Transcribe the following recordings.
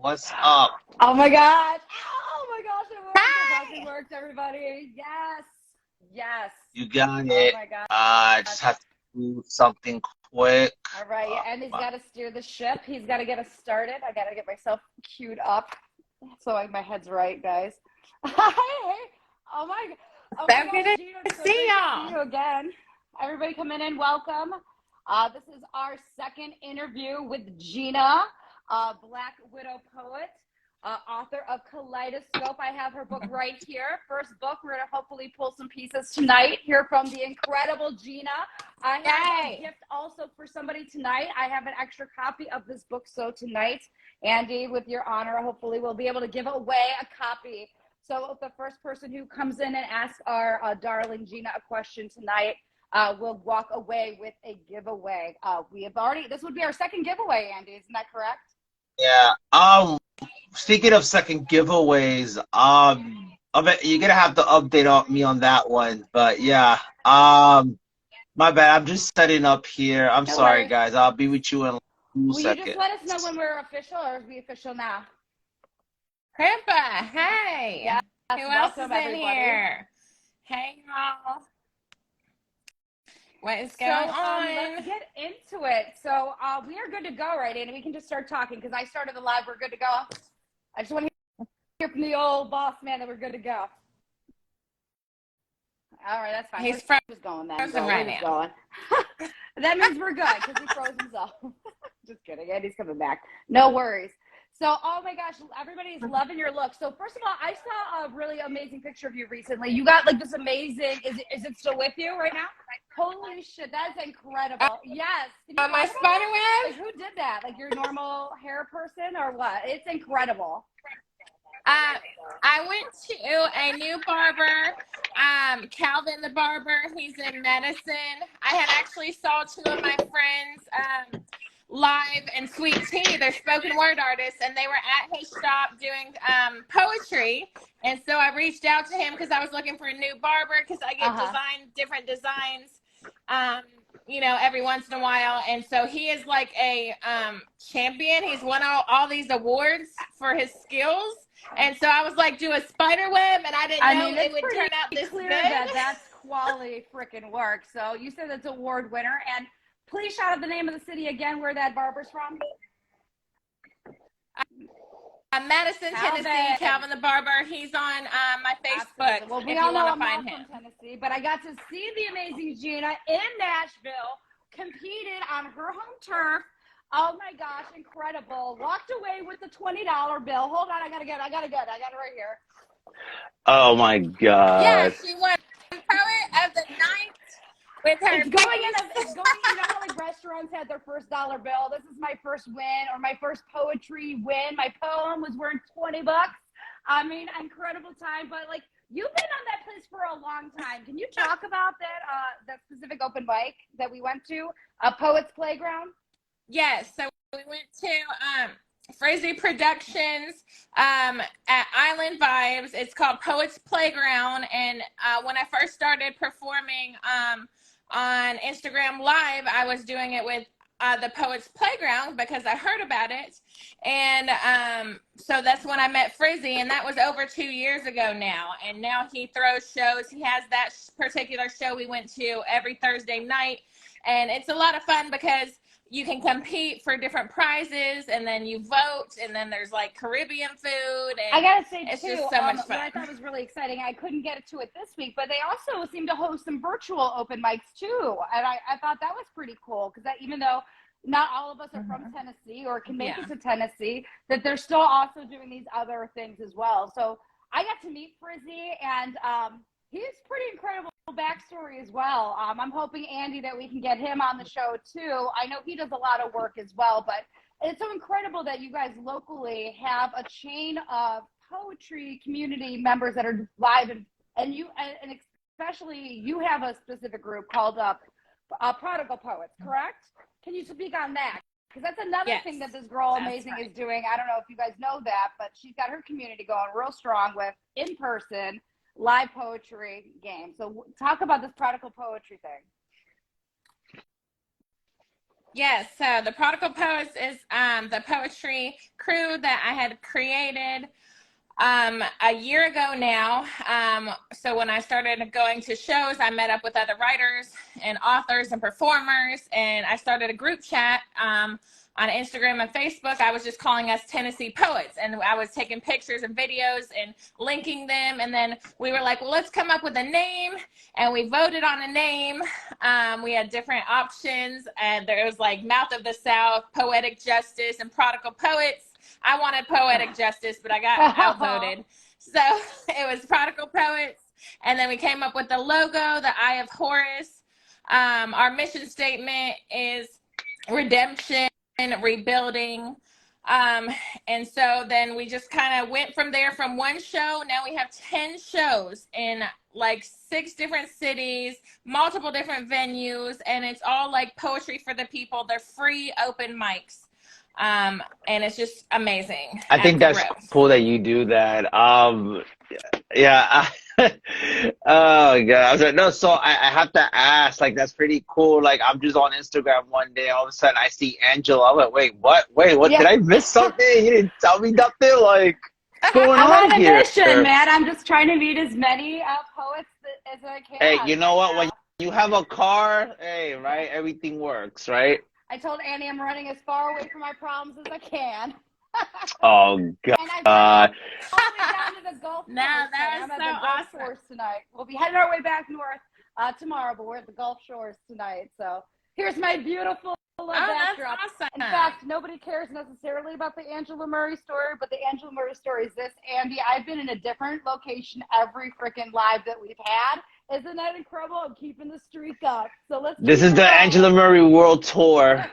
What's up? Oh my gosh. Oh my gosh, it worked. Hi. It fucking worked, everybody. Yes. Yes. You got Oh it. my gosh. I just have to do something quick. All right. And he's got to steer the ship. He's got to get us started. I got to get myself queued up so my head's right, guys. Hi. Oh my So gosh, good Gina, to it's so see great y'all. to see you again. Everybody come in and welcome. This is our second interview with Gina, Black Widow poet, author of Kaleidoscope. I have her book right here. First book. We're going to hopefully pull some pieces tonight, hear from the incredible Gina. I have a gift also for somebody tonight. I have an extra copy of this book. So tonight, Andy, with your honor, hopefully we'll be able to give away a copy. So the first person who comes in and asks our darling Gina a question tonight, we'll walk away with a giveaway. We have already, this would be our second giveaway, Andy, isn't that correct? Yeah. Speaking of second giveaways, I bet you're gonna have to update me on that one. But yeah, my bad. I'm just setting up here. I'm No sorry, worries. guys. I'll be with you in 2 Will seconds. you just let us know when we're official, or is we official now? Grandpa, hey. Yes, Who else is welcome, in everybody. here? Hey, y'all. What is going So on? let's get into it. So we are good to go, right, Andy? We can just start talking because I started the live. We're good to go. I just want to hear from the old boss man that we're good to go. All right, that's fine. He's just going then. frozen right now. Going. That means we're good because he froze himself. Just kidding. Andy's coming back. No worries. So, oh my gosh, everybody's loving your look. So first of all, I saw a really amazing picture of you recently. You got like this amazing, is it still with you right now? Holy shit, that's incredible. Yes. My spider web? Like, who did that? Like your normal hair person or what? It's incredible. I went to a new barber, Calvin the barber. He's in Medicine. I had actually saw two of my friends live in Sweet Tea. They're spoken word artists, and they were at his shop doing poetry. And so I reached out to him because I was looking for a new barber because I get different designs, every once in a while. And so he is like a champion. He's won all these awards for his skills. And so I was like, do a spider web, and I didn't know it would turn out this clear good. That's quality freaking work. So you said it's award winner, and please shout out the name of the city again, where that barber's from. Madison, Tennessee, Calvin the barber. He's on my Facebook. Absolutely. Well, we if all you know want I'm to find not him. from Tennessee, but I got to see the amazing Gina in Nashville, competed on her home turf. Oh my gosh, incredible. Walked away with the $20 bill. Hold on, I got it right here. Oh my God. Yeah, she won Poet of the Night with her. It's going, you know how like restaurants had their first dollar bill? This is my first win, or my first poetry win. My poem was worth $20. I mean, incredible time, but like, you've been on that place for a long time. Can you talk about that specific open mic that we went to, Poets Playground? Yes, so we went to Frizzy Productions at Island Vibes. It's called Poets Playground, and when I first started performing on Instagram Live, I was doing it with the Poets Playground because I heard about it, and so that's when I met Frizzy, and that was over 2 years ago now. And now he throws shows. He has that particular show we went to every Thursday night, and it's a lot of fun because you can compete for different prizes, and then you vote, and then there's like Caribbean food. And I gotta say, it's too, just so much fun. What I thought was really exciting, I couldn't get to it this week, but they also seem to host some virtual open mics too. And I thought that was pretty cool because even though not all of us are from Tennessee or can make it to Tennessee, that they're still also doing these other things as well. So I got to meet Frizzy, and he's pretty incredible backstory as well. I'm hoping, Andy, that we can get him on the show too. I know he does a lot of work as well, but it's so incredible that you guys locally have a chain of poetry community members that are live, and especially you have a specific group called Prodigal Poets, correct? Can you speak on that? Because that's another thing that this girl Amazing is doing. I don't know if you guys know that, but she's got her community going real strong with in-person live poetry game. So talk about this Prodigal Poetry thing. Yes, so the Prodigal Poets is the poetry crew that I had created a year ago now. So when I started going to shows, I met up with other writers and authors and performers, and I started a group chat on Instagram and Facebook. I was just calling us Tennessee Poets, and I was taking pictures and videos and linking them. And then we were like, well, let's come up with a name, and we voted on a name. We had different options, and there was like Mouth of the South, Poetic Justice, and Prodigal Poets. I wanted Poetic Justice, but I got outvoted. So it was Prodigal Poets. And then we came up with the logo, the Eye of Horus. Our mission statement is redemption, rebuilding. And so then we just kind of went from there from one show. Now we have 10 shows in like 6 different cities, multiple different venues, and it's all like poetry for the people. They're free open mics. And it's just amazing. I think that's cool that you do that. Yeah. Oh God. I was like, no, so I have to ask, like, that's pretty cool. Like, I'm just on Instagram one day, all of a sudden I see Angela. I'm like, wait, what? Wait, what? Did I miss something? You didn't tell me nothing? Like, what's going on I'm here? on a mission, man. I'm just trying to meet as many poets as I can. Hey, you know what? When you have a car, hey, right, everything works, right? I told Annie I'm running as far away from my problems as I can. Oh God. And I went all the way down to the Gulf Coast. That was I'm at so the Gulf awesome. Shores tonight. We'll be heading our way back north tomorrow, but we're at the Gulf Shores tonight. So here's my beautiful backdrop. That's awesome. In fact, nobody cares necessarily about the Angela Murray story, but the Angela Murray story is this, Andy. I've been in a different location every freaking live that we've had. Isn't that incredible? I'm keeping the streak up. So let's. This is the Angela Murray World Tour.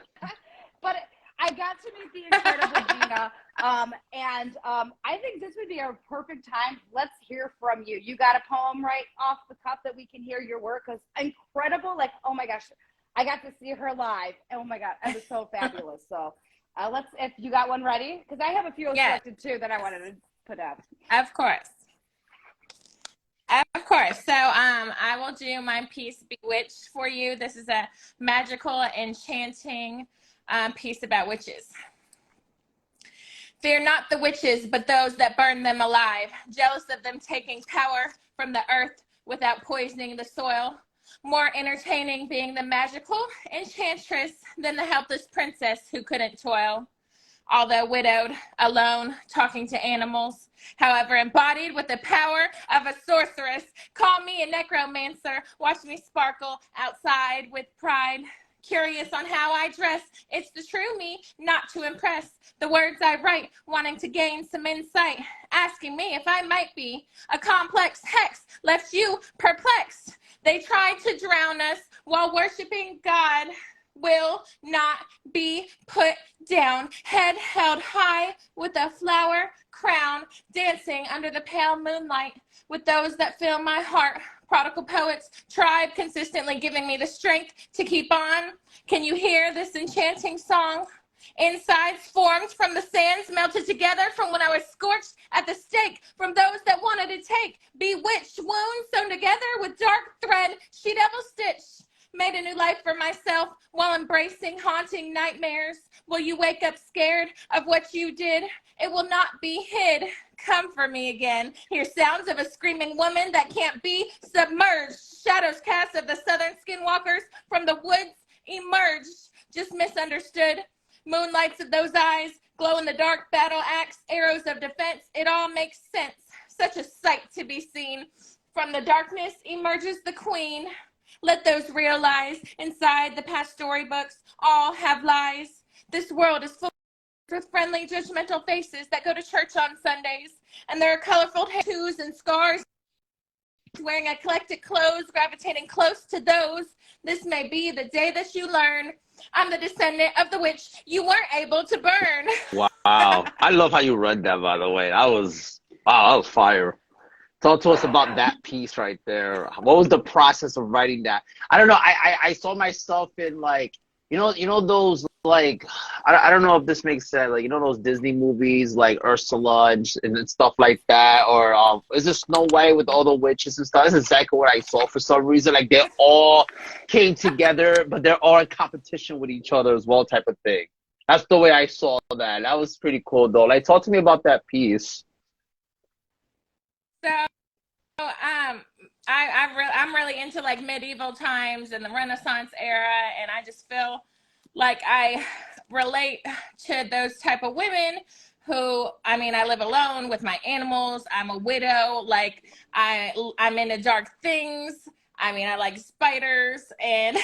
But I got to meet the incredible Gina, and I think this would be a perfect time. Let's hear from you. You got a poem right off the cuff that we can hear your work? Because incredible, like, oh my gosh, I got to see her live. Oh my God, it was so fabulous. So let's, if you got one ready, because I have a few selected too that I wanted to put up. Of course. Of course. So I will do my piece, Bewitched, for you. This is a magical, enchanting piece about witches. Fear not the witches, but those that burn them alive, jealous of them taking power from the earth without poisoning the soil. More entertaining being the magical enchantress than the helpless princess who couldn't toil. Although widowed, alone, talking to animals, however embodied with the power of a sorceress. Call me a necromancer, watch me sparkle outside with pride. Curious on how I dress, it's the true me, not to impress. The words I write, wanting to gain some insight, asking me if I might be a complex hex, left you perplexed. They tried to drown us while worshiping God. Will not be put down. Head held high with a flower crown, dancing under the pale moonlight with those that fill my heart. Prodigal Poets tribe consistently giving me the strength to keep on. Can you hear this enchanting song? Insides formed from the sands, melted together from when I was scorched at the stake, from those that wanted to take. Bewitched wounds sewn together with dark thread, she double stitched. Made a new life for myself while embracing haunting nightmares. Will you wake up scared of what you did? It will not be hid. Come for me again. Hear sounds of a screaming woman that can't be submerged. Shadows cast of the southern skinwalkers from the woods emerged. Just misunderstood. Moonlights of those eyes, glow in the dark battle axe, arrows of defense. It all makes sense. Such a sight to be seen. From the darkness emerges the queen. Let those realize inside the past storybooks all have lies. This world is full with friendly, judgmental faces that go to church on Sundays. And there are colorful tattoos and scars, wearing eclectic clothes, gravitating close to those. This may be the day that you learn. I'm the descendant of the witch you weren't able to burn. Wow. I love how you read that, by the way. That was fire. Talk to us about that piece right there. What was the process of writing that? I don't know. I saw myself in like you know those like I don't know if this makes sense. Like those Disney movies like Ursula and stuff like that, or is it Snow White with all the witches and stuff? That's exactly what I saw for some reason. Like they all came together, but they're all in competition with each other as well, type of thing. That's the way I saw that. That was pretty cool though. Like talk to me about that piece. So, I'm really into like medieval times and the Renaissance era, and I just feel like I relate to those type of women who, I mean, I live alone with my animals. I'm a widow. Like I'm into dark things. I mean, I like spiders, and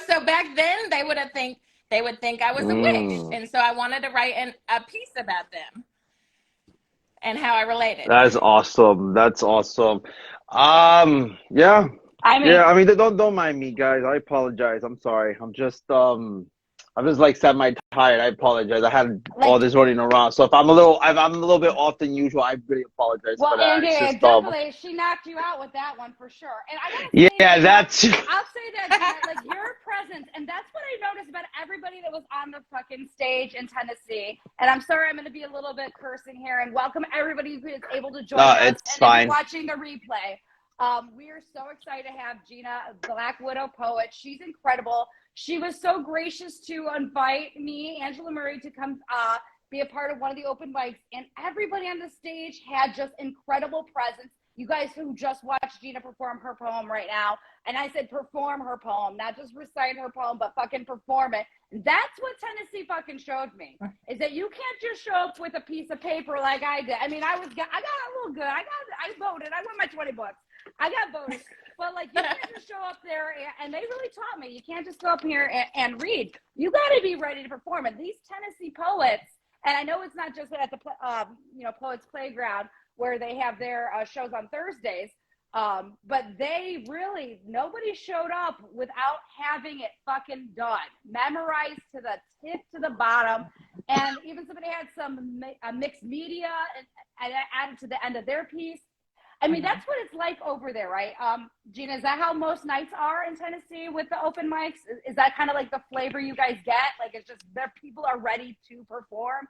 so back then they would think I was a witch, Mm, and so I wanted to write a piece about them and how I related. that is awesome. That's awesome. Yeah. I Yeah, mean, I mean, don't mind me, guys. I apologize. I'm sorry. I'm just like semi-tired. I apologize. I had all like, this running around. So if I'm a little bit off than usual, I really apologize for well, that. Andy, It's just definitely, she knocked you out with that one for sure. And I gotta say, yeah, Gina, that's I'll say that, Gina, like your presence, and that's what I noticed about everybody that was on the fucking stage in Tennessee. And I'm sorry, I'm going to be a little bit cursing here, and welcome everybody who is able to join no, us it's and is fine. watching the replay. We are so excited to have Gina, Black Widow poet. She's incredible. She was so gracious to invite me, Angela Murray, to come be a part of one of the open mics, and everybody on the stage had just incredible presence. You guys who just watched Gina perform her poem right now, and I said perform her poem, not just recite her poem, but fucking perform it. And that's what Tennessee fucking showed me, is that you can't just show up with a piece of paper like I did. I mean, I got a little good. I voted. I won my 20 bucks. I got voted. But like, you can't just show up there, and they really taught me. You can't just go up here and read. You got to be ready to perform. And these Tennessee poets, and I know it's not just at the Poets Playground where they have their shows on Thursdays, but they really, nobody showed up without having it fucking done, memorized to the tip to the bottom. And even somebody had some mixed media and added to the end of their piece. I mean, that's what it's like over there, right? Gina, is that how most nights are in Tennessee with the open mics? Is that kind of like the flavor you guys get? Like, it's just their people are ready to perform?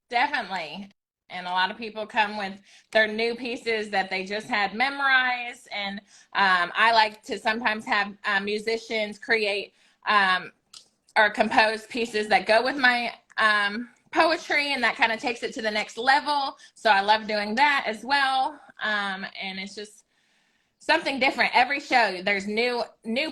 Definitely. And a lot of people come with their new pieces that they just had memorized. And I like to sometimes have musicians create or compose pieces that go with my poetry, and that kind of takes it to the next level. So I love doing that as well. And it's just something different every show. There's new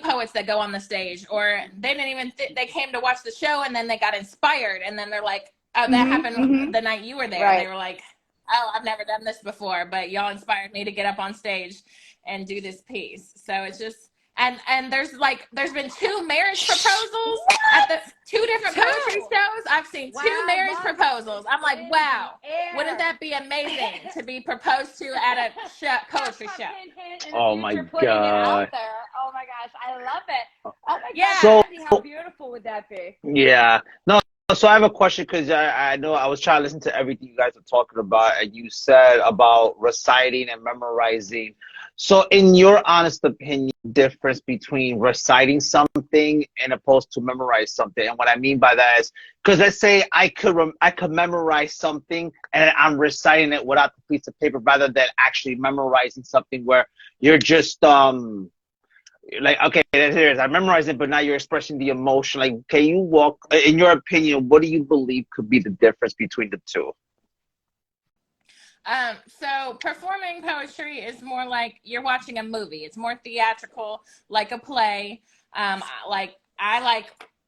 poets that go on the stage, or they didn't even they came to watch the show and then they got inspired, and then they're like, oh, that happened the night you were there. Right. They were like, oh, I've never done this before, but y'all inspired me to get up on stage and do this piece. So it's just, and there's been 2 marriage proposals at the 2 different poetry shows. I've seen 2 marriage proposals. I'm like, wow, wouldn't that be amazing to be proposed to at a poetry show? Oh my Putting it out God. there. Oh my gosh, I love it. Oh my Yeah. So God, Andy, how beautiful would that be? yeah, no. So I have a question because I know I was trying to listen to everything you guys were talking about, and you said about reciting and memorizing. So, in your honest opinion, difference between reciting something and opposed to memorize something, and what I mean by that is, because let's say I could memorize something and I'm reciting it without the piece of paper, rather than actually memorizing something where you're just like, okay, there it is. I memorized it, but now you're expressing the emotion. Like, can you walk, in your opinion, what do you believe could be the difference between the two? So performing poetry is more like you're watching a movie. It's more theatrical, like a play. I like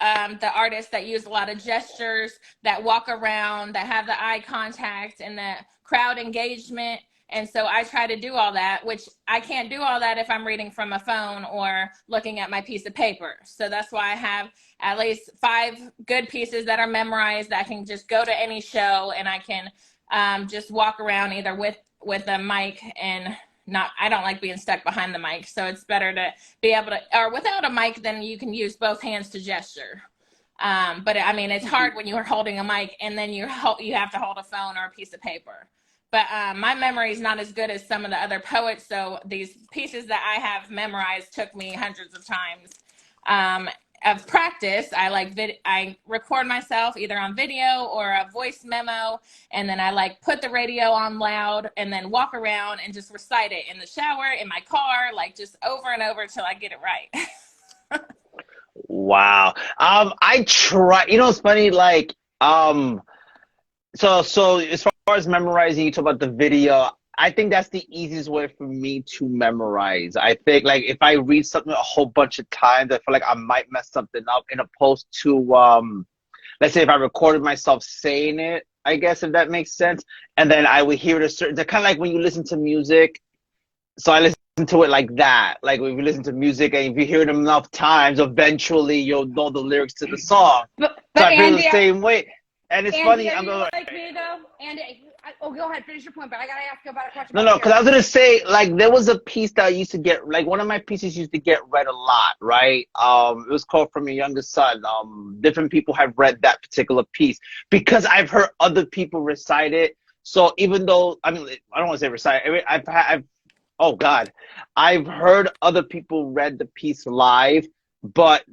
the artists that use a lot of gestures, that walk around, that have the eye contact and the crowd engagement. And so I try to do all that, which I can't do all that if I'm reading from a phone or looking at my piece of paper. So that's why I have at least 5 good pieces that are memorized that I can just go to any show, and I can just walk around either with a mic and not, I don't like being stuck behind the mic. So it's better to be able to, or without a mic, then you can use both hands to gesture. But I mean, it's hard when you're holding a mic and then you have to hold a phone or a piece of paper. But my memory is not as good as some of the other poets. So these pieces that I have memorized took me hundreds of times of practice. I record myself either on video or a voice memo, and then I put the radio on loud and then walk around and just recite it in the shower, in my car, just over and over till I get it right. Wow. I try, it's funny, so as far as memorizing, you talk about the video. I think that's the easiest way for me to memorize. I think if I read something a whole bunch of times, I feel like I might mess something up, in opposed to let's say if I recorded myself saying it, I guess, if that makes sense, and then I would hear it they're kind of like when you listen to music. So I listen to it like that. Like when you listen to music and if you hear it enough times, eventually you'll know the lyrics to the song. But so I feel Andy, the same way. And it's Andy, funny. are I'm you going, like me though? Andy, go ahead, finish your point. But I gotta ask you about a question. no, because I was gonna say, there was a piece that I used to get, one of my pieces used to get read a lot, right? It was called From Your Youngest Son. Different people have read that particular piece because I've heard other people recite it. So even though, I don't want to say recite. Oh God, I've heard other people read the piece live, but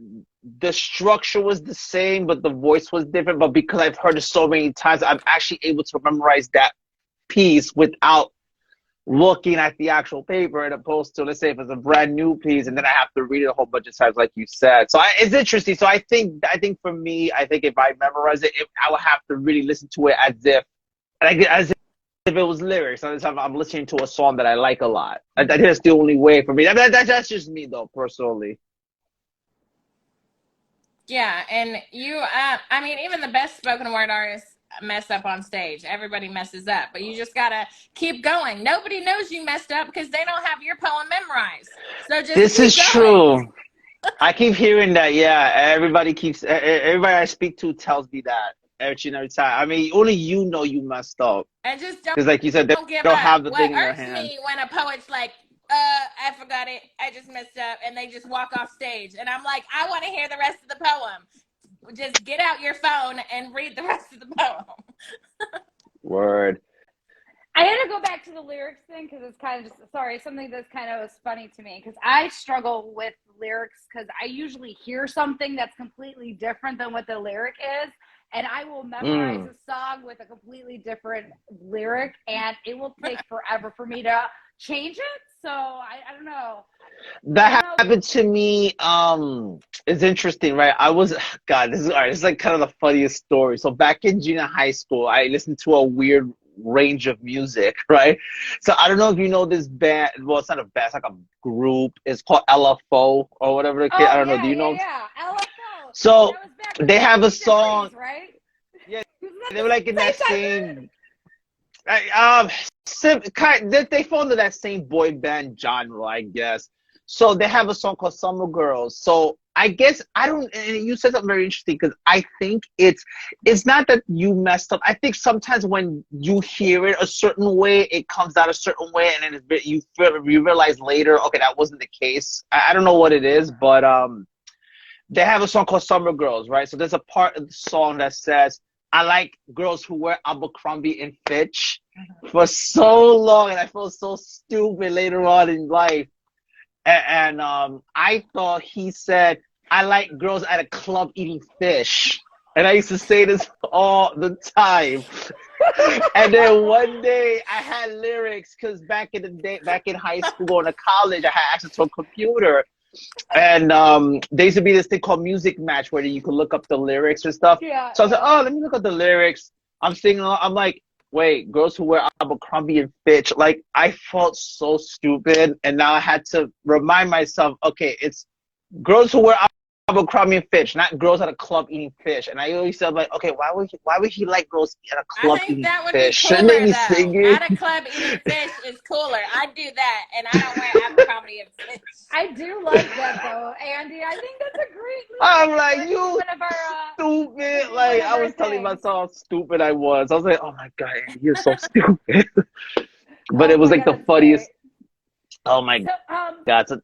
the structure was the same, but the voice was different. But because I've heard it so many times, I'm actually able to memorize that piece without looking at the actual paper, as opposed to, let's say, if it's a brand new piece and then I have to read it a whole bunch of times, like you said. So it's interesting. So I think for me, if I memorize it, I would have to really listen to it as if it was lyrics. I'm listening to a song that I like a lot. I think that's the only way for me. That's just me, though, personally. Yeah, and you, even the best spoken word artists mess up on stage. Everybody messes up, but you just gotta keep going. Nobody knows you messed up because they don't have your poem memorized. So This is keep going. true. I keep hearing that. Yeah, everybody I speak to tells me that every time. Only you know you messed up. And just don't, because, like you said, they don't have the thing in their hand. What irks me when a poet's like, I forgot it, I just messed up, and they just walk off stage. And I'm like, I want to hear the rest of the poem. Just get out your phone and read the rest of the poem. Word. I had to go back to the lyrics thing because it's kind of something that's kind of funny to me, because I struggle with lyrics because I usually hear something that's completely different than what the lyric is. And I will memorize a song with a completely different lyric, and it will take forever for me to change it. So I don't know. That happened to me. It's interesting, right? God, this is all right. This is kind of the funniest story. So back in junior high school, I listened to a weird range of music, right? So I don't know if you know this band. Well, it's not a band, it's like a group. It's called LFO or whatever the case. I don't know. Do you know? Yeah, LFO. So they have a song, right? Yeah, they were in that same. They fall into that same boy band genre, I guess. So they have a song called Summer Girls. So I guess and you said something very interesting, because I think it's not that you messed up. I think sometimes when you hear it a certain way, it comes out a certain way, and then you realize later, okay, that wasn't the case. I don't know what it is, but they have a song called Summer Girls, right? So there's a part of the song that says, I like girls who wear Abercrombie and Fitch for so long, and I felt so stupid later on in life. And I thought he said, I like girls at a club eating fish. And I used to say this all the time. And then one day I had lyrics, because back in high school, going to college, I had access to a computer. And there used to be this thing called Music Match where you could look up the lyrics and stuff. Yeah, so I was like, oh, let me look up the lyrics. I'm singing along. I'm like, wait, girls who wear Abercrombie and Fitch. I felt so stupid. And now I had to remind myself, okay, it's girls who wear Abercrombie and Fitch, not girls at a club eating fish. And I always said, okay, why would he like girls at a club eating fish? I think that would be Shouldn't they be singing? At a club eating fish is cooler. I do that, and I don't wear Abercrombie and Fitch. I do like that though, Andy. I think that's a great. I'm like, you stupid. I was telling myself how stupid I was. I was like, oh my God, Andy, you're so stupid. But it was the funniest. Oh my God. So,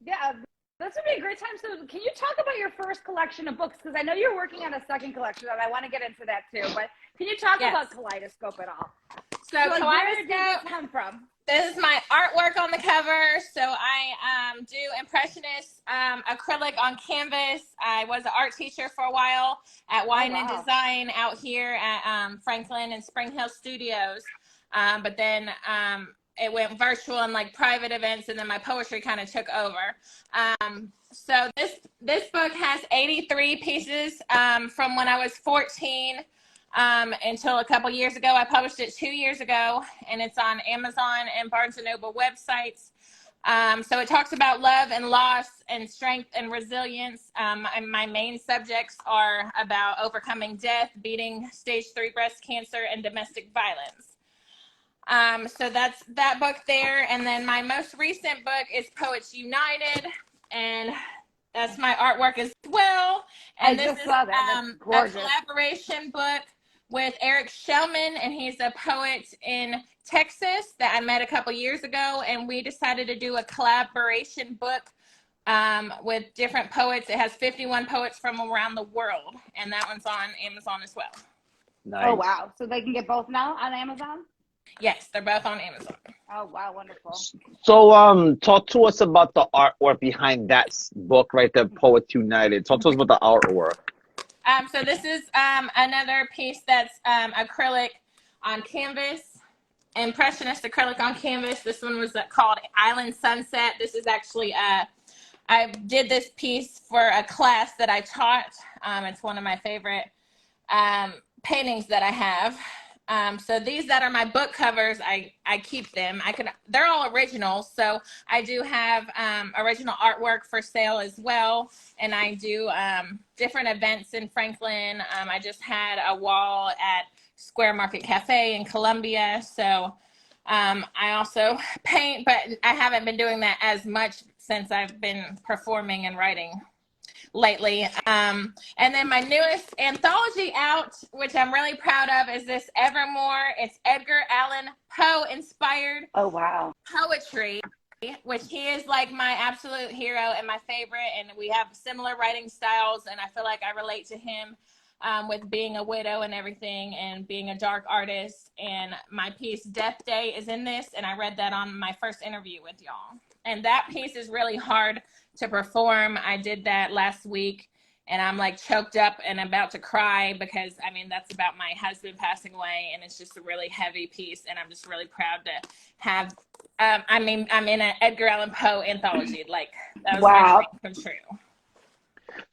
yeah. This would be a great time. So can you talk about your first collection of books? Because I know you're working on a second collection, and I want to get into that too. But can you talk about Kaleidoscope at all? So Kaleidoscope, where did it come from? This is my artwork on the cover. So I do impressionist acrylic on canvas. I was an art teacher for a while at Wine and Design out here at Franklin and Spring Hill Studios. But then it went virtual and like private events, and then my poetry kind of took over. So this book has 83 pieces from when I was 14 until a couple years ago. I published it 2 years ago, and it's on Amazon and Barnes & Noble websites. So it talks about love and loss and strength and resilience. And my main subjects are about overcoming death, beating stage 3 breast cancer, and domestic violence. So that's that book there. And then my most recent book is Poets United, and that's my artwork as well. And this is a collaboration book with Eric Shellman, and he's a poet in Texas that I met a couple years ago, and we decided to do a collaboration book with different poets. It has 51 poets from around the world, and that one's on Amazon as well. Nice. Oh, wow. So they can get both now on Amazon? Yes, they're both on Amazon. Oh, wow, wonderful. So, talk to us about the artwork behind that book right there, Poets United. Talk to us about the artwork. So this is another piece that's acrylic on canvas, impressionist acrylic on canvas. This one was called Island Sunset. This is actually, I did this piece for a class that I taught. It's one of my favorite paintings that I have. So these that are my book covers, I keep them. They're all original. So I do have original artwork for sale as well. And I do different events in Franklin. I just had a wall at Square Market Cafe in Columbia. So I also paint, but I haven't been doing that as much since I've been performing and writing lately. And then my newest anthology out, which I'm really proud of, is this Evermore. It's Edgar Allan Poe inspired poetry, which he is like my absolute hero and my favorite, and we have similar writing styles, and I feel like I relate to him with being a widow and everything, and being a dark artist. And my piece Death Day is in this, and I read that on my first interview with y'all. And that piece is really hard to perform. I did that last week, and I'm like choked up and about to cry because I mean that's about my husband passing away, and it's just a really heavy piece, and I'm just really proud to have I'm in an Edgar Allan Poe anthology. Like that was my dream come true.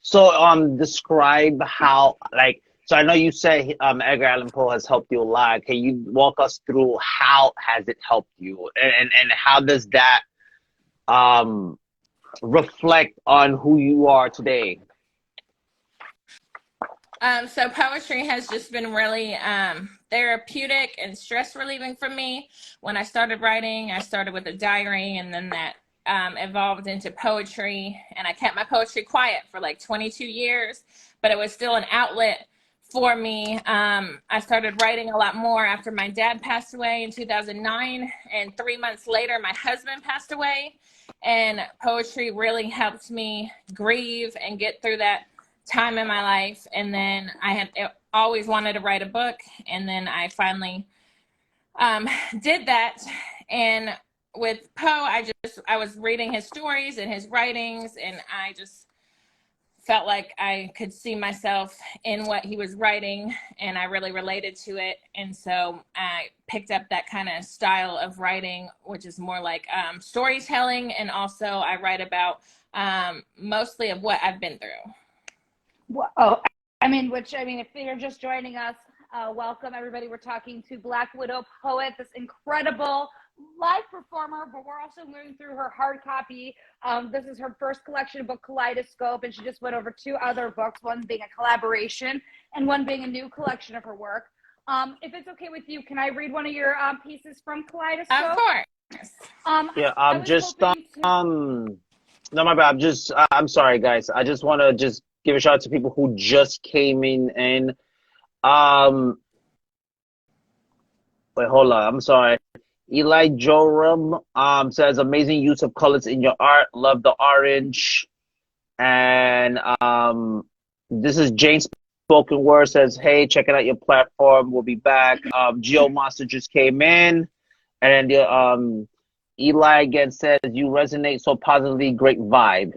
So describe how, like, so I know you said Edgar Allan Poe has helped you a lot. Can you walk us through how has it helped you, and how does that reflect on who you are today? So poetry has just been really therapeutic and stress relieving for me. When I started writing, I started with a diary, and then that evolved into poetry, and I kept my poetry quiet for like 22 years, but it was still an outlet for me. I started writing a lot more after my dad passed away in 2009, and 3 months later my husband passed away, and poetry really helped me grieve and get through that time in my life. And then I had always wanted to write a book, and then I finally did that. And with Poe, I was reading his stories and his writings, and I just felt like I could see myself in what he was writing, and I really related to it. And so I picked up that kind of style of writing, which is more like storytelling. And also I write about mostly of what I've been through. Well, if you're just joining us, welcome everybody. We're talking to Black Widow Poet, this incredible live performer, but we're also moving through her hard copy. This is her first collection book, Kaleidoscope, and she just went over 2 other books, one being a collaboration and one being a new collection of her work. If it's okay with you, can I read one of your pieces from Kaleidoscope? Of course. No, my bad. I'm sorry, guys. I just want to just give a shout out to people who just came in. Wait, hold on. I'm sorry. Eli Joram says, amazing use of colors in your art. Love the orange. And this is Jane Spoken Word says, hey, checking out your platform. We'll be back. Geo Monster just came in. And then Eli again says, "You resonate so positively, great vibe."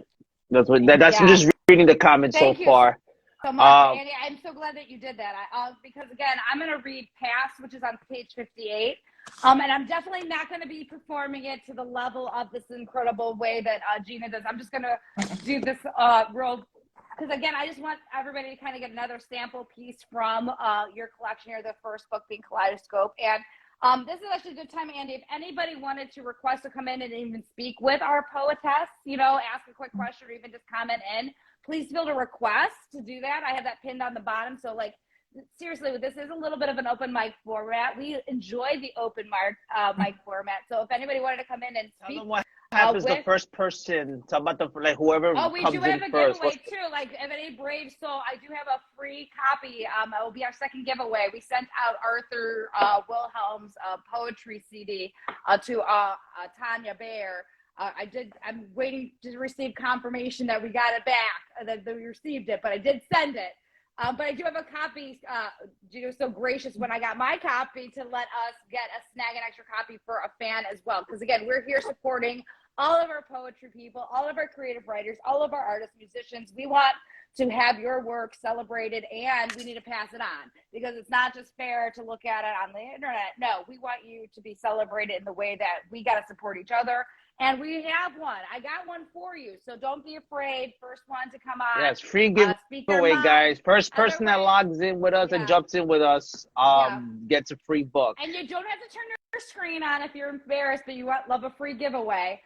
That's Yeah. just reading the comments Thank so you far. so much, Andy. I'm so glad that you did that. Because again, I'm going to read past, which is on page 58. And I'm definitely not going to be performing it to the level of this incredible way that Gina does. I'm just going to do this real, because again, I just want everybody to kind of get another sample piece from your collection here, the first book being Kaleidoscope. And this is actually a good time, Andy, if anybody wanted to request to come in and even speak with our poetess, ask a quick question or even just comment in, please feel to request to do that. I have that pinned on the bottom. So seriously, this is a little bit of an open mic format. We enjoy the open mic format. So if anybody wanted to come in and speak, what happens the first person? Talk about whoever we comes do have in a first. giveaway too. If any brave soul, I do have a free copy. It will be our second giveaway. We sent out Arthur Wilhelm's poetry CD to Tanya Bear. I'm waiting to receive confirmation that we got it back, that we received it, but I did send it. But I do have a copy. Gina was so gracious when I got my copy to let us snag an extra copy for a fan as well. Because again, we're here supporting all of our poetry people, all of our creative writers, all of our artists, musicians. We want to have your work celebrated, and we need to pass it on, because it's not just fair to look at it on the internet. No, we want you to be celebrated in the way that we got to support each other. And we have one. I got one for you, so don't be afraid. First one to come on. Yes, free giveaway, guys. First person that logs in with us and jumps in with us gets a free book. And you don't have to turn your screen on if you're embarrassed, but you love a free giveaway.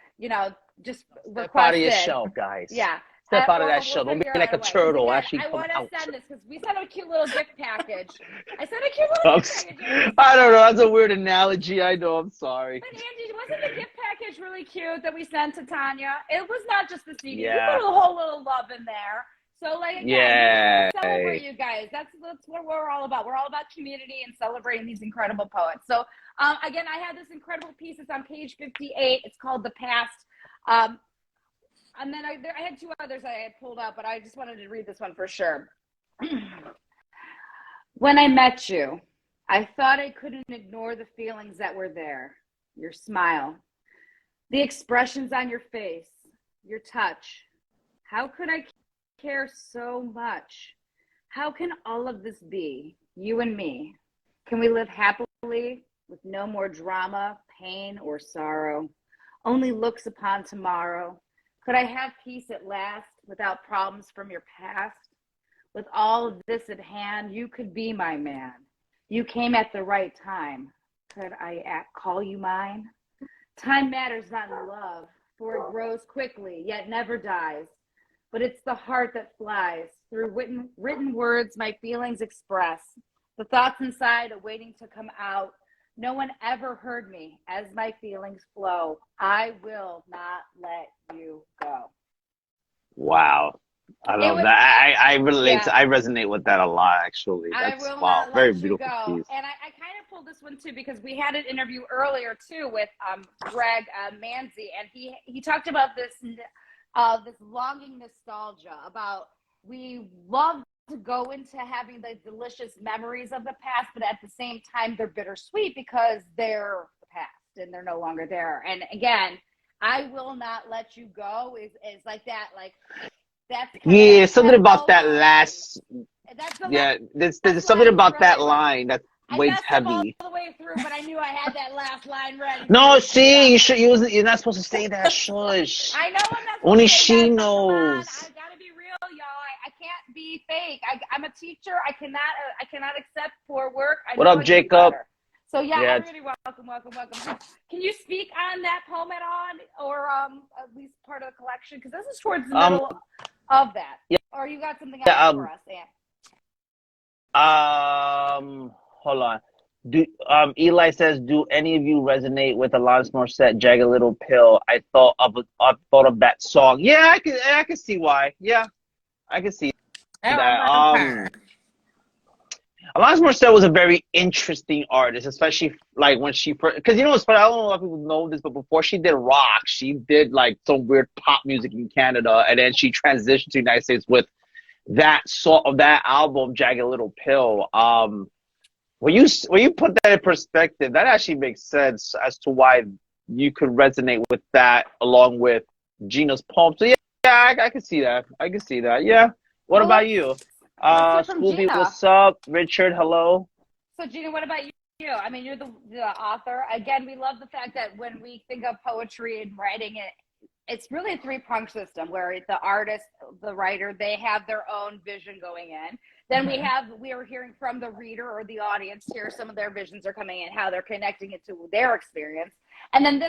Just request Step out of your it. shell, guys. Yeah. Step out of that shell. Don't be like a turtle. Again, Actually, I want come out. to send this because we sent a cute little gift package. I sent a cute little gift package. I don't know. That's a weird analogy. I know. I'm sorry. But Andy, wasn't the gift package really cute that we sent to Tanya? It was not just the CD. Yeah. We put a whole little love in there. So again, we celebrate you guys. That's what we're all about. We're all about community and celebrating these incredible poets. So again, I have this incredible piece. It's on page 58. It's called The Past. And then I had two others I had pulled up, but I just wanted to read this one for sure. When I met you, I thought I couldn't ignore the feelings that were there. Your smile, the expressions on your face, your touch. How could I care so much? How can all of this be, you and me? Can we live happily with no more drama, pain, or sorrow? Only looks upon tomorrow. Could I have peace at last without problems from your past? With all of this at hand, you could be my man. You came at the right time. Could I call you mine? Time matters not in love, for it grows quickly, yet never dies. But it's the heart that flies. Through written words, my feelings express. The thoughts inside are waiting to come out. No one ever heard me as my feelings flow. I will not let you go. Wow. I love that. I relate. I resonate with that a lot, actually. That's, I will wow, not very let beautiful you go. piece. And I kind of pulled this one too because we had an interview earlier too with Greg Manzi, and he talked about this longing nostalgia about we love to go into having the delicious memories of the past, but at the same time they're bittersweet because they're the past and they're no longer there. And again, I will not let you go is like that, like that's something about that last. There's something about really that line that weighs heavy. All the way through, but I knew I had that last line ready. No, see, you should use it. You're not supposed to say that. Shush. I know I'm not. Only to say she that, knows. I gotta be real, y'all. I can't be fake. I'm a teacher. I cannot accept poor work. What up, Jacob? So everybody, welcome. Can you speak on that poem at all, or at least part of the collection? Because this is towards the middle of that. Yeah. Or you got something else for us, Ann? Hold on. Eli says, "Do any of you resonate with Alanis Morissette, Jagged Little Pill?" I thought of that song. Yeah, I can see why. Yeah, I can see that. Alanis Morissette was a very interesting artist, especially like when she first, because it's funny, I don't know if a lot of people know this, but before she did rock, she did like some weird pop music in Canada, and then she transitioned to the United States with that album, Jagged Little Pill. When you put that in perspective, that actually makes sense as to why you could resonate with that along with Gina's poem. So I can see that. I can see that. Yeah. What Well, about you? let's hear from Scooby, Gina. what's up? Richard, hello. So Gina, what about you? I mean, you're the author. Again, we love the fact that when we think of poetry and writing it, it's really a three-pronged system where the artist, the writer, they have their own vision going in. Then we are hearing from the reader or the audience here, some of their visions are coming in, how they're connecting it to their experience. And then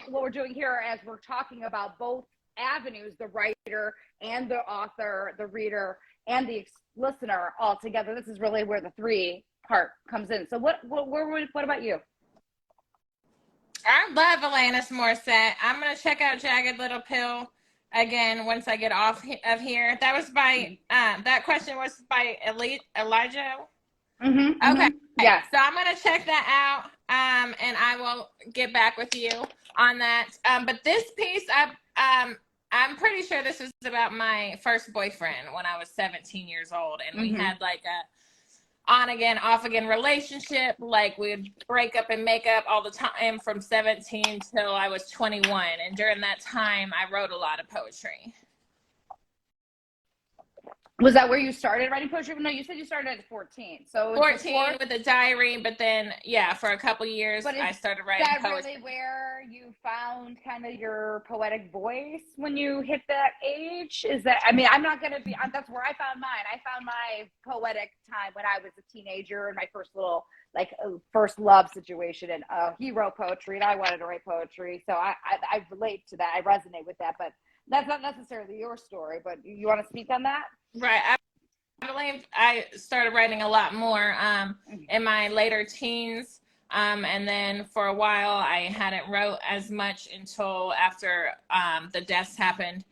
what we're doing here as we're talking about both avenues, the writer and the author, the reader and the listener all together. This is really where the three part comes in. So what about you? I love Alanis Morissette. I'm going to check out Jagged Little Pill again once I get off of here. That was by, that question was by Elijah. Okay. Yeah. So I'm going to check that out, and I will get back with you on that. But this piece, I'm pretty sure this was about my first boyfriend when I was 17 years old, and we had like a on again, off again relationship. Like we'd break up and make up all the time from 17 till I was 21. And during that time, I wrote a lot of poetry. Was that where you started writing poetry? No, you said you started at 14. So 14 with a diary, but then for a couple years I started writing poetry. Is that really where you found kind of your poetic voice when you hit that age? Is that, I mean, I'm not going to be, that's where I found mine. I found my poetic time when I was a teenager and my first little, first love situation. And he wrote poetry and I wanted to write poetry. So I relate to that. I resonate with that, but that's not necessarily your story, but you want to speak on that? Right. I believe I started writing a lot more in my later teens. And then for a while, I hadn't wrote as much until after the deaths happened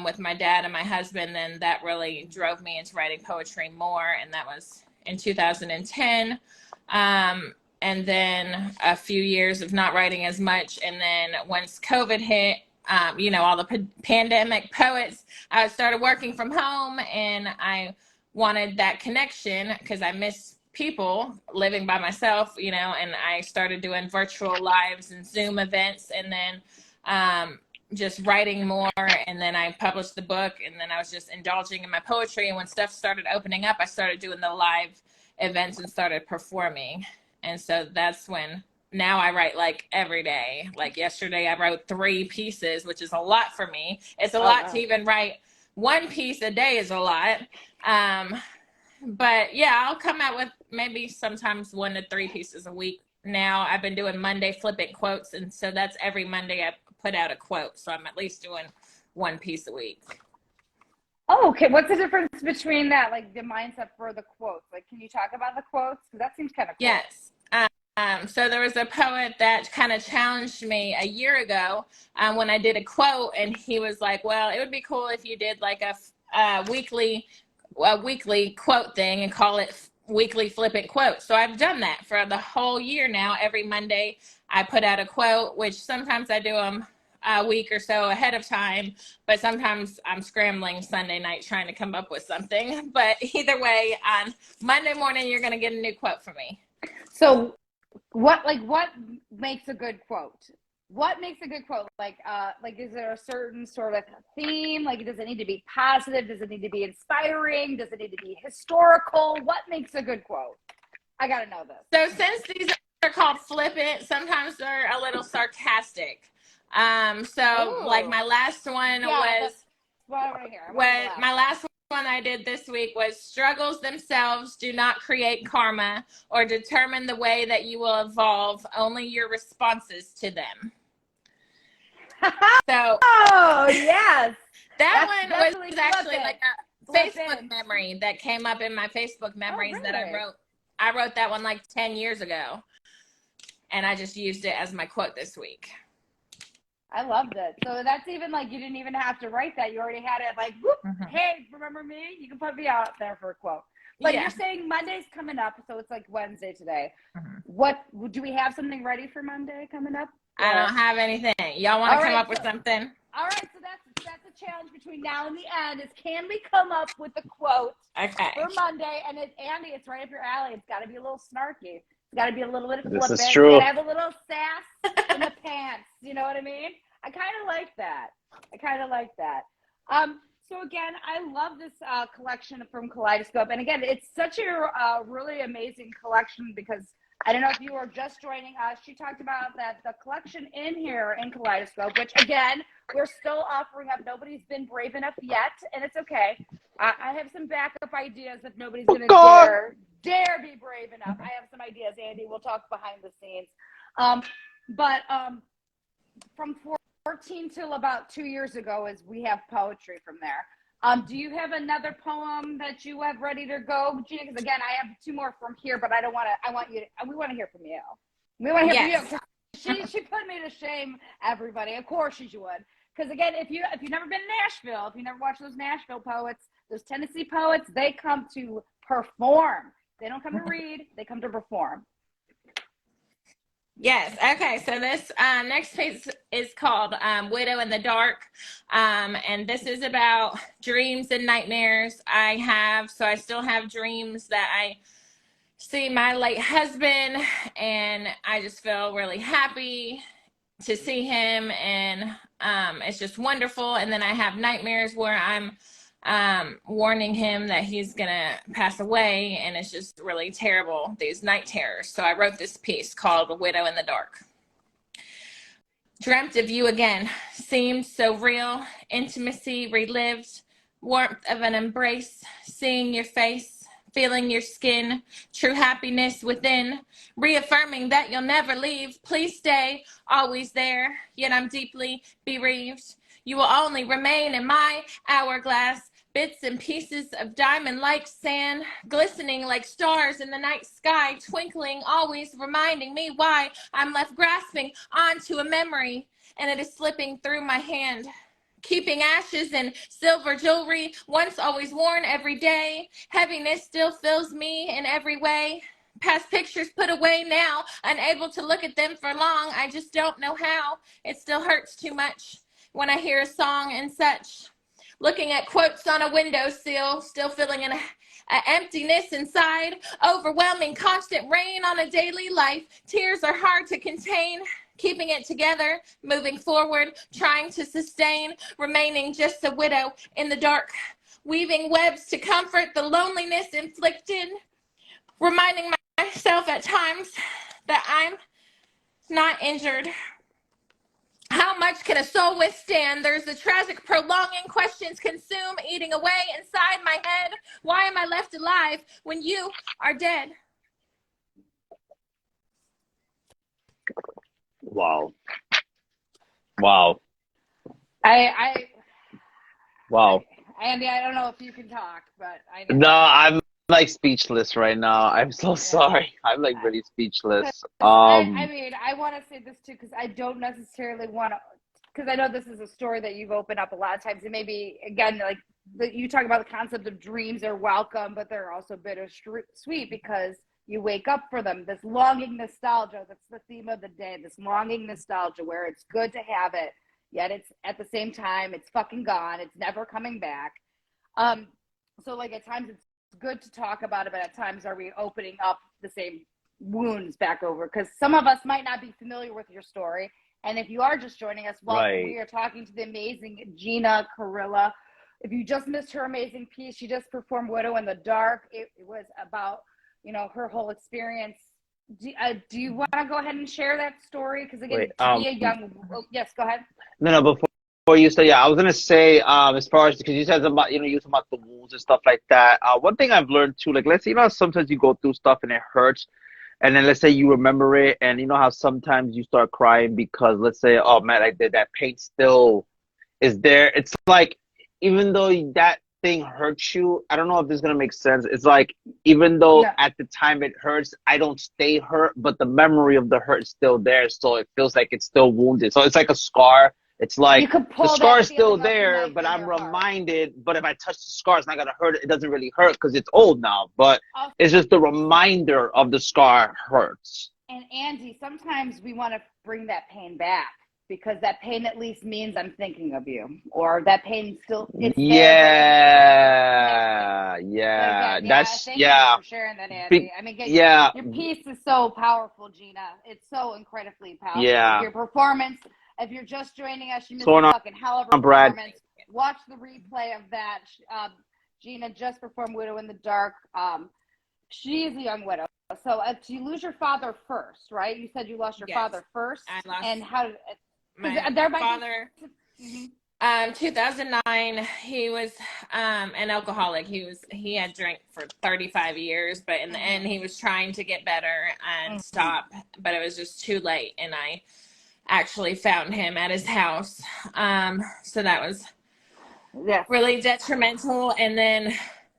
with my dad and my husband. Then that really drove me into writing poetry more. And that was in 2010. And then a few years of not writing as much. And then once COVID hit, all the pandemic poets, I started working from home and I wanted that connection because I miss people living by myself, and I started doing virtual lives and Zoom events and then just writing more. And then I published the book and then I was just indulging in my poetry. And when stuff started opening up, I started doing the live events and started performing. And so that's when now I write every day. Like yesterday I wrote 3 pieces, which is a lot for me. It's a lot to even write 1 piece a day is a lot. But yeah, I'll come out with maybe sometimes 1 to 3 pieces a week. Now I've been doing Monday flippant quotes. And so that's every Monday I put out a quote. So I'm at least doing 1 piece a week. Oh, okay. What's the difference between that, the mindset for the quotes? Can you talk about the quotes? Because that seems kind of cool. Yes. So there was a poet that kind of challenged me a year ago when I did a quote, and he was like, well, it would be cool if you did a weekly quote thing and call it weekly flippant quote. So I've done that for the whole year now. Every Monday I put out a quote, which sometimes I do them a week or so ahead of time, but sometimes I'm scrambling Sunday night trying to come up with something. But either way, on Monday morning, you're going to get a new quote from me. So what makes a good quote? What makes a good quote? Is there a certain sort of theme? Does it need to be positive? Does it need to be inspiring? Does it need to be historical? What makes a good quote? I got to know this. So since these are called flippant, sometimes they're a little sarcastic. My last one was what I want to hear. My last one I did this week was struggles themselves do not create karma or determine the way that you will evolve, only your responses to them. So yes. That one was actually a Facebook memory that came up in my Facebook memories that I wrote. I wrote that one 10 years ago. And I just used it as my quote this week. I loved it. So that's even you didn't even have to write that. You already had it hey, remember me? You can put me out there for a quote. But you're saying Monday's coming up, so it's Wednesday today. What do we have something ready for Monday coming up? I don't have anything. Y'all want to come up with something? All right, so that's a challenge between now and the end is can we come up with a quote for Monday? And Andy, it's right up your alley. It's got to be a little snarky. It's got to be a little bit flippant. This is It's true. got to have a little sass in the pants. You know what I mean? I kind of like that. So again, I love this collection from Kaleidoscope. And again, it's such a really amazing collection because I don't know if you were just joining us. She talked about that the collection in here in Kaleidoscope, which again, we're still offering up. Nobody's been brave enough yet, and it's okay. I have some backup ideas if nobody's going to dare be brave enough. I have some ideas, Andy. We'll talk behind the scenes. But from 14 till about 2 years ago is we have poetry from there. Do you have another poem that you have ready to go, Gina? Because again, I have 2 more from here, but we want to hear from you. We want to hear from you. She put me to shame, everybody. Of course she would. Because again, if you've never been to Nashville, if you never watched those Nashville poets, those Tennessee poets, they come to perform. They don't come to read, they come to perform. Yes. Okay. So this next piece is called Widow in the Dark. And this is about dreams and nightmares I have. So I still have dreams that I see my late husband and I just feel really happy to see him. And it's just wonderful. And then I have nightmares where I'm warning him that he's gonna pass away, and it's just really terrible, these night terrors. So I wrote this piece called Widow in the Dark. Dreamt of you again, seemed so real, intimacy relived, warmth of an embrace, seeing your face, feeling your skin, true happiness within, reaffirming that you'll never leave, please stay, always there, yet I'm deeply bereaved. You will only remain in my hourglass, bits and pieces of diamond-like sand, glistening like stars in the night sky, twinkling, always reminding me why I'm left grasping onto a memory, and it is slipping through my hand. Keeping ashes and silver jewelry, once always worn every day, heaviness still fills me in every way. Past pictures put away now, unable to look at them for long, I just don't know how. It still hurts too much when I hear a song and such. Looking at quotes on a windowsill, still feeling an emptiness inside. Overwhelming constant rain on a daily life. Tears are hard to contain. Keeping it together, moving forward, trying to sustain. Remaining just a widow in the dark. Weaving webs to comfort the loneliness inflicted. Reminding myself at times that I'm not injured. How much can a soul withstand? There's the tragic prolonging questions consume, eating away inside my head. Why am I left alive when you are dead? Wow. Andy, I don't know if you can talk, but I know. No, I'm like speechless right now. I'm so sorry. I'm like really speechless. I mean, I want to say this too because I don't necessarily want to, because I know this is a story that you've opened up a lot of times. And maybe again, like you talk about the concept of dreams are welcome, but they're also bittersweet because you wake up for them. This longing nostalgia, that's the theme of the day. This longing nostalgia where it's good to have it, yet it's at the same time it's fucking gone. It's never coming back. So like at times it's good to talk about it, but at times are we opening up the same wounds back over? Because some of us might not be familiar with your story, and if you are just joining us, welcome. Right. We are talking to the amazing Gina Carilla. If you just missed her amazing piece, she just performed "Widow in the Dark." It was about her whole experience. Do you want to go ahead and share that story? Because again, to be a young, yes, go ahead. No, before you say, I was gonna say, as far as because you said about you talking about the wounds and stuff like that. One thing I've learned too, like let's say sometimes you go through stuff and it hurts, and then let's say you remember it, and you know how sometimes you start crying because let's say, oh man, I did that pain still is there. It's like even though that thing hurts you, I don't know if this is gonna make sense. It's like even though at the time it hurts, I don't stay hurt, but the memory of the hurt is still there, so it feels like it's still wounded. So it's like a scar. It's like the scar is still there, but I'm reminded. But if I touch the scar, it's not gonna hurt. It doesn't really hurt because it's old now. But it's just the reminder of the scar hurts. And Andy, sometimes we want to bring that pain back. because that pain at least means I'm thinking of you, or that pain still it's Yeah, there. yeah, That's thank you for sharing that, Andy. I mean, yeah, your piece is so powerful, Gina. It's so incredibly powerful. yeah. Your performance. If you're just joining us, you missed So a fucking hell of a Brad. performance. Watch the replay of that. Gina just performed "Widow in the Dark." She is a young widow. So you lose your father first, right? You said you lost your father first. I lost. And how did my father? 2009. He was an alcoholic. He had drank for 35 years, but in the end, he was trying to get better and stop. But it was just too late, and I actually found him at his house. So that was really detrimental. And then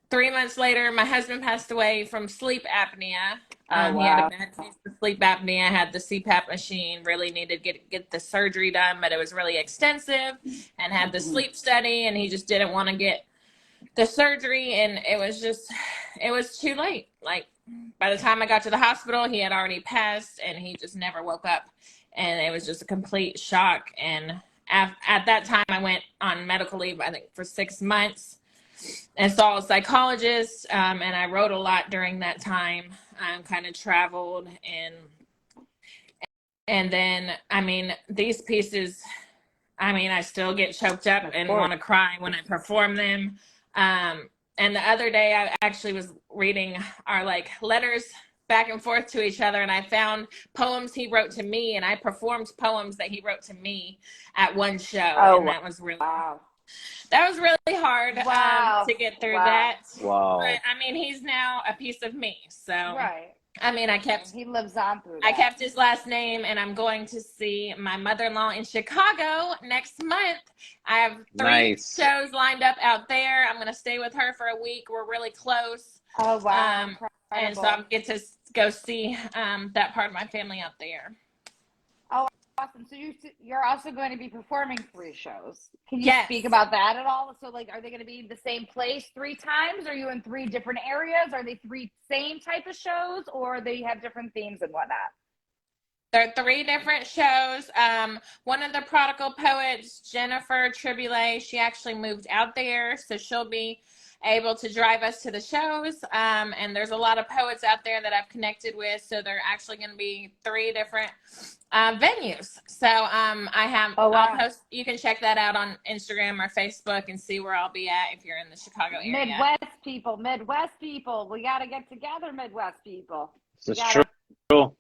3 months later, my husband passed away from sleep apnea. He had a bad case of sleep apnea, had the CPAP machine, really needed to get the surgery done, but it was really extensive, and had the sleep study, and he just didn't want to get the surgery, and it was too late. Like, by the time I got to the hospital, he had already passed, and he just never woke up, and it was just a complete shock. And at that time, I went on medical leave, I think, for 6 months, and saw a psychologist, and I wrote a lot during that time. Kind of traveled, and then, I mean, these pieces, I mean, I still get choked up and want to cry when I perform them. And the other day, I actually was reading our letters back and forth to each other, and I found poems he wrote to me, and I performed poems that he wrote to me at one show, and that was really hard to get through that. Wow. But I mean, he's now a piece of me, so I mean, he lives on through that. I kept his last name, and I'm going to see my mother-in-law in Chicago next month. I have 3 shows lined up out there. I'm going to stay with her for a week. We're really close. Oh, wow. And so I get to go see that part of my family out there. Oh, awesome. So you're also going to be performing 3 shows. Can you speak about that at all? So, are they going to be the same place 3 times? Are you in 3 different areas? Are they 3 same type of shows, or they have different themes and whatnot? There are 3 different shows. One of the prodigal poets, Jennifer Triboulet, she actually moved out there, so she'll be able to drive us to the shows. And there's a lot of poets out there that I've connected with, so they're actually going to be 3 different venues. So I'll post. You can check that out on Instagram or Facebook and see where I'll be at if you're in the Chicago area. Midwest people, we got to get together, Midwest people. This is true.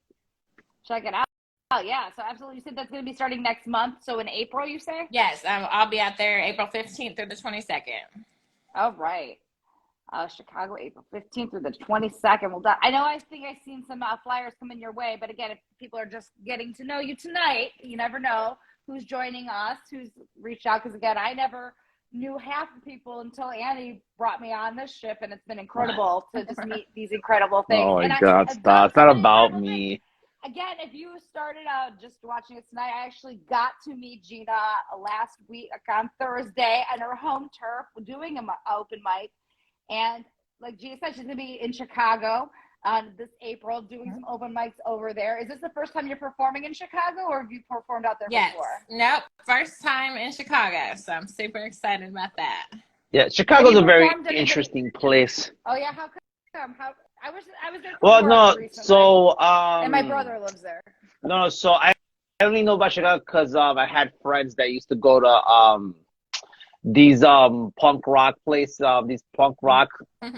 Check it out. Oh, yeah. So absolutely. You said that's going to be starting next month. So in April, you say? Yes. I'll be out there April 15th through the 22nd. All right. Chicago, April 15th through the 22nd. Well, I think I've seen some flyers coming your way. But again, if people are just getting to know you tonight, you never know who's joining us, who's reached out. Because again, I never knew half the people until Annie brought me on this ship. And it's been incredible to just meet these incredible things. Oh, my God. Stop. It's not about me. Again, if you started out just watching it tonight, I actually got to meet Gina last week on Thursday on her home turf doing an open mic. And like Gina said, she's going to be in Chicago this April doing some open mics over there. Is this the first time you're performing in Chicago, or have you performed out there before? Nope. First time in Chicago. So I'm super excited about that. Yeah, Chicago's a very interesting place. Oh, yeah? How come? I was there. Well, no, recently, so and my brother lives there. No, so I only know about Chicago because I had friends that used to go to these punk rock places, these punk rock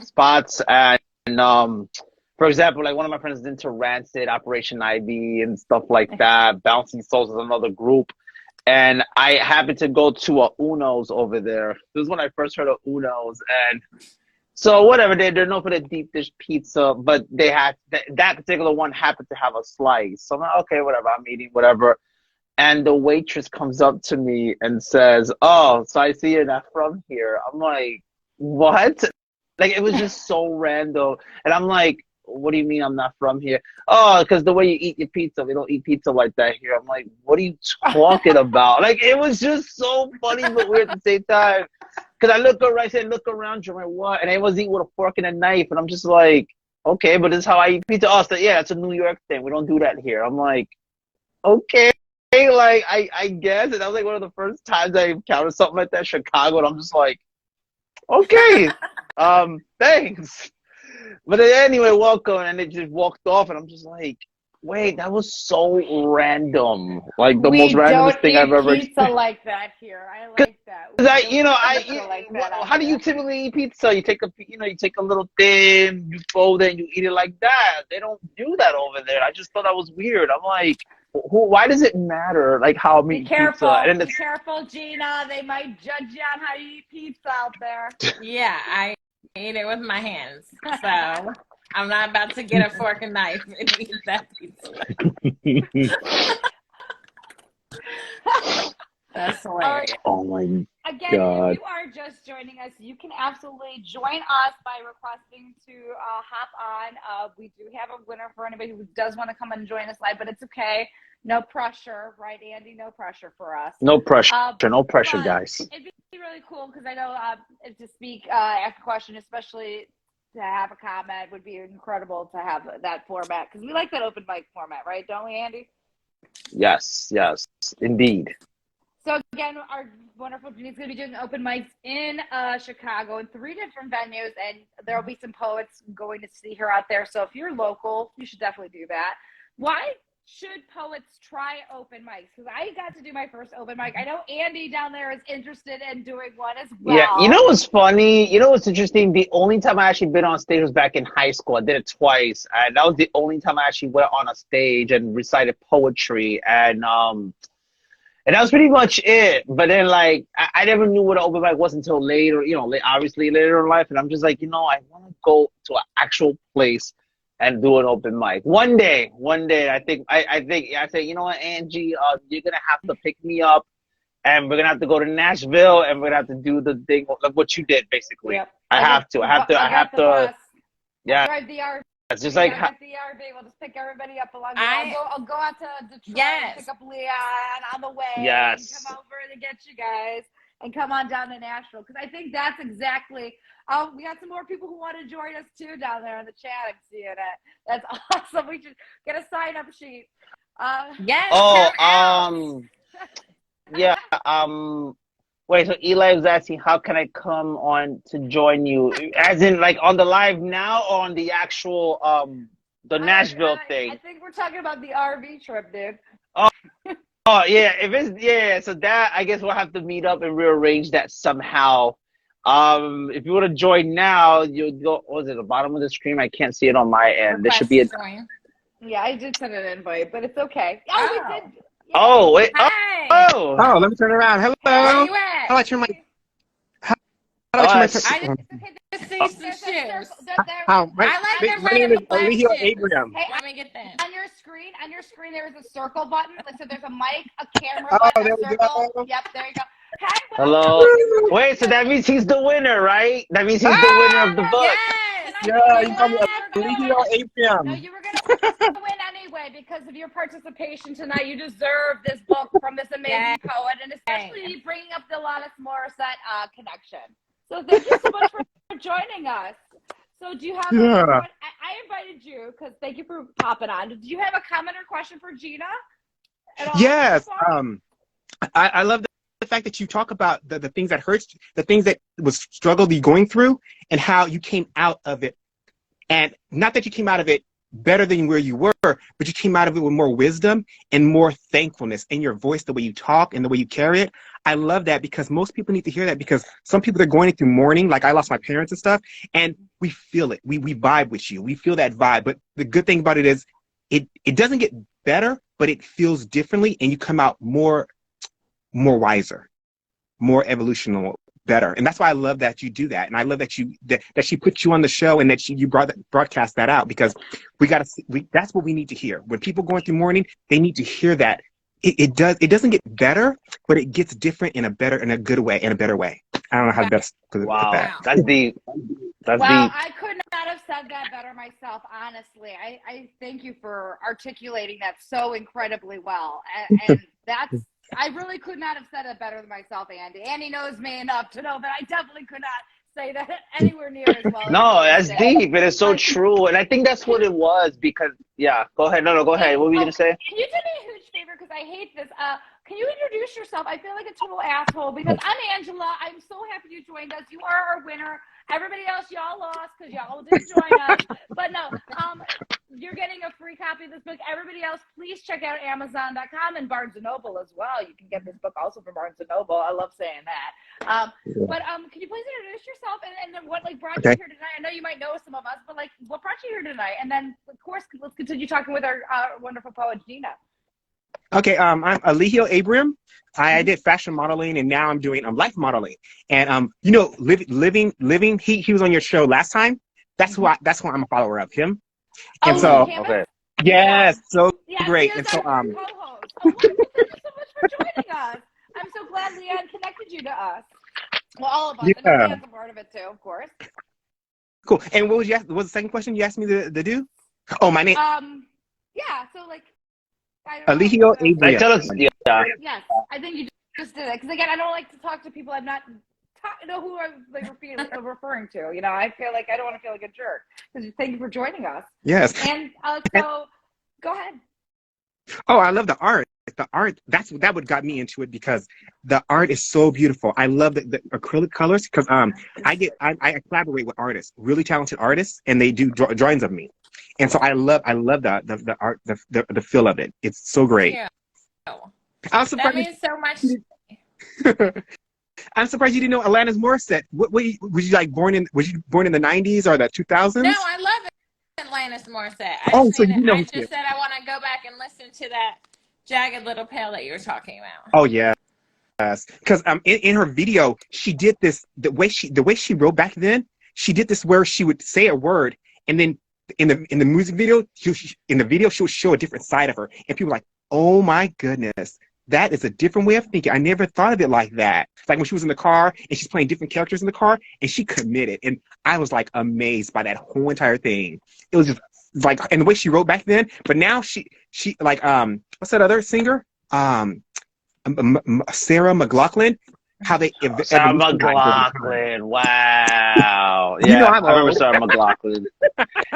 spots, and for example, like one of my friends is into Rancid, Operation Ivy, and stuff like that. Bouncing Souls is another group, and I happened to go to a Uno's over there. This is when I first heard of Uno's, and so whatever, they're known for the deep dish pizza, but they had that particular one happened to have a slice. So I'm like, okay, whatever, I'm eating whatever. And the waitress comes up to me and says, "Oh, so I see you're not from here." I'm like, what? Like, it was just so random. And I'm like, what do you mean I'm not from here? Oh, because the way you eat your pizza, we don't eat pizza like that here. I'm like, what are you talking about? Like, it was just so funny but weird at the same time. Because I said, look around you, I'm like, what? And I was eating with a fork and a knife. And I'm just like, okay, but this is how I eat pizza. Oh, so yeah, that's a New York thing. We don't do that here. I'm like, okay. Like, I guess. And that was like one of the first times I encountered something like that in Chicago. And I'm just like, okay, thanks. But anyway, welcome. And it just walked off. And I'm just like, wait, that was so random. Like the most randomest thing I've ever experienced. Pizza like that here. I like that. How do you typically eat pizza? You take a little thin, you fold it, and you eat it like that. They don't do that over there. I just thought that was weird. I'm like, why does it matter? Like how I'm eating pizza? Be careful, Gina. They might judge you on how you eat pizza out there. Yeah, I eat it with my hands. So I'm not about to get a fork and knife and eat that pizza. That's hilarious. Oh my Again, God. if you are just joining us, you can absolutely join us by requesting to hop on. We do have a winner for anybody who does want to come and join us live, but it's okay. No pressure, right, Andy? No pressure for us. No pressure. No pressure, guys. It'd be really cool because I know to speak, ask a question, especially to have a comment, would be incredible to have that format because we like that open mic format, right? Don't we, Andy? Yes, indeed. So again, our wonderful Janine's going to be doing open mics in Chicago in 3 different venues, and there will be some poets going to see her out there. So if you're local, you should definitely do that. Why should poets try open mics? Because I got to do my first open mic. I know Andy down there is interested in doing one as well. Yeah, you know what's funny? You know what's interesting? The only time I actually been on stage was back in high school. I did it twice, and that was the only time I actually went on a stage and recited poetry, and that was pretty much it. But then, like, I never knew what an open mic was until later, obviously later in life. And I'm just like, I want to go to an actual place and do an open mic. One day, I say, you know what, Angie, you're going to have to pick me up and we're going to have to go to Nashville and we're going to have to do the thing, like what you did, basically. Yep. I have to. Yeah. Drive the RV. It's just like at the RV. We'll just pick everybody up along the way. I'll go out to Detroit and pick up Leon on the way. Yes. And come over to get you guys and come on down to Nashville. Because I think that's exactly we got some more people who want to join us too down there in the chat. I'm seeing it. That's awesome. We should get a sign up sheet. Yes. Oh, yeah. Wait, so Eli was asking, how can I come on to join you? As in, like, on the live now or on the actual, the Nashville thing? I think we're talking about the RV trip, dude. Oh, yeah. So that, I guess we'll have to meet up and rearrange that somehow. If you want to join now, you'll go, what was it, the bottom of the screen? I can't see it on my end. There should be a... Yeah, I did send an invite, but it's okay. Oh, we did. Yeah. Oh, wait. Hi. Oh, let me turn around. Hello. Where you at? How do I turn my... I just see some shoes. My name is Alihio Abraham. Hey, let me get that. On your screen, there is a circle button. So there's a mic, a camera button, there a we circle. go. Yep, there you go. Hi, hello. Wait, so that means he's the winner, right? That means he's the winner of the book. Yes. Yeah, you call me Alihio Abraham. No, you were going to win anyway because of your participation tonight. You deserve this book from this amazing poet, and especially bringing up the Alanis Morissette connection. So thank you so much for joining us. So do you have I invited you because thank you for popping on. Do you have a comment or question for Gina at all? Yes. I love the fact that you talk about the things that hurts, the things that was struggle you're going through and how you came out of it. And not that you came out of it better than where you were, but you came out of it with more wisdom and more thankfulness in your voice, the way you talk and the way you carry it. I love that because most people need to hear that because some people are going through mourning, like I lost my parents and stuff, and we feel it. We vibe with you. We feel that vibe. But the good thing about it is it doesn't get better, but it feels differently, and you come out more wiser, more evolutional, better. And that's why I love that you do that. And I love that that she put you on the show and that you broadcast that out because that's what we need to hear. When people going through mourning, they need to hear that. It doesn't get better, but it gets different in a good way, in a better way. I don't know how to best put that. That's deep. That's deep. I could not have said that better myself, honestly. I thank you for articulating that so incredibly well. And that's, I really could not have said it better than myself, Andy. Andy knows me enough to know that I definitely could not say that anywhere near as well. No, that's deep. It is so true. And I think that's what it was because, go ahead. No, go ahead. What were you going to say? You did me a huge favor because I hate this. Can you introduce yourself? I feel like a total asshole because I'm Angela. I'm so happy you joined us. You are our winner. Everybody else, y'all lost because y'all didn't join us. But no, you're getting a free copy of this book. Everybody else, please check out Amazon.com and Barnes & Noble as well. You can get this book also from Barnes & Noble. I love saying that. But can you please introduce yourself and then what brought you here tonight? I know you might know some of us, but what brought you here tonight? And then, of course, let's continue talking with our wonderful poet, Gina. Okay, I'm Alihio Abram. I did fashion modeling, and now I'm doing life modeling. And living. He was on your show last time. That's why I'm a follower of him. And yes, so great. And so co-host. Oh, wonderful! Thank you so much for joining us. I'm so glad Leanne connected you to us. Well, all of us. Yeah. And Leanne's a part of it too, of course. Cool. And what was the second question you asked me to do? Oh, my name. Yeah. So Alihio Abram. Tell us. Yeah. Yes, I think you just did it. Because again, I don't like to talk to people I'm not know who I'm referring to. I feel like I don't want to feel like a jerk. Thank you for joining us. Yes. And so, go ahead. Oh, I love the art. The art, that what got me into it because the art is so beautiful. I love the acrylic colors because I collaborate with artists, really talented artists, and they do drawings of me. And so I love the art, the feel of it. It's so great. Yeah. That means so much. I'm surprised you didn't know Alanis Morissette. Was you born in the 90s or the 2000s? No, I love Alanis Morissette. I just said I want to go back and listen to that Jagged Little Pill that you were talking about. Oh yeah. Because in her video, she did this the way she wrote back then. She did this where she would say a word, and then in the music video, she would show a different side of her, and people were like, "Oh my goodness, that is a different way of thinking. I never thought of it like that." Like when she was in the car and she's playing different characters in the car, and she committed, and I was amazed by that whole entire thing. It was just and the way she wrote back then. But now she what's that other singer? Sarah McLachlan. How they Sarah McLachlan. Wow. Yeah, I remember Sarah McLachlan.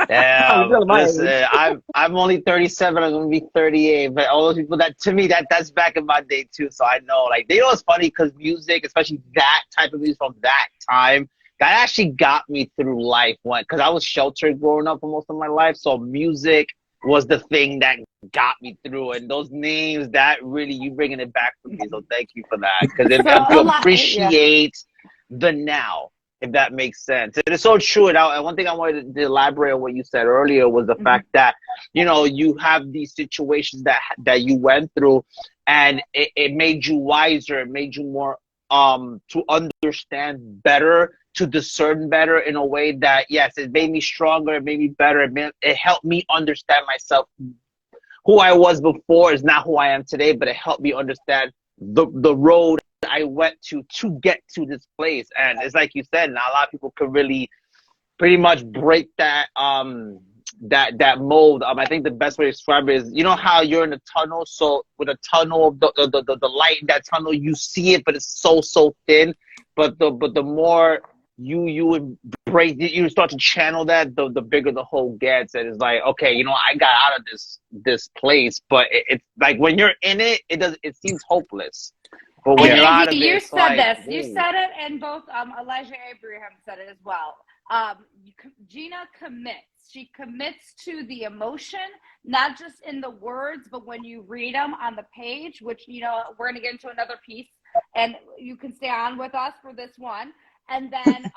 Yeah, listen, I'm only 37. I'm gonna be 38. But all those people that's back in my day too. So I know, it's funny because music, especially that type of music from that time, that actually got me through life. Because I was sheltered growing up for most of my life, so music was the thing that got me through, and those names that really you bringing it back for me. So thank you for that, because you appreciate the now, if that makes sense. It is so true. And one thing I wanted to elaborate on what you said earlier was the fact that you have these situations that you went through, and it made you wiser. It made you more to understand better, to discern better in a way that, yes, it made me stronger, it made me better, it helped me understand myself. Who I was before is not who I am today, but it helped me understand the road I went to get to this place. And it's like you said, not a lot of people can really pretty much break that that mold. I think the best way to describe it is, how you're in a tunnel, so with a tunnel, the light in that tunnel, you see it, but it's so thin. But the more you embrace it, you start to channel that, the bigger the hole gets. And it's like, okay, I got out of this place, but it's like when you're in it, it seems hopeless. But when you're out of it, you said this. You said it, and both Elijah Abraham said it as well. Gina commits. She commits to the emotion, not just in the words, but when you read them on the page, which, we're going to get into another piece, and you can stay on with us for this one. And then,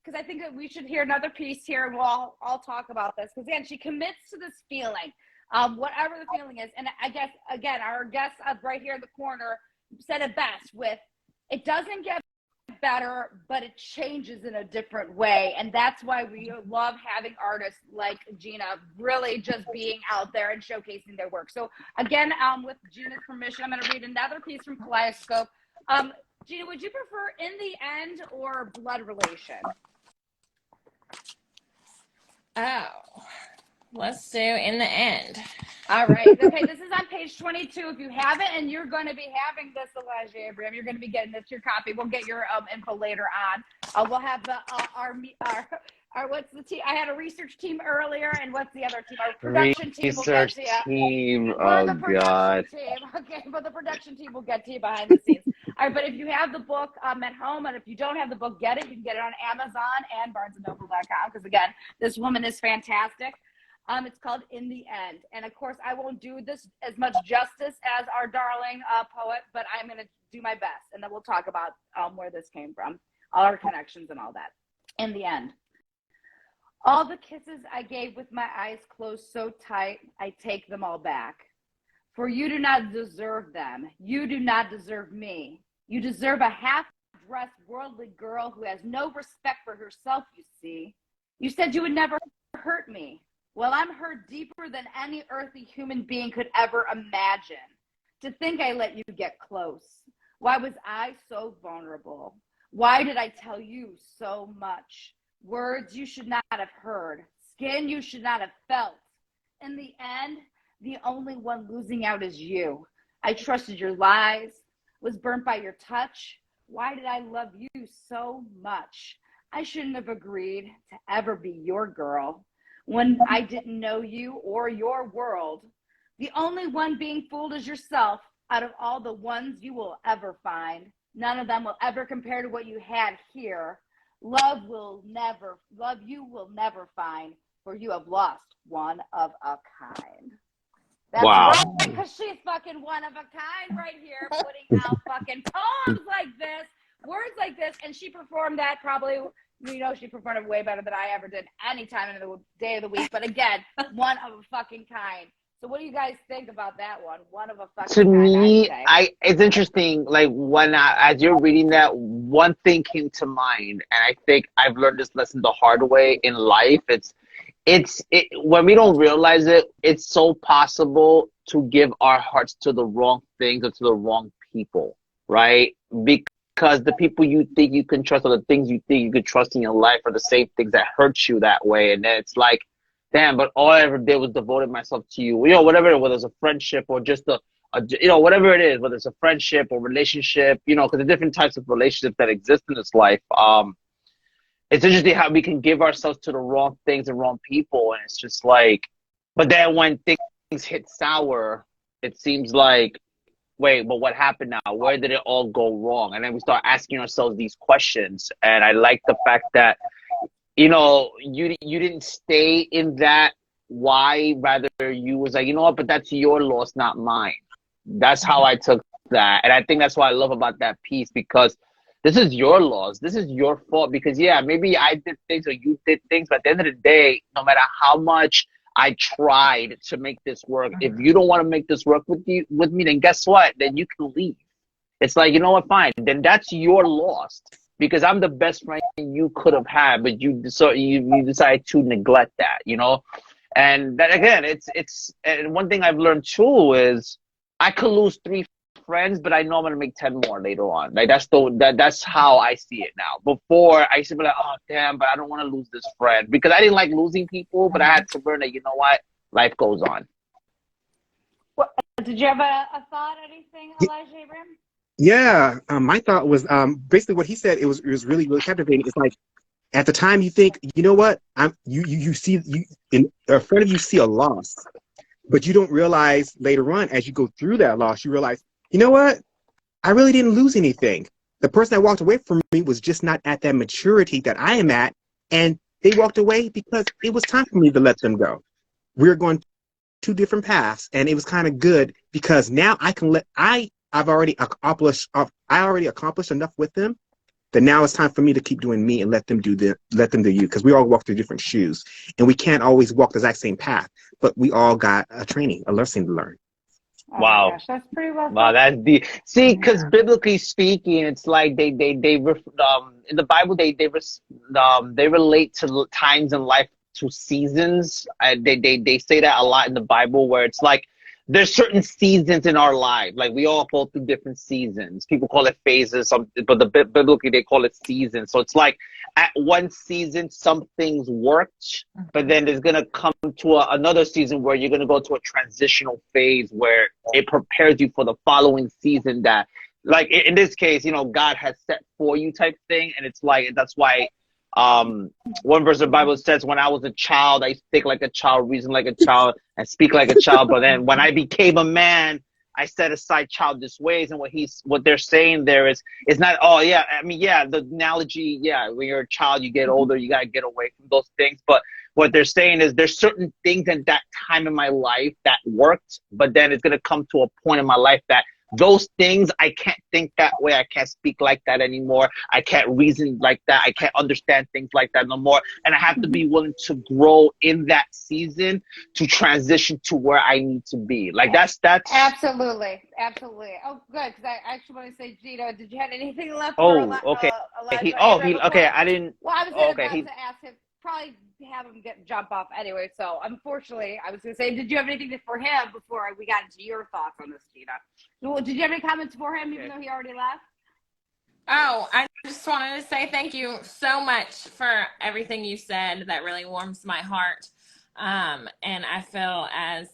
because I think that we should hear another piece here, and we'll all talk about this. Because, again, she commits to this feeling, whatever the feeling is. And I guess, again, our guest right here in the corner said it best with, it doesn't get better, but it changes in a different way. And that's why we love having artists like Gina really just being out there and showcasing their work. So again, with Gina's permission, I'm going to read another piece from Kaleidoscope. Gina, would you prefer In the End or Blood Relation? Oh, let's do In the End. All right. Okay, this is on page 22. If you have it, and you're going to be having this, Elijah Abraham, you're going to be getting this, your copy. We'll get your info later on. We'll have All right, what's the team? I had a research team earlier, and what's the other team? Our production team will get Research to you. team. We're Oh the production God. team. Okay, but the production team will get to you behind the scenes. All right, but if you have the book at home, and if you don't have the book, get it. You can get it on Amazon and BarnesandNoble.com, because again, this woman is fantastic. It's called In the End. And of course, I won't do this as much justice as our darling poet, but I'm going to do my best. And then we'll talk about where this came from, all our connections and all that. In the end. All the kisses I gave with my eyes closed so tight, I take them all back. For you do not deserve them. You do not deserve me. You deserve a half-dressed worldly girl who has no respect for herself, you see. You said you would never hurt me. Well, I'm hurt deeper than any earthly human being could ever imagine. To think I let you get close. Why was I so vulnerable? Why did I tell you so much? Words you should not have heard. Skin you should not have felt. In the end, the only one losing out is you. I trusted your lies, was burnt by your touch. Why did I love you so much? I shouldn't have agreed to ever be your girl when I didn't know you or your world. The only one being fooled is yourself. Out of all the ones you will ever find, none of them will ever compare to what you had here. Love you will never find, for you have lost one of a kind. That's Wow. right, because she's fucking one of a kind right here, putting out fucking poems like this, words like this, and she performed that probably, she performed it way better than I ever did any time in the day of the week. But again, one of a fucking kind. So what do you guys think about that one? One of a fucking To kind, me, I'd say. it's interesting. Like as you're reading that, one thing came to mind, and I think I've learned this lesson the hard way in life. It's when we don't realize it, it's so possible to give our hearts to the wrong things or to the wrong people, right? Because the people you think you can trust or the things you think you could trust in your life are the same things that hurt you that way. And then it's like, damn, but all I ever did was devoted myself to you. Whatever it was, whether it's a friendship or just whatever it is, whether it's a friendship or relationship, because the different types of relationships that exist in this life. It's interesting how we can give ourselves to the wrong things and wrong people. And it's just like, but then when things hit sour, it seems like, wait, but what happened now? Where did it all go wrong? And then we start asking ourselves these questions. And I like the fact that, you didn't stay in that why, rather you was like, you know what, but that's your loss, not mine. That's how I took that. And I think that's what I love about that piece, because this is your loss. This is your fault, because yeah, maybe I did things or you did things, but at the end of the day, no matter how much I tried to make this work, if you don't want to make this work with me, then guess what? Then you can leave. It's like, you know what, fine. Then that's your loss, because I'm the best friend you could have had, but you decide to neglect that, And that, again, and one thing I've learned too is I could lose 3 friends, but I know I'm gonna make 10 more later on. Like that's how I see it now. Before I used to be like, oh damn, but I don't want to lose this friend, because I didn't like losing people, but I had to learn that, you know what, life goes on. Well, did you have a thought, anything, Elijah Abraham? Yeah, my thought was basically what he said. It was really, really captivating. It's like at the time you think, you know what, you see in front of you see a loss, but you don't realize later on as you go through that loss, you realize, you know what, I really didn't lose anything. The person that walked away from me was just not at that maturity that I am at, and they walked away because it was time for me to let them go. We're going 2 different paths, and it was kind of good because now I can I've already accomplished enough with them that now it's time for me to keep doing me and let them do you, because we all walk through different shoes and we can't always walk the exact same path, but we all got a lesson to learn. Oh Wow. Gosh, that's pretty well Wow, that's deep. See, because biblically speaking, it's like in the Bible they relate to times in life to seasons. They say that a lot in the Bible, where it's like there's certain seasons in our life. Like we all go through different seasons. People call it phases, but biblically they call it seasons. So it's like at one season some things worked, but then there's gonna come to another season where you're gonna go to a transitional phase where it prepares you for the following season that, like in this case, God has set for you type thing. And it's like that's why One verse of the Bible says, when I was a child, I think like a child, reason like a child, and speak like a child. But then when I became a man, I set aside childish ways. And what they're saying there is not, oh yeah, I mean, yeah, the analogy, yeah, when you're a child, you get older, you got to get away from those things. But what they're saying is there's certain things at that time in my life that worked, but then it's going to come to a point in my life that those things, I can't think that way. I can't speak like that anymore. I can't reason like that. I can't understand things like that no more. And I have to be willing to grow in that season to transition to where I need to be. Like that's absolutely. Oh, good. Because I actually want to say, Gino, did you have anything left? Oh, okay. Okay. I didn't. Well, I was about to ask him. Probably have him jump off anyway. So unfortunately, I was going to say, did you have anything for him before we got into your thoughts on this, Gina? Well, did you have any comments for him, even though he already left? Oh, I just wanted to say thank you so much for everything you said. That really warms my heart. And I feel as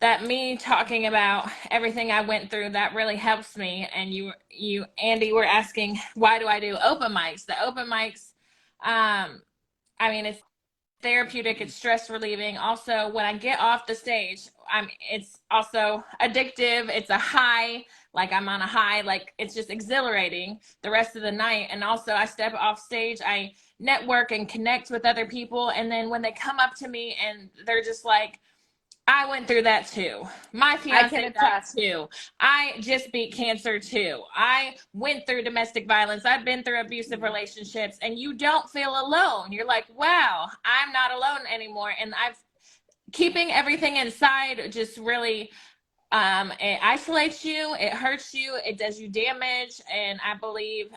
that me talking about everything I went through, that really helps me. And you, Andy, were asking, why do I do open mics? The open mics, I mean, it's therapeutic, it's stress relieving. Also, when I get off the stage, it's also addictive. It's a high, like I'm on a high, like it's just exhilarating the rest of the night. And also I step off stage, I network and connect with other people. And then when they come up to me and they're just like, I went through that too. My fiance died too. I just beat cancer too. I went through domestic violence. I've been through abusive relationships, and you don't feel alone. You're like, wow, I'm not alone anymore. And keeping everything inside just really, it isolates you, it hurts you, it does you damage. And I believe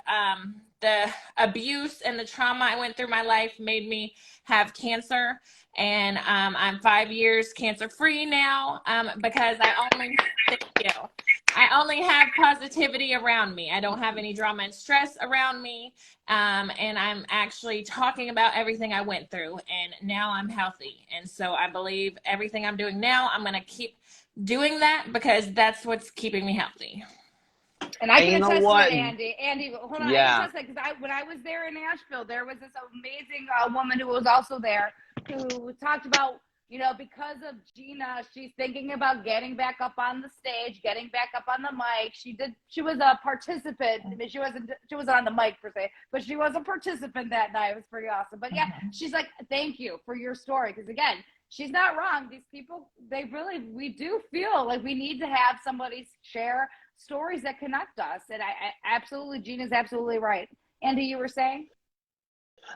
the abuse and the trauma I went through my life made me have cancer. And I'm 5 years cancer free now because I only have positivity around me. I don't have any drama and stress around me. And I'm actually talking about everything I went through, and now I'm healthy. And so I believe everything I'm doing now, I'm going to keep doing that because that's what's keeping me healthy. And I can attest to it, Andy. Andy, hold on. Yeah. I can attest to that because when I was there in Nashville, there was this amazing woman who was also there who talked about, you know, because of Gina, she's thinking about getting back up on the stage, getting back up on the mic. She was a participant. I mean, she wasn't on the mic per se, but she was a participant that night. It was pretty awesome. But yeah, she's like, thank you for your story. Because again, she's not wrong. These people, we do feel like we need to have somebody share stories that connect us. And I absolutely, Gina's absolutely right. Andy, you were saying?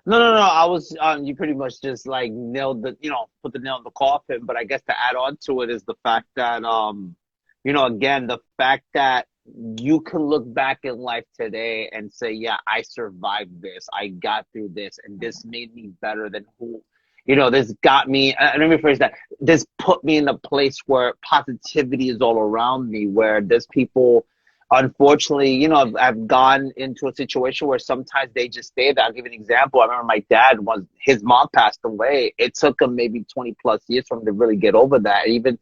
No. I was, you pretty much just like nailed put the nail in the coffin. But I guess to add on to it is the fact that, again, the fact that you can look back in life today and say, yeah, I survived this. I got through this, and this made me better than who, this got me, let me rephrase that. This put me in a place where positivity is all around me, where there's people, unfortunately, I've gone into a situation where sometimes they just stay there. I'll give you an example. I remember my dad, his mom passed away. It took him maybe 20 plus years for him to really get over that, even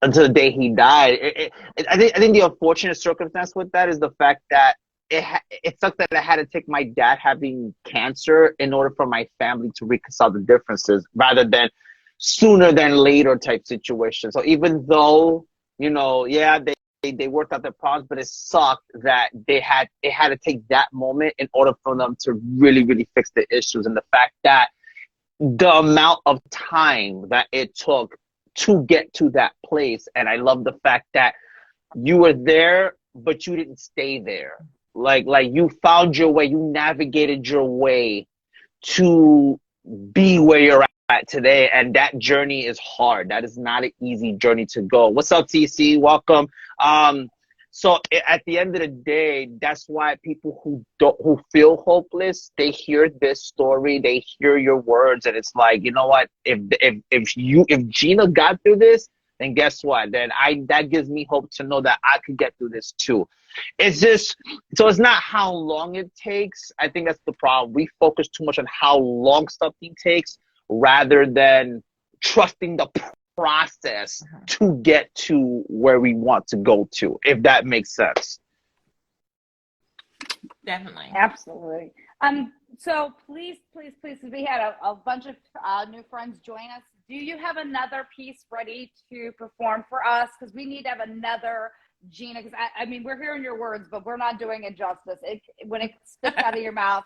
until the day he died. I think the unfortunate circumstance with that is the fact that it sucked that I had to take my dad having cancer in order for my family to reconcile the differences rather than sooner than later type situation. So even though, they worked out their problems, but it sucked that it had to take that moment in order for them to really, really fix the issues. And the fact that the amount of time that it took to get to that place. And I love the fact that you were there, but you didn't stay there. Like you found your way, you navigated your way to be where you're at today. And that journey is hard. That is not an easy journey to go. What's up, TC? Welcome. So at the end of the day, that's why people who feel hopeless, they hear this story, they hear your words, and it's like, you know what? If Gina got through this, then guess what? Then that gives me hope to know that I could get through this too. It's not how long it takes. I think that's the problem. We focus too much on how long something takes rather than trusting the process to get to where we want to go to, if that makes sense. Definitely. Absolutely. So please, we had a bunch of new friends join us. Do you have another piece ready to perform for us? Because we need to have another Gina. Because I mean, we're hearing your words, but we're not doing it justice. When it spits out of your mouth.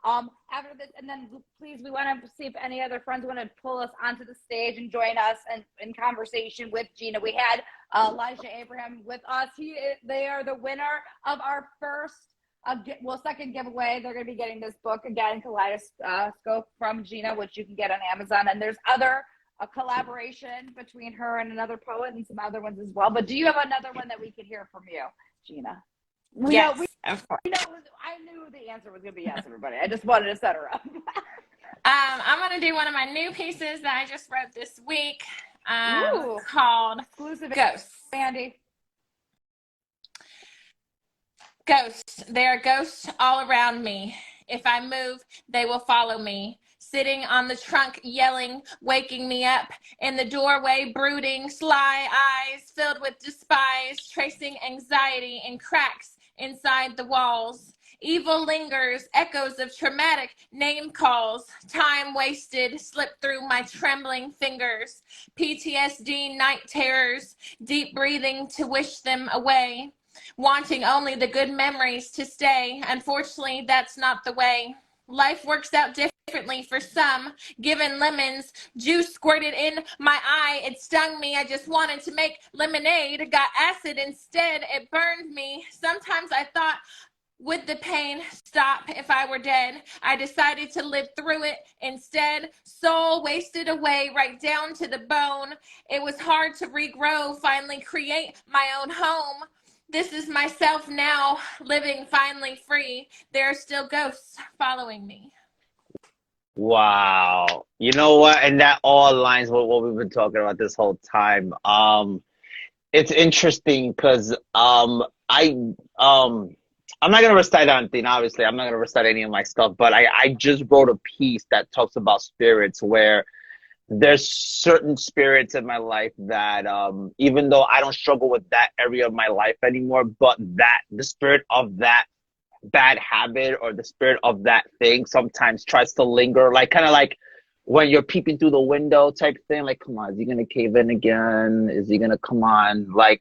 After this, and then please, we want to see if any other friends want to pull us onto the stage and join us and in conversation with Gina. We had Elijah Abraham with us. They are the winner of our first. Second giveaway. They're going to be getting this book again, Kaleidoscope from Gina, which you can get on Amazon. And there's a collaboration between her and another poet and some other ones as well. But do you have another one that we could hear from you, Gina? Yes, of course. I knew the answer was going to be yes, everybody. I just wanted to set her up. I'm going to do one of my new pieces that I just wrote this week called Exclusive Ghosts. Andy. Ghosts. There are ghosts all around me. If I move, they will follow me. Sitting on the trunk, yelling, waking me up. In the doorway, brooding, sly eyes filled with despise, tracing anxiety in cracks inside the walls. Evil lingers, echoes of traumatic name calls. Time wasted, slipped through my trembling fingers. PTSD night terrors, deep breathing to wish them away. Wanting only the good memories to stay. Unfortunately, that's not the way. Life works out differently for some. Given lemons, juice squirted in my eye. It stung me. I just wanted to make lemonade. Got acid instead. It burned me. Sometimes I thought, would the pain stop if I were dead? I decided to live through it instead. Soul wasted away right down to the bone. It was hard to regrow, finally create my own home. This is myself now, living finally free. There are still ghosts following me. Wow. You know what? And that all aligns with what we've been talking about this whole time. It's interesting because I'm not gonna recite anything, obviously. I'm not gonna recite any of my stuff, but I just wrote a piece that talks about spirits where there's certain spirits in my life that even though I don't struggle with that area of my life anymore, but that the spirit of that bad habit or the spirit of that thing sometimes tries to linger, like kind of like when you're peeping through the window type thing, like, come on, is he gonna cave in again? Is he gonna come on? Like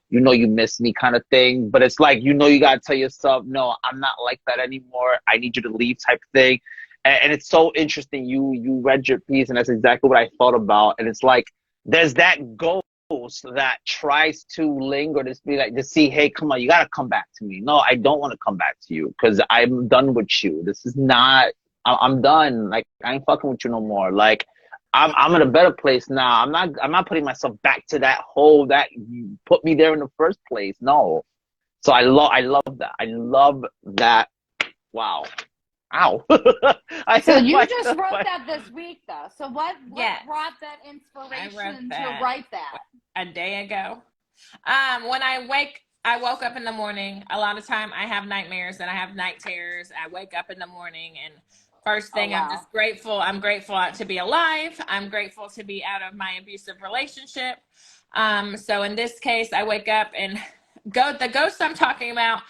you miss me kind of thing. But it's like, you gotta tell yourself, no, I'm not like that anymore. I need you to leave type thing. And it's so interesting. You read your piece, and that's exactly what I thought about. And it's like there's that ghost that tries to linger, to be like, to see, hey, come on, you gotta come back to me. No, I don't want to come back to you because I'm done with you. This is not. I'm done. Like, I ain't fucking with you no more. Like, I'm in a better place now. I'm not putting myself back to that hole that you put me there in the first place. No. So I love that. I love that. Wow. Ow. So you just wrote that this week, though. So what brought that inspiration to write that? A day ago. When I woke up in the morning. A lot of time I have nightmares and I have night terrors. I wake up in the morning and first thing, I'm just grateful. I'm grateful to be alive. I'm grateful to be out of my abusive relationship. So in this case, I wake up and the ghost I'm talking about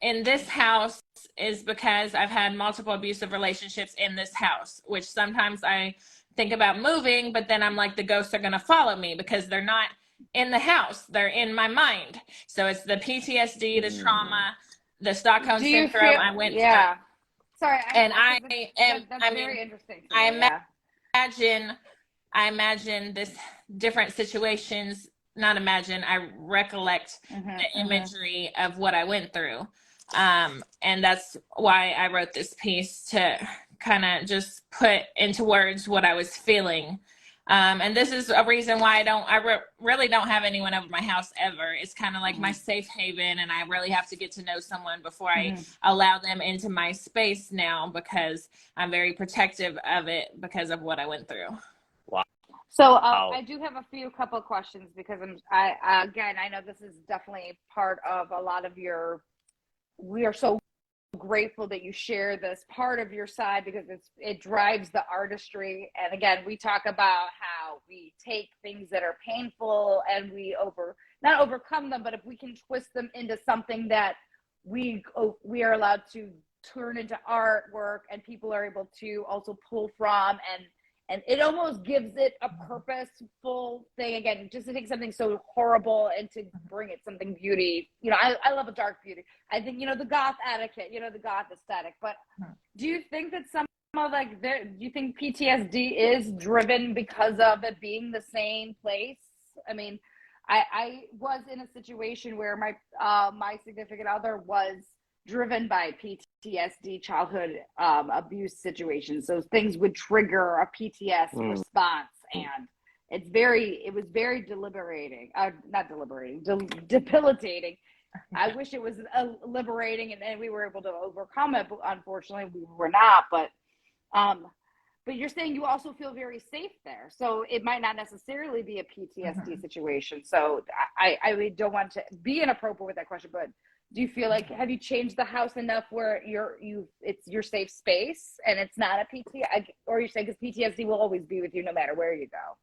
in this house is because I've had multiple abusive relationships in this house, which sometimes I think about moving, but then I'm like, the ghosts are going to follow me because they're not in the house. They're in my mind. So it's the PTSD, the trauma, the Stockholm syndrome I went through. Sorry. That's very interesting. I imagine this different situations, I recollect the imagery of what I went through. And that's why I wrote this piece, to kind of just put into words what I was feeling. And this is a reason why I really don't have anyone over my house ever. It's kind of like my safe haven, and I really have to get to know someone before I allow them into my space now, because I'm very protective of it because of what I went through. Wow. So I do have a couple of questions, because I know this is definitely part of a lot of we are so grateful that you share this part of your side, because it drives the artistry. And again, we talk about how we take things that are painful and we not overcome them, but if we can twist them into something that we are allowed to turn into artwork, and people are able to also pull from, and it almost gives it a purposeful thing. Again, just to take something so horrible and to bring it something beauty. You know, I love a dark beauty. I think, you know, the goth etiquette, you know, the goth aesthetic. But do you think that some of like, do you think PTSD is driven because of it being the same place? I mean, I was in a situation where my significant other was driven by PTSD, childhood abuse situations. So things would trigger a PTS response, and it was very debilitating. I wish it was liberating, and we were able to overcome it, but unfortunately we were not. But you're saying you also feel very safe there, so it might not necessarily be a PTSD situation. So I really don't want to be inappropriate with that question, but do you feel like, have you changed the house enough where it's your safe space and it's not a PTSD, or you're saying because PTSD will always be with you no matter where you go?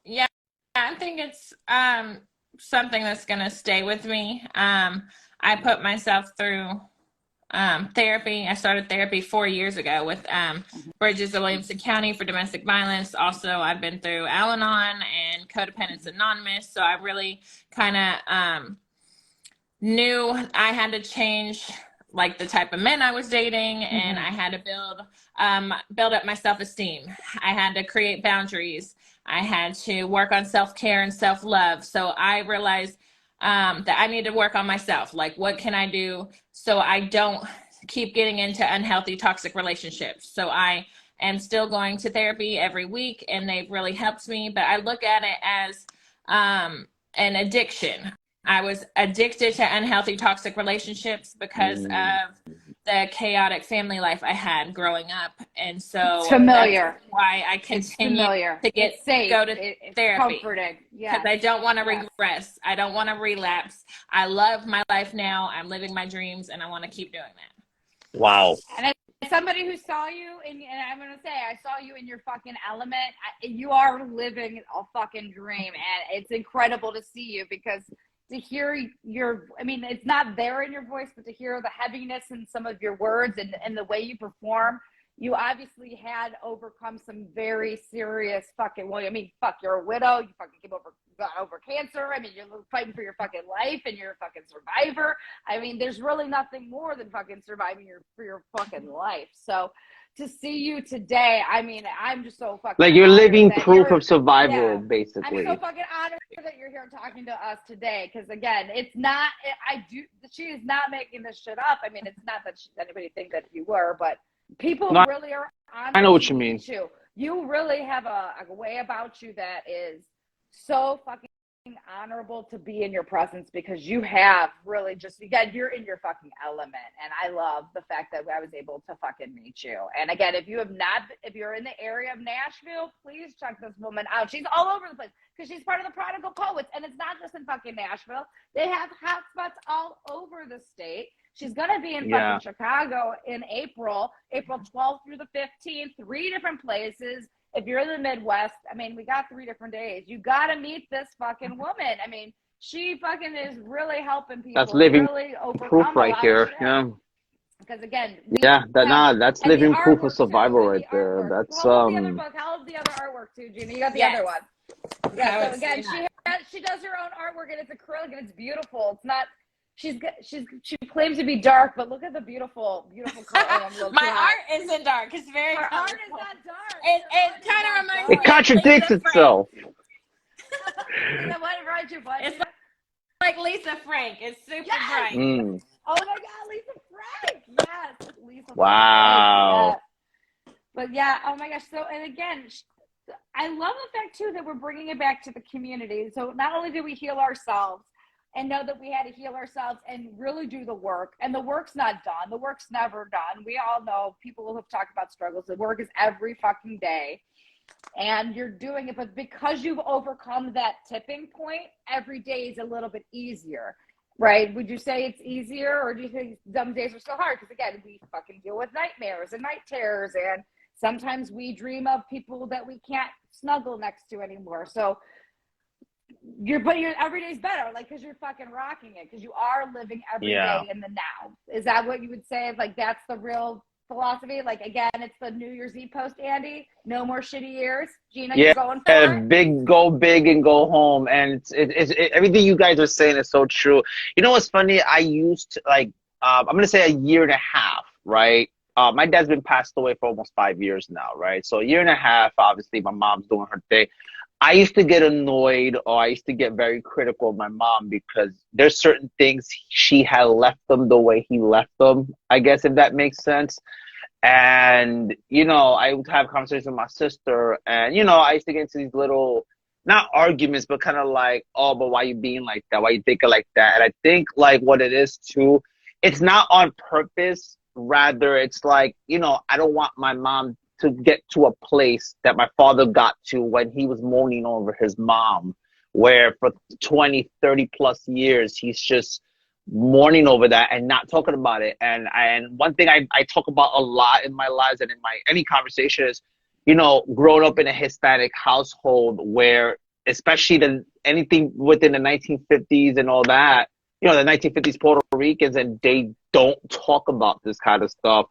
Yeah, I think it's something that's going to stay with me. I put myself through therapy. I started therapy 4 years ago with Bridges of Williamson County for domestic violence. Also, I've been through Al-Anon and Codependence Anonymous. So I really kind of knew I had to change like the type of men I was dating, and I had to build up my self-esteem. I had to create boundaries. I had to work on self-care and self-love. So I realized that I need to work on myself. Like, what can I do so I don't keep getting into unhealthy, toxic relationships? So I am still going to therapy every week, and they've really helped me. But I look at it as an addiction. I was addicted to unhealthy, toxic relationships because of the chaotic family life I had growing up. And so it's familiar. That's why I continue to go to therapy. Comforting. Because I don't want to regress. I don't want to relapse. I love my life now. I'm living my dreams, and I want to keep doing that. Wow. And as somebody who saw you, and I'm going to say, I saw you in your fucking element. You are living a fucking dream, and it's incredible to see you, because to hear it's not there in your voice, but to hear the heaviness in some of your words and the way you perform, you obviously had overcome some very serious you're a widow, you fucking got over cancer. I mean, you're fighting for your fucking life, and you're a fucking survivor. I mean, there's really nothing more than fucking surviving for your fucking life. So to see you today, I mean, I'm just so fucking like you're living proof of survival, basically. I'm so fucking honored that you're here talking to us today, because again, she is not making this shit up. I mean, it's not that anybody think that you were, but people really are honored. I know what you mean. You really have a way about you that is so fucking honorable to be in your presence, because you have really just, again, you're in your fucking element, and I love the fact that I was able to fucking meet you. And again, if you're in the area of Nashville, please check this woman out. She's all over the place, because she's part of the Prodigal Poets, and it's not just in fucking Nashville. They have hotspots all over the state. She's gonna be in fucking Chicago in April 12th through the 15th, 3 different places. If you're in the Midwest, I mean, we got 3 different days. You got to meet this fucking woman. I mean, she fucking is really helping people. That's living really proof right here. Yeah. Because again, that's living proof of survival right there. That's How is the other artwork too, Gina? You got the other one. Yeah. So again, she does her own artwork, and it's acrylic, and it's beautiful. It's not. She claims to be dark, but look at the beautiful color. My art isn't dark. It's very colorful. Art is not dark. It kind of reminds me. It contradicts itself. It's like Lisa Frank. It's super bright. Oh my God, Lisa Frank! Yes, Lisa. Wow. Frank. Yes. But yeah, oh my gosh. So, and again, I love the fact too that we're bringing it back to the community. So not only do we heal ourselves, and know that we had to heal ourselves and really do the work. And the work's not done. The work's never done. We all know, people who have talked about struggles, the work is every fucking day. And you're doing it, but because you've overcome that tipping point, every day is a little bit easier, right? Would you say it's easier, or do you think some days are still hard? Because again, we fucking deal with nightmares and night terrors, and sometimes we dream of people that we can't snuggle next to anymore. So but your every day's better, like, because you're fucking rocking it, because you are living every day in the now. Is that what you would say? Like, that's the real philosophy? Like, again, it's the New Year's Eve post, Andy. No more shitty years. Gina, you're going for it? Go big and go home. And it's everything you guys are saying is so true. You know what's funny? I used to, like, I'm going to say a year and a half, right? My dad's been passed away for almost 5 years now, right? So a year and a half, obviously, my mom's doing her thing. I used to get annoyed, or I used to get very critical of my mom because there's certain things she had left them the way he left them, I guess, if that makes sense. And, you know, I would have conversations with my sister, and, you know, I used to get into these little, not arguments, but kind of like, oh, but why you being like that? Why you thinking like that? And I think, like, what it is, too, it's not on purpose. Rather, it's like, you know, I don't want my mom to get to a place that my father got to when he was moaning over his mom, where for 20, 30 plus years, he's just mourning over that and not talking about it. And one thing I talk about a lot in my lives and in my any conversation is, you know, growing up in a Hispanic household where, especially anything within the 1950s and all that, you know, the 1950s Puerto Ricans, and they don't talk about this kind of stuff.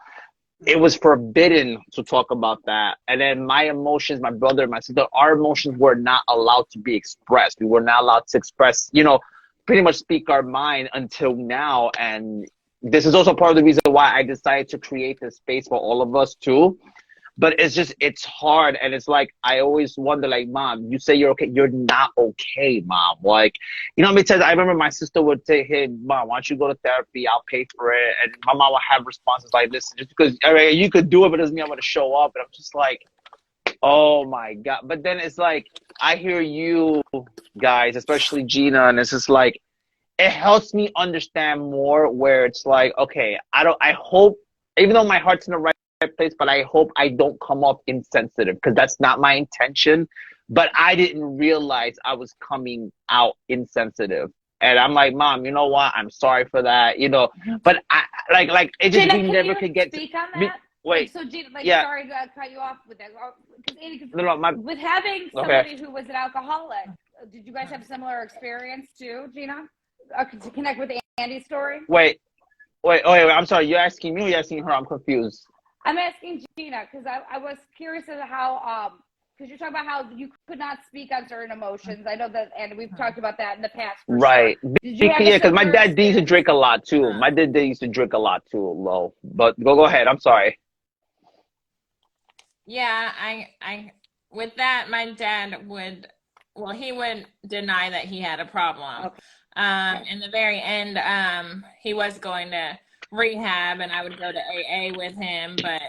It was forbidden to talk about that. And then my emotions, my brother and my sister, our emotions were not allowed to be expressed. We were not allowed to express, you know, pretty much speak our mind until now. And this is also part of the reason why I decided to create this space for all of us too. But it's hard. And it's like, I always wonder, like, Mom, you say you're okay. You're not okay, Mom. Like, you know how many times I remember my sister would say, hey, Mom, why don't you go to therapy? I'll pay for it. And my mom would have responses like this. Just because, all right, you could do it, but it doesn't mean I'm going to show up. And I'm just like, oh, my God. But then it's like, I hear you guys, especially Gina, and it's just like, it helps me understand more where it's like, okay, I hope, even though my heart's in the right place, but I hope I don't come off insensitive, because that's not my intention. But I didn't realize I was coming out insensitive, and I'm like, Mom, you know what? I'm sorry for that, you know. But I like it just, Gina, we never could get speak on that? Wait, so Gina, yeah. Sorry to cut you off with that. Andy, No, with having somebody who was an alcoholic, did you guys have similar experience too, Gina? To connect with Andy's story? Wait, I'm sorry. You're asking me or you're asking her? I'm confused. I'm asking Gina because I was curious as to how, because you're talking about how you could not speak on certain emotions. I know that, and we've talked about that in the past. Right. Sure. Yeah, because my dad used to drink a lot too. My dad used to drink a lot too, Lo. But go ahead. I'm sorry. Yeah, I with that, my dad he would deny that he had a problem. Okay. In the very end, he was going to rehab, and I would go to AA with him, but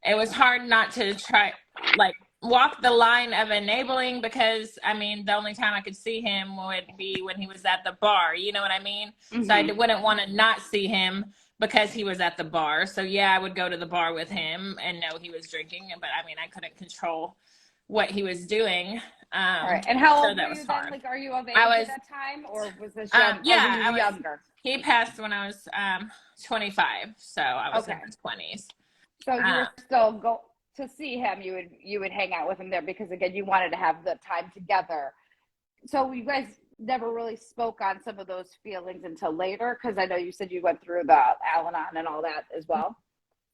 it was hard not to try, like, walk the line of enabling, because I mean, the only time I could see him would be when he was at the bar, you know what I mean? Mm-hmm. So I wouldn't want to not see him because he was at the bar. So yeah, I would go to the bar with him and know he was drinking, but I mean, I couldn't control what he was doing. All right. And how old were you then? Like, are you of age at that time, or was this young? Yeah, I was younger. He passed when I was 25, so I was in his 20s. So you were still to see him. You would hang out with him there because, again, you wanted to have the time together. So you guys never really spoke on some of those feelings until later, because I know you said you went through the Al-Anon and all that as well.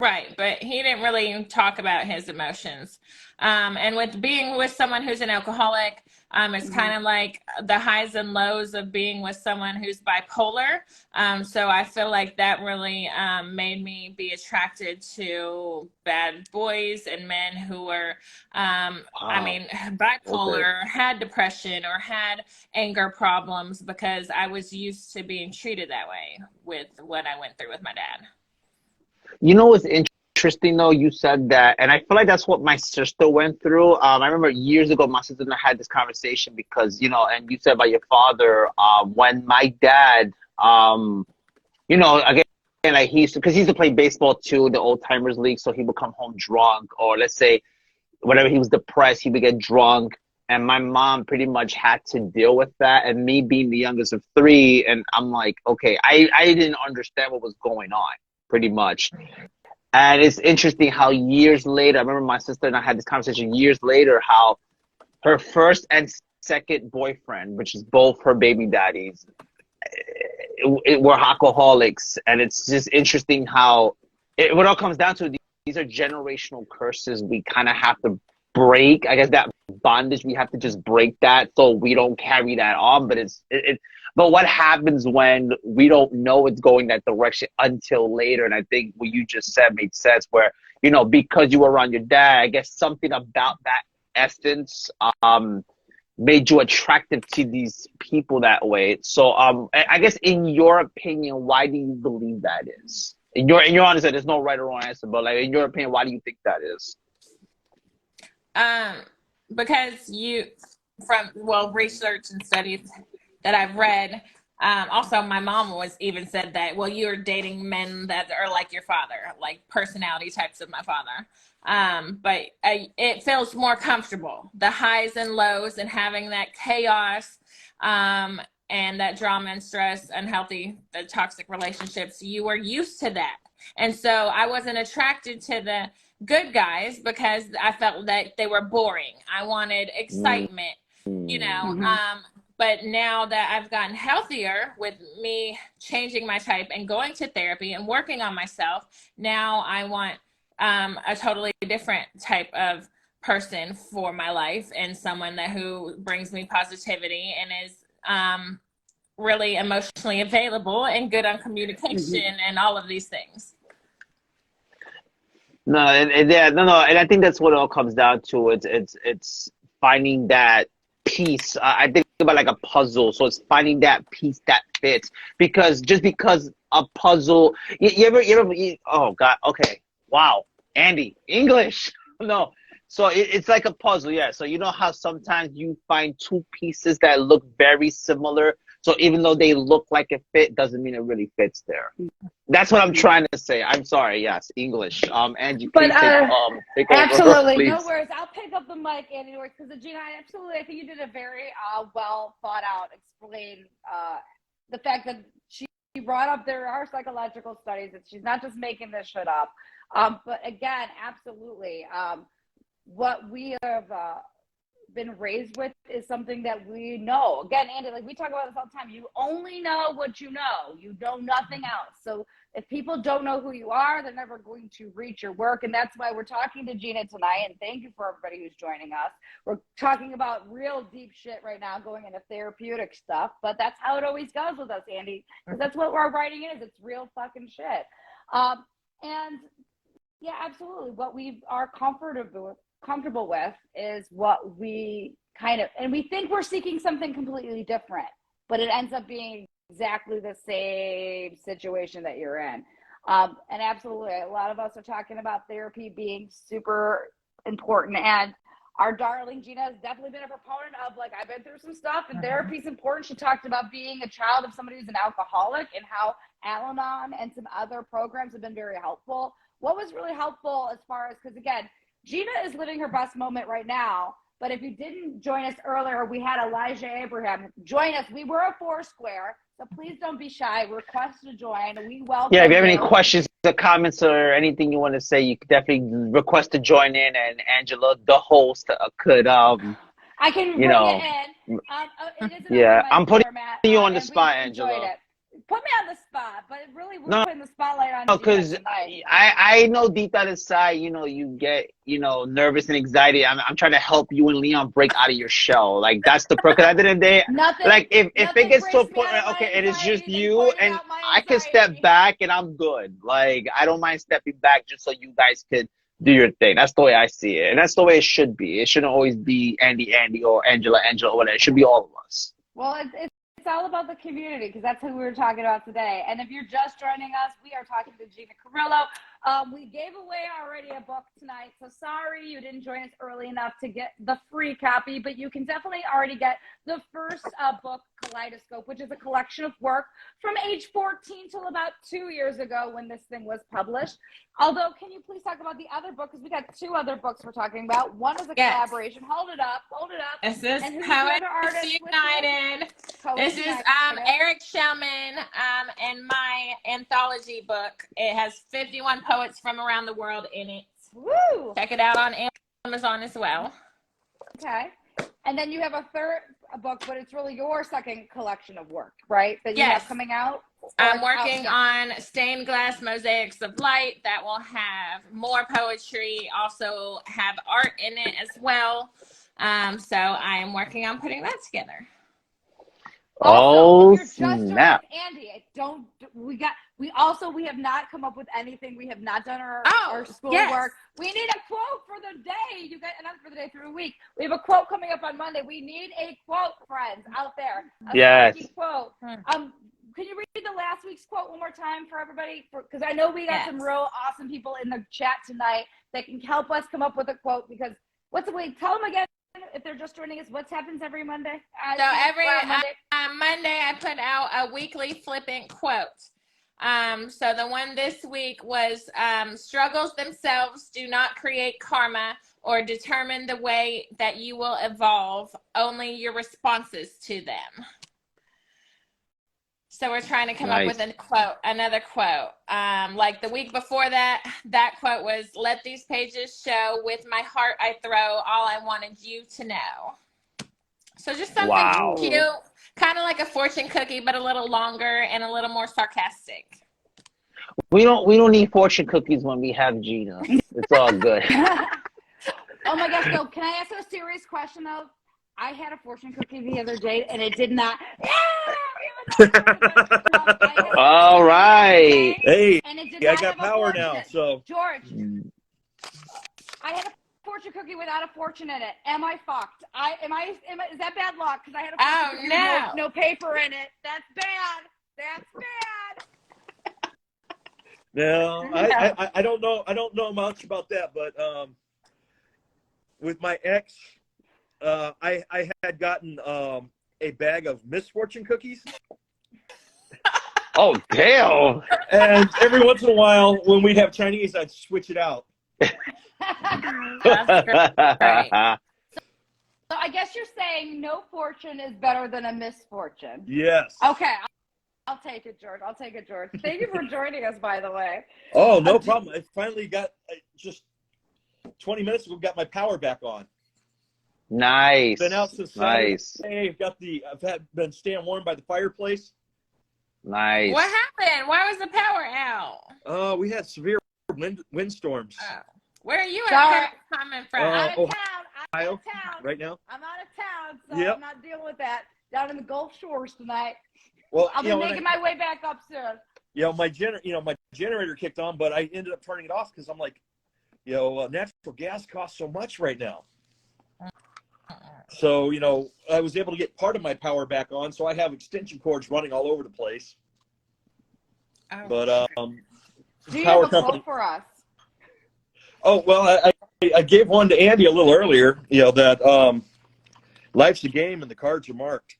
Right, but he didn't really talk about his emotions. And with being with someone who's an alcoholic, it's kind of like the highs and lows of being with someone who's bipolar. So I feel like that really made me be attracted to bad boys and men who were, bipolar, had depression, or had anger problems, because I was used to being treated that way with what I went through with my dad. You know what's interesting, though? You said that, and I feel like that's what my sister went through. I remember years ago, my sister and I had this conversation because, you know, and you said about your father, when my dad, you know, again, like he used to play baseball too, the old timers league, so he would come home drunk, or let's say, whenever he was depressed, he would get drunk. And my mom pretty much had to deal with that. And me being the youngest of three, and I'm like, okay, I didn't understand what was going on, pretty much. And it's interesting how years later, I remember my sister and I had this conversation years later, how her first and second boyfriend, which is both her baby daddies, were alcoholics. And it's just interesting how what all comes down to, these are generational curses we kind of have to break. I guess that bondage, we have to just break that so we don't carry that on. But but what happens when we don't know it's going that direction until later? And I think what you just said made sense, where, you know, because you were around your dad, I guess something about that essence made you attractive to these people that way. So I guess in your opinion, why do you believe that is? In your honesty, there's no right or wrong answer, but like, in your opinion, why do you think that is? Because research and studies that I've read, also my mom was even said that, well, you're dating men that are like your father, like personality types of my father. But it feels more comfortable, the highs and lows, and having that chaos, and that drama and stress, unhealthy, the toxic relationships. You were used to that. And so I wasn't attracted to the good guys because I felt that they were boring. I wanted excitement, you know. Mm-hmm. But now that I've gotten healthier with me changing my type and going to therapy and working on myself, now I want a totally different type of person for my life, and someone who brings me positivity and is really emotionally available and good on communication and all of these things. No, and I think that's what it all comes down to. It's finding that piece. I think about like a puzzle. So it's finding that piece that fits. Because just because a puzzle, oh God, okay, wow, Andy, English, no. So it's like a puzzle, yeah. So you know how sometimes you find two pieces that look very similar. So even though they look like it fit, doesn't mean it really fits there. That's what I'm trying to say. I'm sorry. Yes, English. Angie, please take over, absolutely, please. no worries. I'll pick up the mic, Andy, because Gina, I think you did a very well thought out explain the fact that she brought up there are psychological studies, that she's not just making this shit up. But again, absolutely, what we have been raised with is something that we know. Again, Andy, like we talk about this all the time, you only know what you know. You know nothing else. So if people don't know who you are, they're never going to reach your work. And that's why we're talking to Gina tonight. And thank you for everybody who's joining us. We're talking about real deep shit right now, going into therapeutic stuff. But that's how it always goes with us, Andy, because that's what our writing is. It's real fucking shit. And yeah, absolutely. What we are comfortable with is what we kind of, and we think we're seeking something completely different, but it ends up being exactly the same situation that you're in. And absolutely, a lot of us are talking about therapy being super important, and our darling Gina has definitely been a proponent of, like, I've been through some stuff and therapy's important. She talked about being a child of somebody who's an alcoholic and how Al-Anon and some other programs have been very helpful. What was really helpful as far as, because again, Gina is living her best moment right now, but if you didn't join us earlier, we had Elijah Abraham join us. We were a Foursquare, so please don't be shy. Request to join. We welcome Yeah, if you have any questions or comments or anything you want to say, you could definitely request to join in, and Angela, the host, could I can bring it in. It is yeah, I'm putting format, you on the spot, Angela. Put me on the spot, but really we're putting the spotlight on because I know deep down inside, you get, nervous and anxiety. I'm trying to help you and Leon break out of your shell. Like, that's the because at the end of the day, like if it gets to a point where, okay, it is just you and I can step back and I'm good. Like, I don't mind stepping back just so you guys could do your thing. That's the way I see it. And that's the way it should be. It shouldn't always be Andy or Angela or whatever. It should be all of us. Well, it's all about the community, because that's who we were talking about today. And if you're just joining us, we are talking to Gina Carrillo. We gave away already a book tonight, so sorry you didn't join us early enough to get the free copy, but you can definitely already get the first book, Kaleidoscope, which is a collection of work from age 14 till about 2 years ago when this thing was published. Although, can you please talk about the other book, because we got two other books we're talking about. One is a collaboration. Hold it up. This is Poets United. This is Eric Shellman and my anthology book. It has 51 poets from around the world in it. Woo! Check it out on Amazon as well. Okay. And then you have a third a book, but it's really your second collection of work, right? That you Yes. have coming out. I'm working on Stained Glass Mosaics of Light that will have more poetry, also have art in it as well. So I am working on putting that together. Also, if you're just snap. Andy, we have not come up with anything. We have not done our schoolwork. Yes. We need a quote for the day. You guys, not for the day, through the week. We have a quote coming up on Monday. We need a quote, friends, out there. A spiky quote. Can you read the last week's quote one more time for everybody? Because I know we got some real awesome people in the chat tonight that can help us come up with a quote. Because tell them again. If they're just joining us, what happens every Monday? So every Monday, I put out a weekly flippant quote. So the one this week was, struggles themselves do not create karma or determine the way that you will evolve, only your responses to them. So we're trying to come up with another quote. Like the week before that quote was, let these pages show, with my heart I throw all I wanted you to know. So just something cute, kind of like a fortune cookie, but a little longer and a little more sarcastic. We don't need fortune cookies when we have Gina. It's all good. Oh my gosh, no, can I ask a serious question though? I had a fortune cookie the other day and it did not. All right. Hey, and it did I not got have power a now. So George, I had a fortune cookie without a fortune in it. Am I fucked? Is that bad luck? Because I had a fortune cookie with no paper in it. That's bad. That's bad. no, I don't know. I don't know much about that, but with my ex, I had gotten a bag of misfortune cookies. Oh, damn. And every once in a while, when we'd have Chinese, I'd switch it out. That's great. So I guess you're saying no fortune is better than a misfortune. Yes. Okay. I'll take it, George. Thank you for joining us, by the way. Oh, no problem. I finally got, just 20 minutes ago, got my power back on. Nice. Been out since Saturday. I've been staying warm by the fireplace. Nice. What happened? Why was the power out? We had severe windstorms. Where are you at coming from? Out of town. Right now. I'm out of town, so I'm not dealing with that. Down in the Gulf Shores tonight. Well, I'll be making my way back up soon. My generator kicked on, but I ended up turning it off because I'm like, natural gas costs so much right now. So, I was able to get part of my power back on, so I have extension cords running all over the place. Oh. But do you have a quote for us? Oh, well, I gave one to Andy a little earlier, that life's a game and the cards are marked.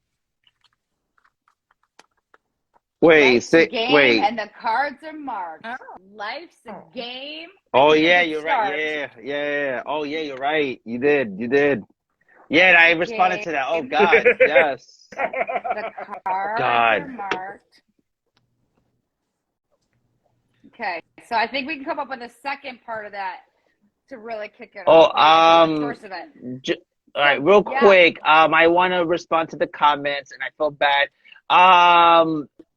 Life's a game and the cards are marked. Oh. Life's a game. Oh, yeah, you're right. Yeah. Oh, yeah, you're right. You did. Yeah, and I responded to that. Oh, God, yes. The cards are marked. Okay, so I think we can come up with a second part of that to really kick it off. First of it. All right, real quick. I want to respond to the comments, and I feel bad.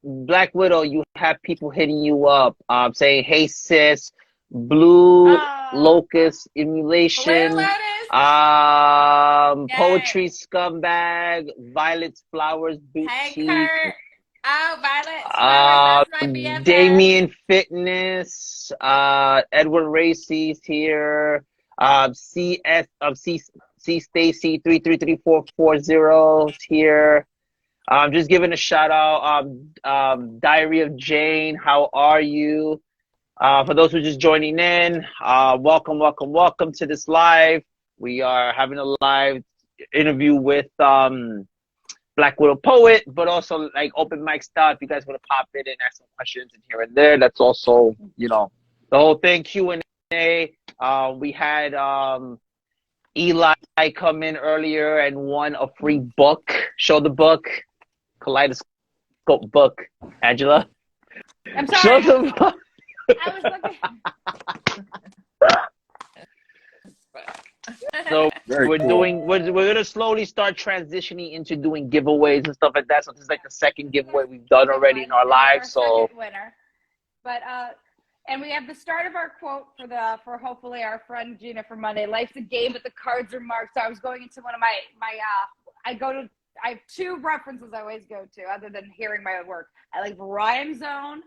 Black Widow, you have people hitting you up, saying, "Hey sis, Blue Locust Emulation, Blue Lotus. Poetry Scumbag, Violet's Flowers Boutique." Hey, Kurt. Oh, Violet's Flowers. That's my BFF. Damien Fitness, Edward Racy's here. C Stacy 333440 is here. Just giving a shout out. Diary of Jane, how are you? For those who are just joining in, welcome to this live. We are having a live interview with Black Widow Poet, but also like open mic style. If you guys want to pop in and ask some questions and here and there, that's also the whole thing. Q&A. We had Eli come in earlier and won a free book. Show the book. Kaleidoscope book. Angela. I'm sorry. Show the book. I was looking. So Very we're cool. we're gonna slowly start transitioning into doing giveaways and stuff like that. So this is like the second giveaway we've done already in our lives. So second winner. But and we have the start of our quote for hopefully our friend Gina for Monday. Life's a game, but the cards are marked. So I was going into one of my I have two references I always go to other than hearing my own work. I like Rhyme Zone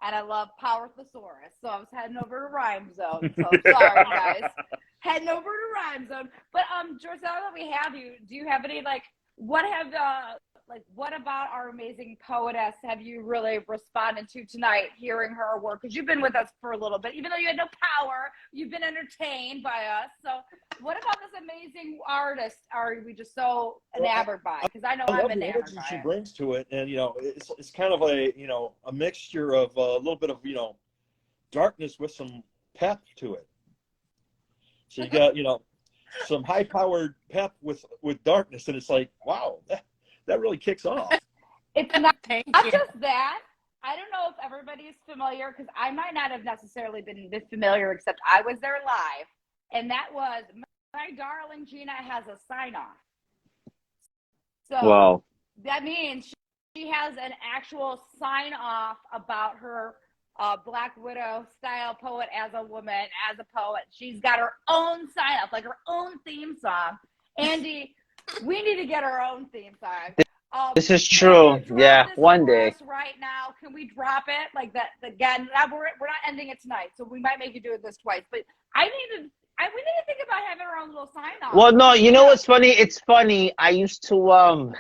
and I love Power Thesaurus. So I was heading over to Rhyme Zone. So I'm sorry, guys. Heading over to Rhyme Zone. But George, now that we have you, do you have any what about our amazing poetess have you really responded to tonight, hearing her work? Because you've been with us for a little bit, even though you had no power, you've been entertained by us. So what about this amazing artist are we just so enamored by? Because I know I I'm love the enamored energy by she it. brings to it, and it's kind of a a mixture of a little bit of darkness with some pep to it. So you got some high powered pep with darkness, and it's like, wow, that really kicks off. It's not Thank you. just that. I don't know if everybody is familiar, because I might not have necessarily been this familiar, except I was there live, and that was my darling Gina has a sign off. So wow. that means she has an actual sign off about her Black Widow style poet as a woman, as a poet. She's got her own sign off, like her own theme song. Andy, we need to get our own theme song. This is true. Yeah, one day. Right now, can we drop it like that again? We're not ending it tonight, so we might make you do it this twice. But we need to think about having our own little sign off. Well, no, you know what's funny? It's funny. I used to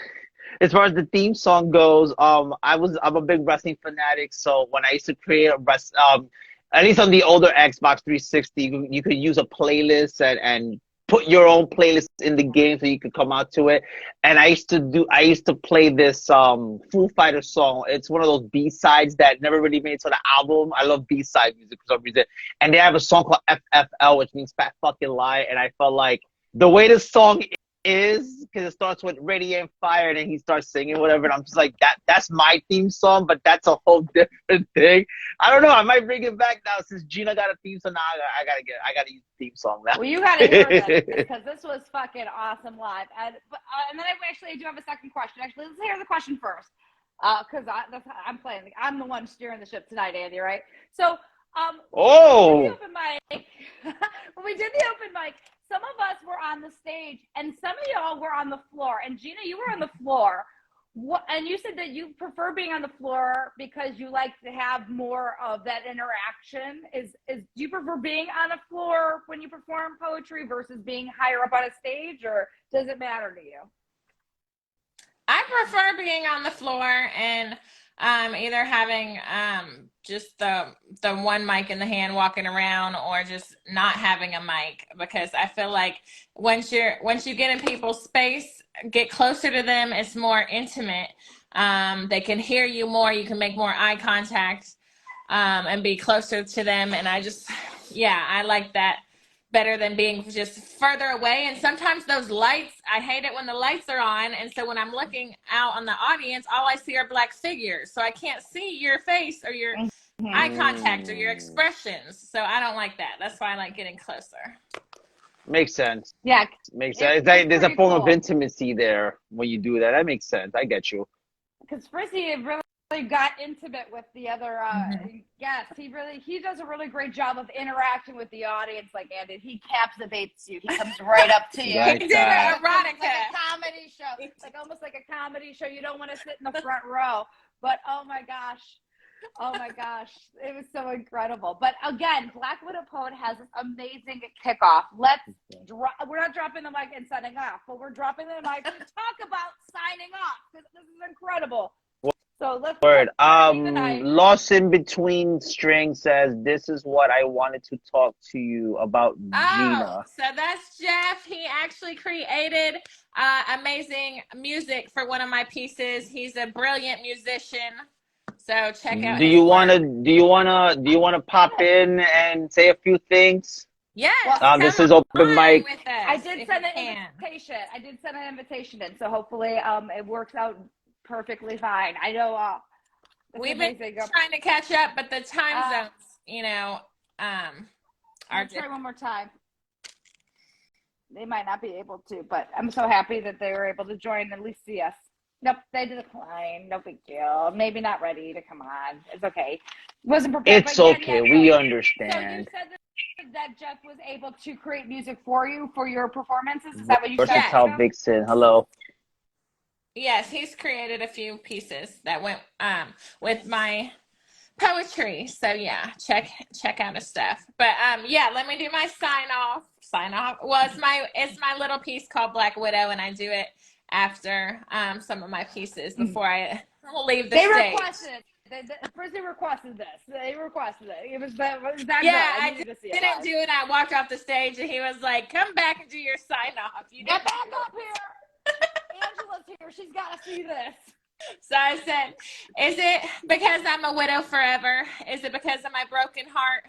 as far as the theme song goes, I'm a big wrestling fanatic. So when I used to create at least on the older Xbox 360, you could use a playlist and put your own playlist in the game so you could come out to it. And I used to play this Foo Fighters song. It's one of those B-sides that never really made it to the album. I love B-side music for some reason. And they have a song called FFL, which means Fat Fucking Lie. And I felt like the way this song is, because it starts with Radiant Fire and then he starts singing whatever, and I'm just like, that's my theme song, but that's a whole different thing. I don't know, I might bring it back now since Gina got a theme song. Now I gotta use the theme song now. Well, you gotta hear this, because this was fucking awesome live. And then I do have a second question. Actually, let's hear the question first, because I'm the one steering the ship tonight, Andy, right? So when we did the open mic, some of us were on the stage and some of y'all were on the floor. And Gina, you were on the floor. And you said that you prefer being on the floor because you like to have more of that interaction. Do you prefer being on the floor when you perform poetry versus being higher up on a stage, or does it matter to you? I prefer being on the floor and either having just the one mic in the hand walking around, or just not having a mic, because I feel like once you get in people's space, get closer to them, it's more intimate. They can hear you more, you can make more eye contact, and be closer to them. And I like that better than being just further away. And sometimes those lights, I hate it when the lights are on, and so when I'm looking out on the audience, all I see are black figures, so I can't see your face or your eye contact or your expressions. So I don't like that. That's why I like getting closer. Makes sense. Yeah, Makes sense. There's a form of intimacy there when you do that. That makes sense. I get you. Because Frizzy really got intimate with the other guests. He does a really great job of interacting with the audience, like Andy. He captivates you. He comes right up to you. He did an erotica. Like a comedy show. Like almost like a comedy show. You don't want to sit in the front row. But oh my gosh, it was so incredible. But again, Black Widow Poet has this amazing kickoff. We're not dropping the mic and signing off, but we're dropping the mic to talk about signing off, because this is incredible. So let's Lost in Between String says, this is what I wanted to talk to you about, Gina. So that's Jeff. He actually created amazing music for one of my pieces. He's a brilliant musician. So check out. Do you wanna pop in and say a few things? Yes. This is open mic. I did send an invitation in, so hopefully it works out perfectly fine. I know we've been trying to catch up, but the time zones, are try one more time. they might not be able to, but I'm so happy that they were able to join and at least see us. Nope, they declined. No big deal. Maybe not ready to come on. It's okay. Wasn't prepared. It's but okay. yeah, We so understand. you said that Jeff was able to create music for you for your performances. Is that what you said? Versatile Vixen. Hello. Yes, he's created a few pieces that went with my poetry. So yeah, check out his stuff. But yeah, let me do my sign off. Well, it's my little piece called Black Widow, and I do it after some of my pieces before I leave the stage. They requested it. First they requested this. They requested it. It was that yeah, good. I didn't do it. I walked off the stage and he was like, "Come back and do your sign off." You get back up here. Angela's here. She's got to see this. So I said, is it because I'm a widow forever? Is it because of my broken heart?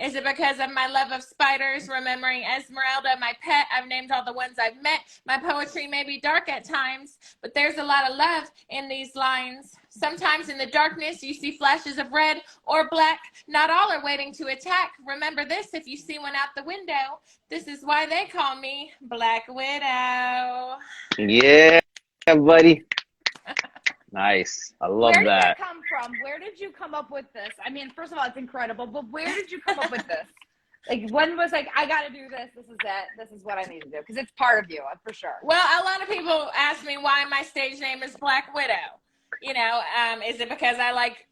Is it because of my love of spiders, remembering Esmeralda, my pet? I've named all the ones I've met. My poetry may be dark at times, but there's a lot of love in these lines. Sometimes in the darkness, you see flashes of red or black. Not all are waiting to attack. Remember this, if you see one out the window, this is why they call me Black Widow. Yeah, buddy. Nice. I love Where did that. that come from? Where did you come up with this? I mean, first of all, it's incredible, but where did you come up with this? Like, when was like, I got to do this. This is it. This is what I need to do. Because it's part of you, for sure. Well, a lot of people ask me why my stage name is Black Widow. You know, is it because I like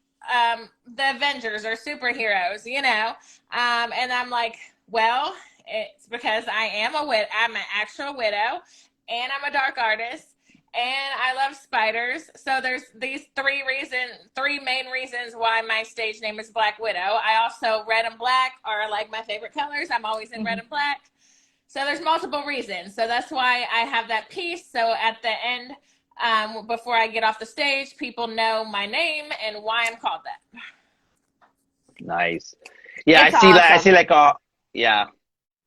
the Avengers or superheroes, you know? And I'm like, well, it's because I'm an actual widow, and I'm a dark artist, and I love spiders. So there's these three main reasons why my stage name is Black Widow. I also, red and black are like my favorite colors. I'm always in red and black. So there's multiple reasons. So that's why I have that piece. So at the end, before I get off the stage, people know my name and why I'm called that. Nice. Yeah, It's I see awesome. I see like yeah.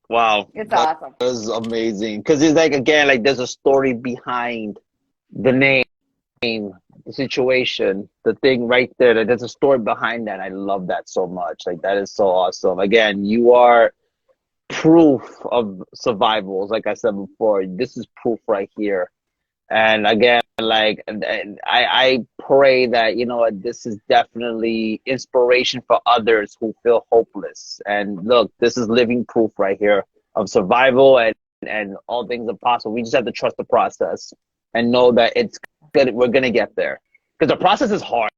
Wow. It's that awesome. was amazing. Because it's like, again, like there's a story behind the name, the situation, the thing right there. Like, there's a story behind that. I love that so much. Like, that is so awesome. Again, you are proof of survivals. Like I said before, this is proof right here. And again, like, I pray that, you know, this is definitely inspiration for others who feel hopeless. And look, this is living proof right here of survival, and all things are possible. We just have to trust the process and know that it's good. We're going to get there, because the process is hard.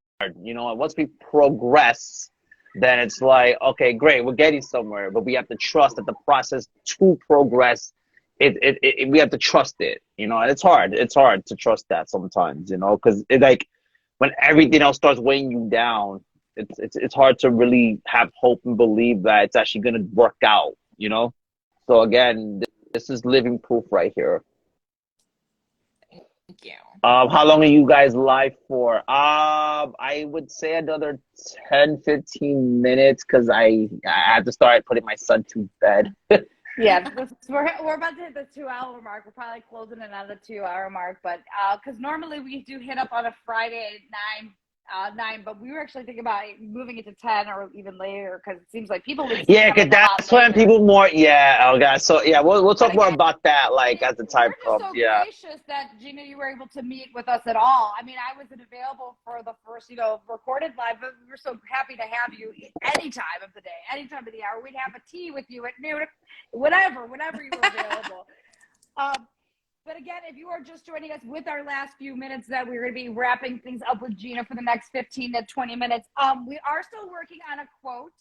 You know, once we progress, then it's like, okay, great, we're getting somewhere, but we have to trust that the process to progress, we have to trust it, you know. And it's hard to trust that sometimes, you know, because it, like, when everything else starts weighing you down, it's hard to really have hope and believe that it's actually going to work out, you know. So again, this is living proof right here. Thank you. How long are you guys live for? I would say another 10-15 minutes, because I have to start putting my son to bed. Yeah, we're about to hit the 2-hour mark. We're probably closing in on the 2-hour mark, but because normally we do hit up on a Friday at 9, but we were actually thinking about moving it to 10 or even later, because it seems like people leave. Yeah, because that's when people more. Yeah, oh god. So yeah, we'll talk more about that, like, as the time comes. So Yeah. gracious that, Gina, you were able to meet with us at all. I mean, I wasn't available for the first, recorded live, but we were so happy to have you any time of the day, any time of the hour. We'd have a tea with you at noon, whenever you were available. But again, if you are just joining us with our last few minutes, that we're going to be wrapping things up with Gina for the next 15 to 20 minutes. We are still working on a quote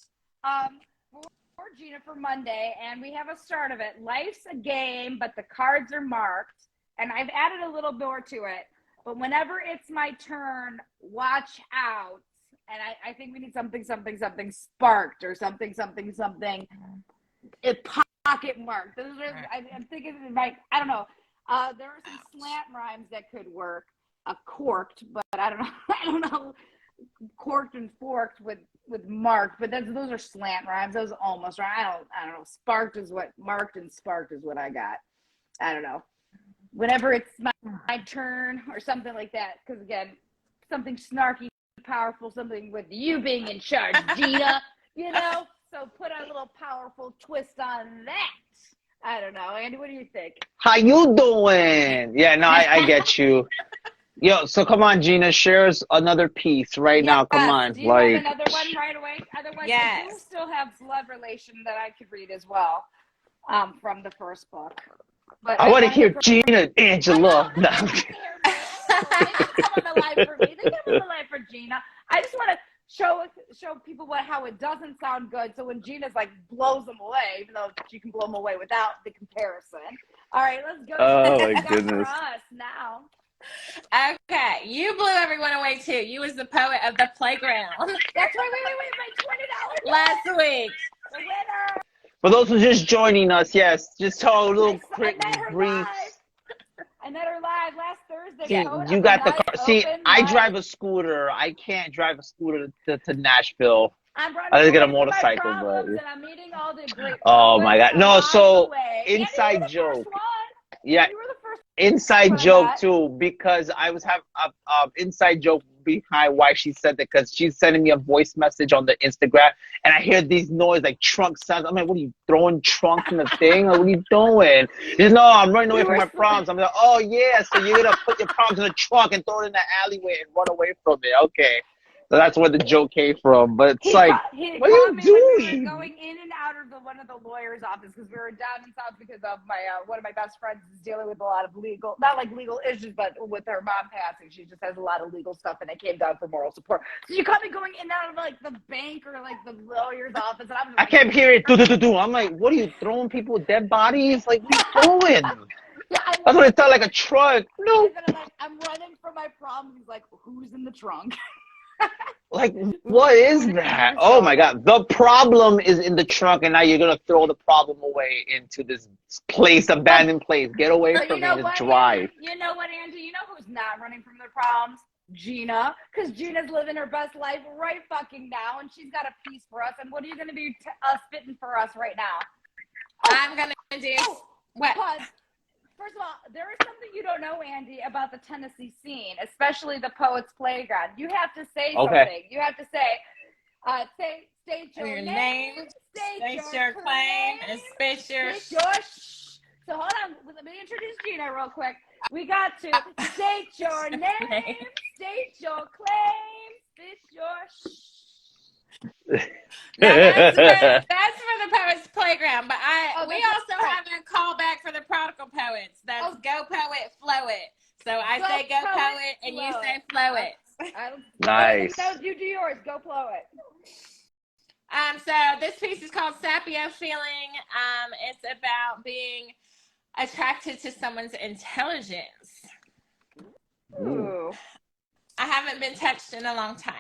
for Gina for Monday, and we have a start of it. Life's a game, but the cards are marked. And I've added a little more to it. But whenever it's my turn, watch out. And I think we need something sparked, or something. It pocket marked. Those are, I'm thinking, like, I don't know. There are some slant rhymes that could work. Corked, but I don't know. Corked and forked with marked, but those are slant rhymes. Those almost right. I don't know. Sparked is what marked, and sparked is what I got. I don't know. Whenever it's my turn or something like that, because again, something snarky, powerful, something with you being in charge, Gina. You know. So put a little powerful twist on that. I don't know. Andy, what do you think? How you doing? Yeah, no, I get you. Yo, so come on, Gina, share us another piece right now. Come on, Do you have another one right away? Otherwise, I do Yes. still have blood relation that I could read as well, from the first book. But I want to wanted hear to Gina and Angela. I know, they need to hear me. They didn't come on the live for me. They came on the live for Gina. I just want to show people how it doesn't sound good. So when Gina's like blows them away, even though she can blow them away without the comparison. All right, let's go. Oh, to my for goodness. us now. Okay, you blew everyone away too. You was the poet of the playground That's right. Wait. My $20 last week. the winner. For those who just joining us, yes, just tell a little I quick met her brief. live. I met her live last Thursday. See, Poet you of got the Night, car. See, open I mic. drive a scooter. I can't drive a scooter to Nashville. I'm running I just get a away from my motorcycle, problems, but and I'm meeting all the great oh my poets God, no! along So the way. Andy, you were inside the joke, first one. yeah, You were the first inside one I joke met. too, because I was having a inside joke behind why she said that, because she's sending me a voice message on the Instagram, and I hear these noise like trunk sounds. I'm like, what are you throwing trunk in the thing? Like, what are you doing? She says, no, I'm running away You from were my problems. I'm like, oh yeah, so you're gonna put your problems in the trunk and throw it in the alleyway and run away from it? Okay, so that's where the joke came from. But it's He like, what are called you me when we were doing? going in and out of one of the lawyer's office because we were down in South because of my one of my best friends is dealing with a lot of not legal issues, but with her mom passing, she just has a lot of legal stuff, and I came down for moral support. So you caught me going in and out of like the bank or like the lawyer's office, and I kept hearing do. I'm like, what are you throwing people with dead bodies? Like, what are you doing? Yeah, That's what it sounded like, a truck. No. And then I'm like, I'm running from my problems. He's like, who's in the trunk? Like, what is that? Oh my God. The problem is in the trunk, and now you're going to throw the problem away into this place, abandoned place. Get away But from you know me and what, drive. Andy? You know what, Andy? You know who's not running from their problems? Gina. Because Gina's living her best life right fucking now, and she's got a piece for us. And what are you going to be spitting for us right now? I'm gonna do what? Pause. First of all, there is something you don't know, Andy, about the Tennessee scene, especially the Poets Playground. You have to say something. You have to state your name, state your claim, and spit your So hold on, let me introduce Gina real quick. We got to state your name, state your claim, spit your Now, that's for the Poets Playground, but we also have a callback for the Prodigal Poets. That's Go Poet, Flow It. So I say Go Poet, and you say Flow It. Nice. No, you do yours. Go Flow It. So this piece is called Sapio Feeling. It's about being attracted to someone's intelligence. Ooh. I haven't been touched in a long time.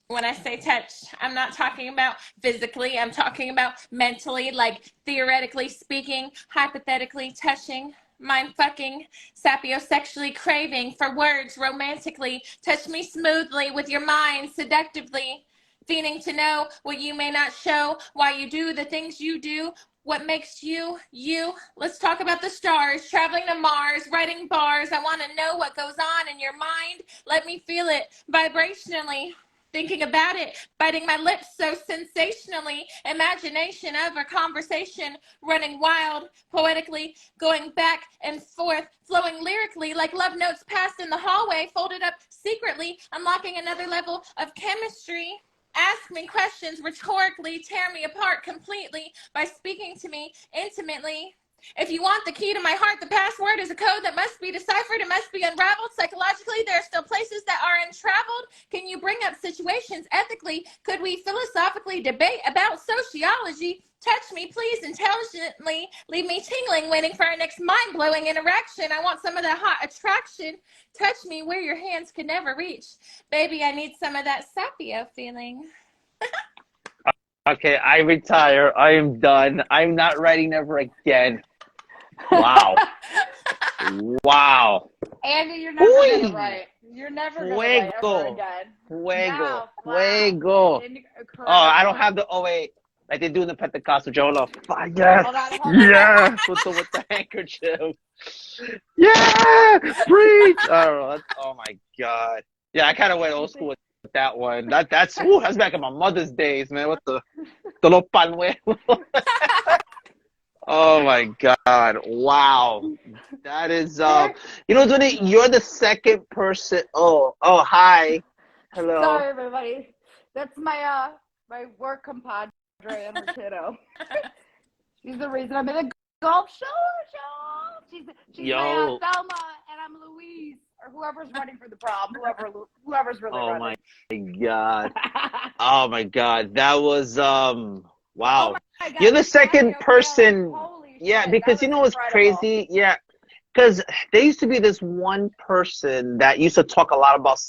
When I say touched, I'm not talking about physically. I'm talking about mentally, like theoretically speaking, hypothetically touching, mind fucking, sapiosexually craving for words romantically. Touch me smoothly with your mind, seductively, feigning to know what you may not show, why you do the things you do. What makes you, you? Let's talk about the stars, traveling to Mars, writing bars. I want to know what goes on in your mind. Let me feel it vibrationally. Thinking about it, biting my lips so sensationally, imagination of a conversation running wild, poetically, going back and forth, flowing lyrically like love notes passed in the hallway, folded up secretly, unlocking another level of chemistry. Ask me questions rhetorically, tear me apart completely by speaking to me intimately. If you want the key to my heart, the password is a code that must be deciphered. It must be unraveled. Psychologically, there are still places that are untraveled. Can you bring up situations ethically? Could we philosophically debate about sociology? Touch me, please, intelligently. Leave me tingling, waiting for our next mind-blowing interaction. I want some of that hot attraction. Touch me where your hands could never reach. Baby, I need some of that sapio feeling. Okay, I retire. I am done. I'm not writing ever again. Wow. Wow. Andy, you're never going to write. You're never going to write ever again. Fuego. Wow. Fuego. Oh, I don't have the, oh wait, like they do in the Pentecostal church. Hold on. Yes. Hold on. Yes. With the handkerchief. Yeah. Preach. Oh my God. Yeah, I kind of went old school with that one. That's back in my mother's days, man. What the little panuelo. Oh my God. Wow. That is you know, Tony, you're the second person. Hi. Hello. Sorry, everybody. That's my my work compadre and her kiddo. She's the reason I'm in the golf show. She's my Yo. Thelma, and I'm Louise, or whoever's running for the prom. Whoever's really Oh running. my God. Oh my God. That was Oh wow. my God, You're the the second patio person. feeling. Holy Yeah, shit, that because you was know what's incredible. crazy? Yeah. Because there used to be this one person that used to talk a lot about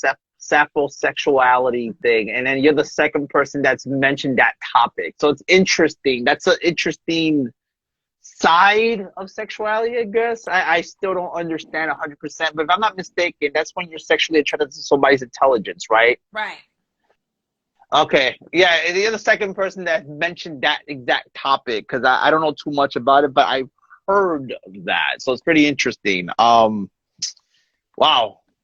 sapposexuality thing, and then you're the second person that's mentioned that topic. So it's interesting. That's an interesting side of sexuality, I guess. I still don't understand 100%, but if I'm not mistaken, that's when you're sexually attracted to somebody's intelligence, right? Right. Okay. Yeah, you're the second person that mentioned that exact topic because I don't know too much about it, but I've heard of that. So it's pretty interesting. Wow.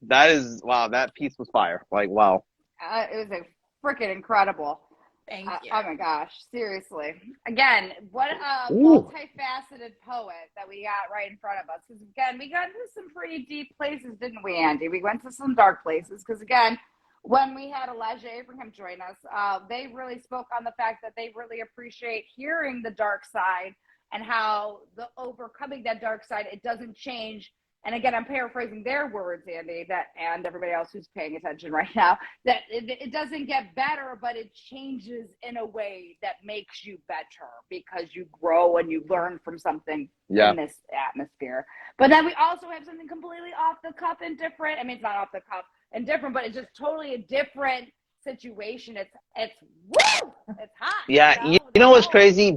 That piece was fire. Like, wow. It was a freaking incredible. Thank you. Oh my gosh, seriously. Again, what a Ooh. multifaceted poet that we got right in front of us. Because again, we got into some pretty deep places, didn't we, Andy? We went to some dark places. Because again, when we had Elijah Abraham join us, they really spoke on the fact that they really appreciate hearing the dark side and how the overcoming that dark side, it doesn't change. And again, I'm paraphrasing their words, Andy, that and everybody else who's paying attention right now, that it doesn't get better, but it changes in a way that makes you better because you grow and you learn from something in this atmosphere. But then we also have something completely off the cuff and different. I mean, it's not off the cuff and different, but it's just totally a different situation. It's woo! It's hot. Yeah, you know what's crazy?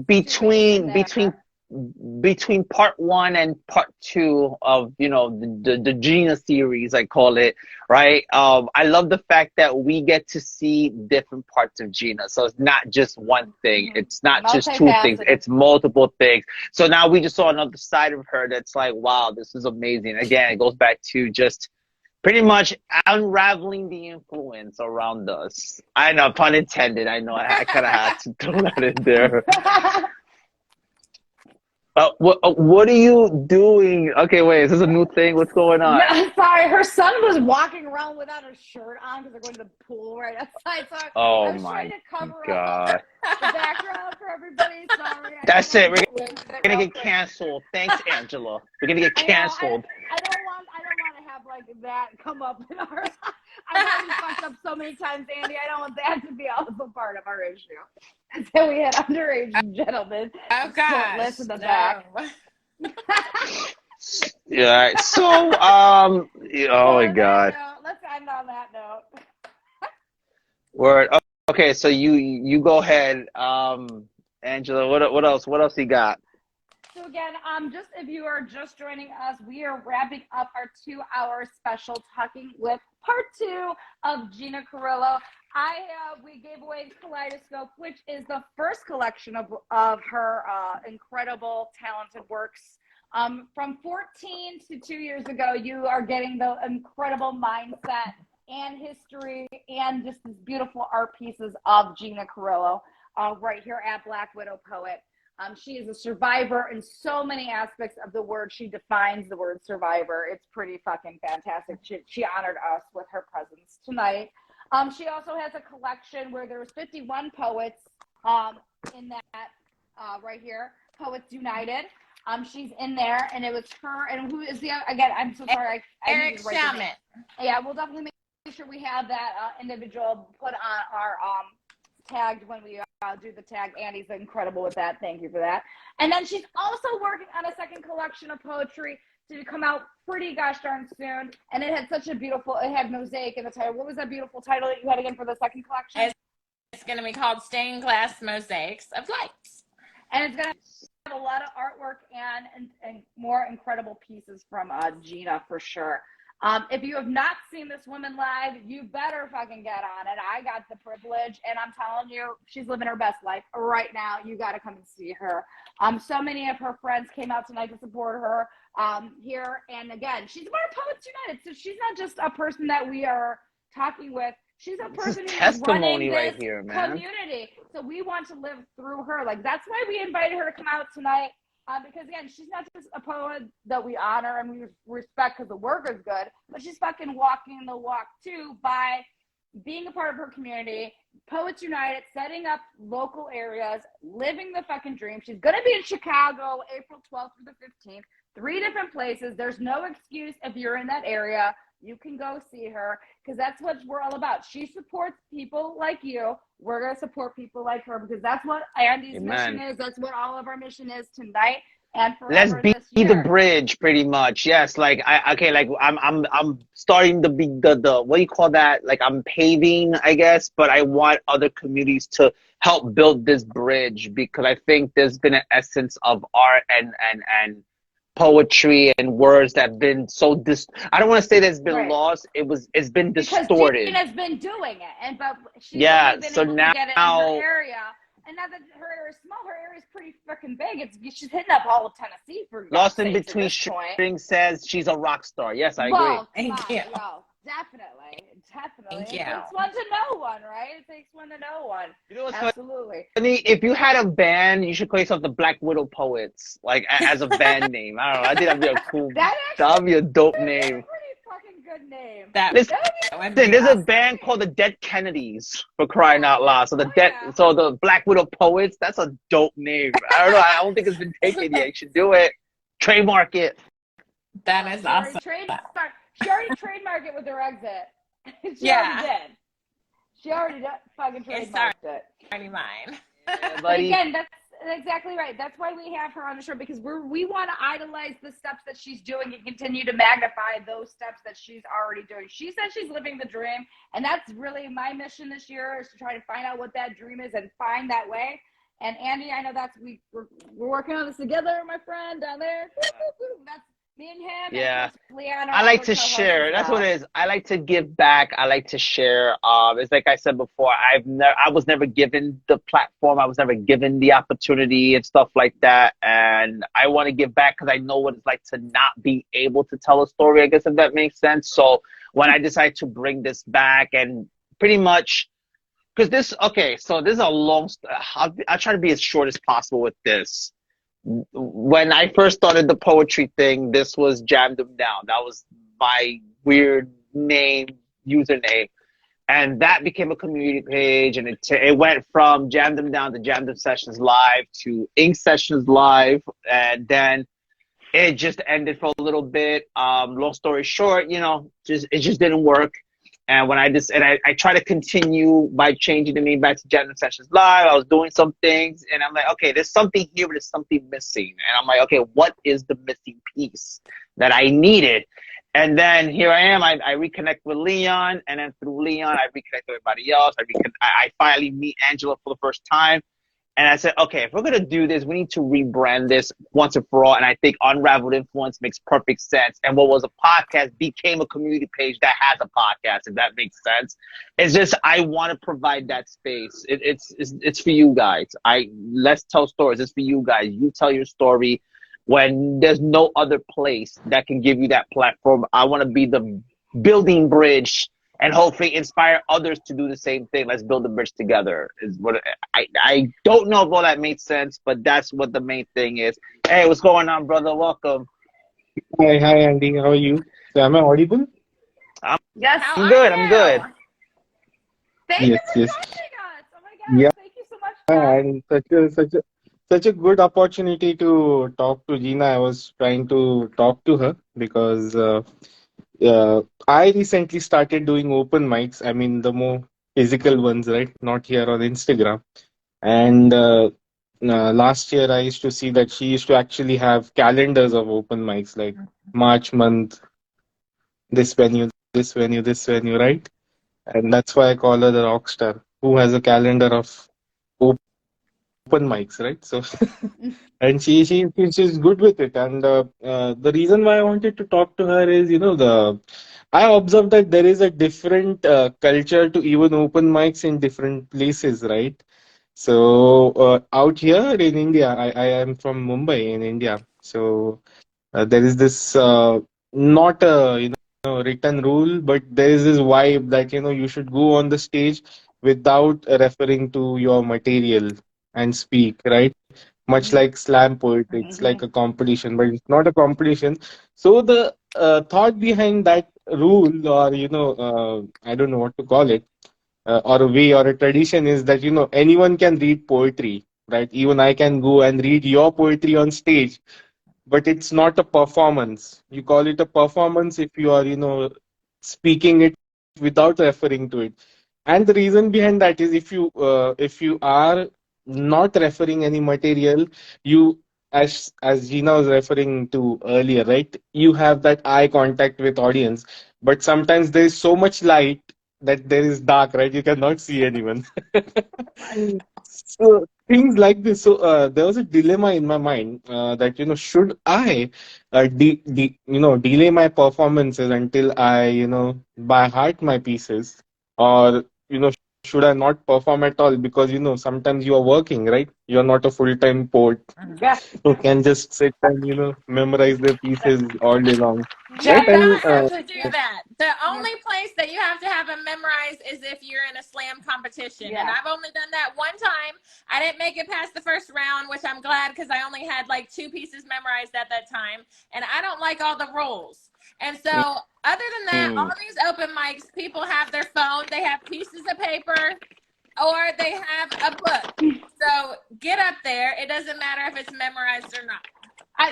Between part one and part two of the Gina series, I call it, right? I love the fact that we get to see different parts of Gina. So it's not just one thing. It's not just two things. It's multiple things. So now we just saw another side of her that's like, wow, this is amazing. Again, it goes back to just pretty much unraveling the influence around us. I know, pun intended. I know, I kind of had to throw that in there. What are you doing? Okay, wait, is this a new thing? What's going on? No, sorry, her son was walking around without a shirt on because they're going to the pool right outside. So I was trying to cover up the background for everybody. Sorry. That's it. We're gonna get canceled. Thanks, Angela. We're gonna get canceled. I don't want to have like that come up in our. I've already fucked up so many times, Andy. I don't want that to be also part of our issue. And so we had underage gentlemen. Oh gosh. Listen to back. Yeah. So oh my God. Let's end on that note. Word. Okay, so you go ahead, Angela. What else? What else you got? So again, just if you are just joining us, we are wrapping up our 2-hour special talking with part 2 of Gina Carrillo. We gave away Kaleidoscope, which is the first collection of her incredible, talented works. From 14 to 2 years ago, you are getting the incredible mindset and history and just these beautiful art pieces of Gina Carrillo right here at Black Widow Poet. She is a survivor in so many aspects of the word. She defines the word survivor. It's pretty fucking fantastic. She honored us with her presence tonight. She also has a collection where there was 51 poets in that right here, Poets United. She's in there, and it was her. And who is the other? Again, I'm so sorry. Eric Shaman. Yeah, we'll definitely make sure we have that individual put on our tagged when we do the tag. Andy's incredible with that. Thank you for that. And then she's also working on a second collection of poetry to come out pretty gosh darn soon. And it had such a beautiful, it had mosaic in the title. What was that beautiful title that you had again for the second collection? It's going to be called Stained Glass Mosaics of Lights. And it's going to have a lot of artwork and more incredible pieces from Gina for sure. If you have not seen this woman live, you better fucking get on it. I got the privilege, and I'm telling you, she's living her best life right now. You got to come and see her. So many of her friends came out tonight to support her here. And again, she's part of Poets United. So she's not just a person that we are talking with. She's a person who's running this community. So we want to live through her. Like, that's why we invited her to come out tonight. Because again, she's not just a poet that we honor and we respect because the work is good, but she's fucking walking the walk too by being a part of her community, Poets United, setting up local areas, living the fucking dream. She's going to be in Chicago April 12th through the 15th, 3 different places. There's no excuse if you're in that area. You can go see her because that's what we're all about. She supports people like you. We're going to support people like her because that's what Andy's mission is. That's what all of our mission is tonight and Let's forever be this year. the bridge, pretty much. Yes, like I'm starting to be the what do you call that? Like I'm paving, I guess, but I want other communities to help build this bridge because I think there's been an essence of art and poetry and words that have been so I don't want to say that it's been lost. It's been distorted. Because Gina's been doing it, but she's only been so able now to get it in her area. And now that her area is small, her area is pretty freaking big. She's hitting up all of Tennessee for Lost in Between Strings says she's a rock star. Yes, I agree. Thank you. Yo, definitely. Thank It you. takes one to know one, right? It takes one to know one. You know what's Absolutely. funny? If you had a band, you should call yourself the Black Widow Poets, like as a band name. I don't know. I think that'd be a cool. That'd be a dope name. Fucking good name. Listen, there's a band called the Dead Kennedys for crying out loud. So so the Black Widow Poets, that's a dope name. I don't know. I don't think it's been taken yet. You should do it. Trademark it. That is awesome. She already trademarked it with her exit. She already did. Fucking trademarked it. Already mine. Yeah, buddy. Again, that's exactly right. That's why we have her on the show because we want to idolize the steps that she's doing and continue to magnify those steps that she's already doing. She says she's living the dream, and that's really my mission this year is to try to find out what that dream is and find that way. And Andy, I know we're working on this together, my friend down there. That's me and him. Yeah. And Leanna, I like to share. That's what it is. I like to give back. I like to share. It's like I said before. I was never given the platform. I was never given the opportunity and stuff like that. And I want to give back because I know what it's like to not be able to tell a story. I guess if that makes sense. So when I decided to bring this back and pretty much because this. Okay, so this is a long. I'll try to be as short as possible with this. When I first started the poetry thing, this was Jam Them Down. That was my weird username. And that became a community page. And it went from Jam Them Down to Jam Them Sessions Live to Ink Sessions Live. And then it just ended for a little bit. Long story short, it just didn't work. And when I try to continue by changing the name back to Jam Them Sessions Live, I was doing some things, and I'm like, okay, there's something here, but there's something missing. And I'm like, okay, what is the missing piece that I needed? And then here I am. I reconnect with Leon, and then through Leon, I reconnect with everybody else. I finally meet Angela for the first time. And I said, okay, if we're going to do this, we need to rebrand this once and for all. And I think Unraveled Influence makes perfect sense. And what was a podcast became a community page that has a podcast, if that makes sense. It's just I want to provide that space. It's for you guys. Let's tell stories. It's for you guys. You tell your story when there's no other place that can give you that platform. I want to be the building bridge and hopefully inspire others to do the same thing. Let's build a bridge together. Is what I don't know if all that made sense, but that's what the main thing is. Hey, what's going on, brother? Welcome. Hi, Andy. How are you? So am I audible? Yes, I'm good. I'm good. Thank you for joining us. Oh my God! Yeah. Thank you so much. And such a good opportunity to talk to Gina. I was trying to talk to her because I recently started doing open mics. I mean, the more physical ones, right? Not here on Instagram. And last year, I used to see that she used to actually have calendars of open mics, like March month, this venue, this venue, this venue, right? And that's why I call her the rock star, who has a calendar of open mics, right? So, and she's good with it. And the reason why I wanted to talk to her is, I observed that there is a different culture to even open mics in different places, right? So out here in India, I am from Mumbai in India. So there is this not a written rule, but there is this vibe that you should go on the stage without referring to your material and speak, right? much like slam poetry. It's like a competition, but it's not a competition. So the thought behind that rule, or I don't know what to call it, or a way or a tradition, is that anyone can read poetry, right? Even I can go and read your poetry on stage, but it's not a performance. You call it a performance if you are speaking it without referring to it. And the reason behind that is, if you are not referring any material, you, as Gina was referring to earlier, right? You have that eye contact with audience, but sometimes there is so much light that there is dark, right? You cannot see anyone. So things like this. So there was a dilemma in my mind, that should I delay my performances until I by heart my pieces, or should I not perform at all, because sometimes you are working, right? You are not a full-time poet Yeah. who can just sit and memorize the pieces all day long, You right? do Jeff, not And have here's to the do deal. that. The only place that you have to have them memorized is if you're in a slam competition. Yeah. And I've only done that one time. I didn't make it past the first round, which I'm glad, because I only had like 2 pieces memorized at that time. And I don't like all the rules. And so other than that, all these open mics, people have their phone, they have pieces of paper, or they have a book. So get up there. It doesn't matter if it's memorized or not.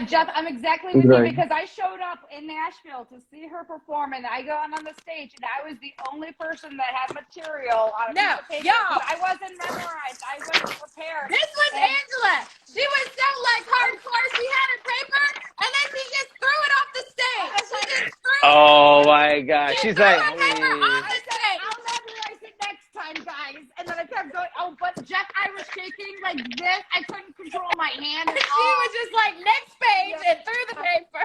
Jeff, I'm exactly with you, right. because I showed up in Nashville to see her perform, and I got on the stage, and I was the only person that had material on a piece of paper. y'all. I wasn't memorized. I wasn't prepared. This was And- Angela. She was so like hardcore. She had her paper, and then she just threw it off the stage. She just threw Oh my God. She She's threw like, her paper off I the said, stage. I'll memorize it next time, guys. And then I kept going. Oh, but Jeff, I was shaking like this. I couldn't control my hand. And She was just like, next page, and threw the paper.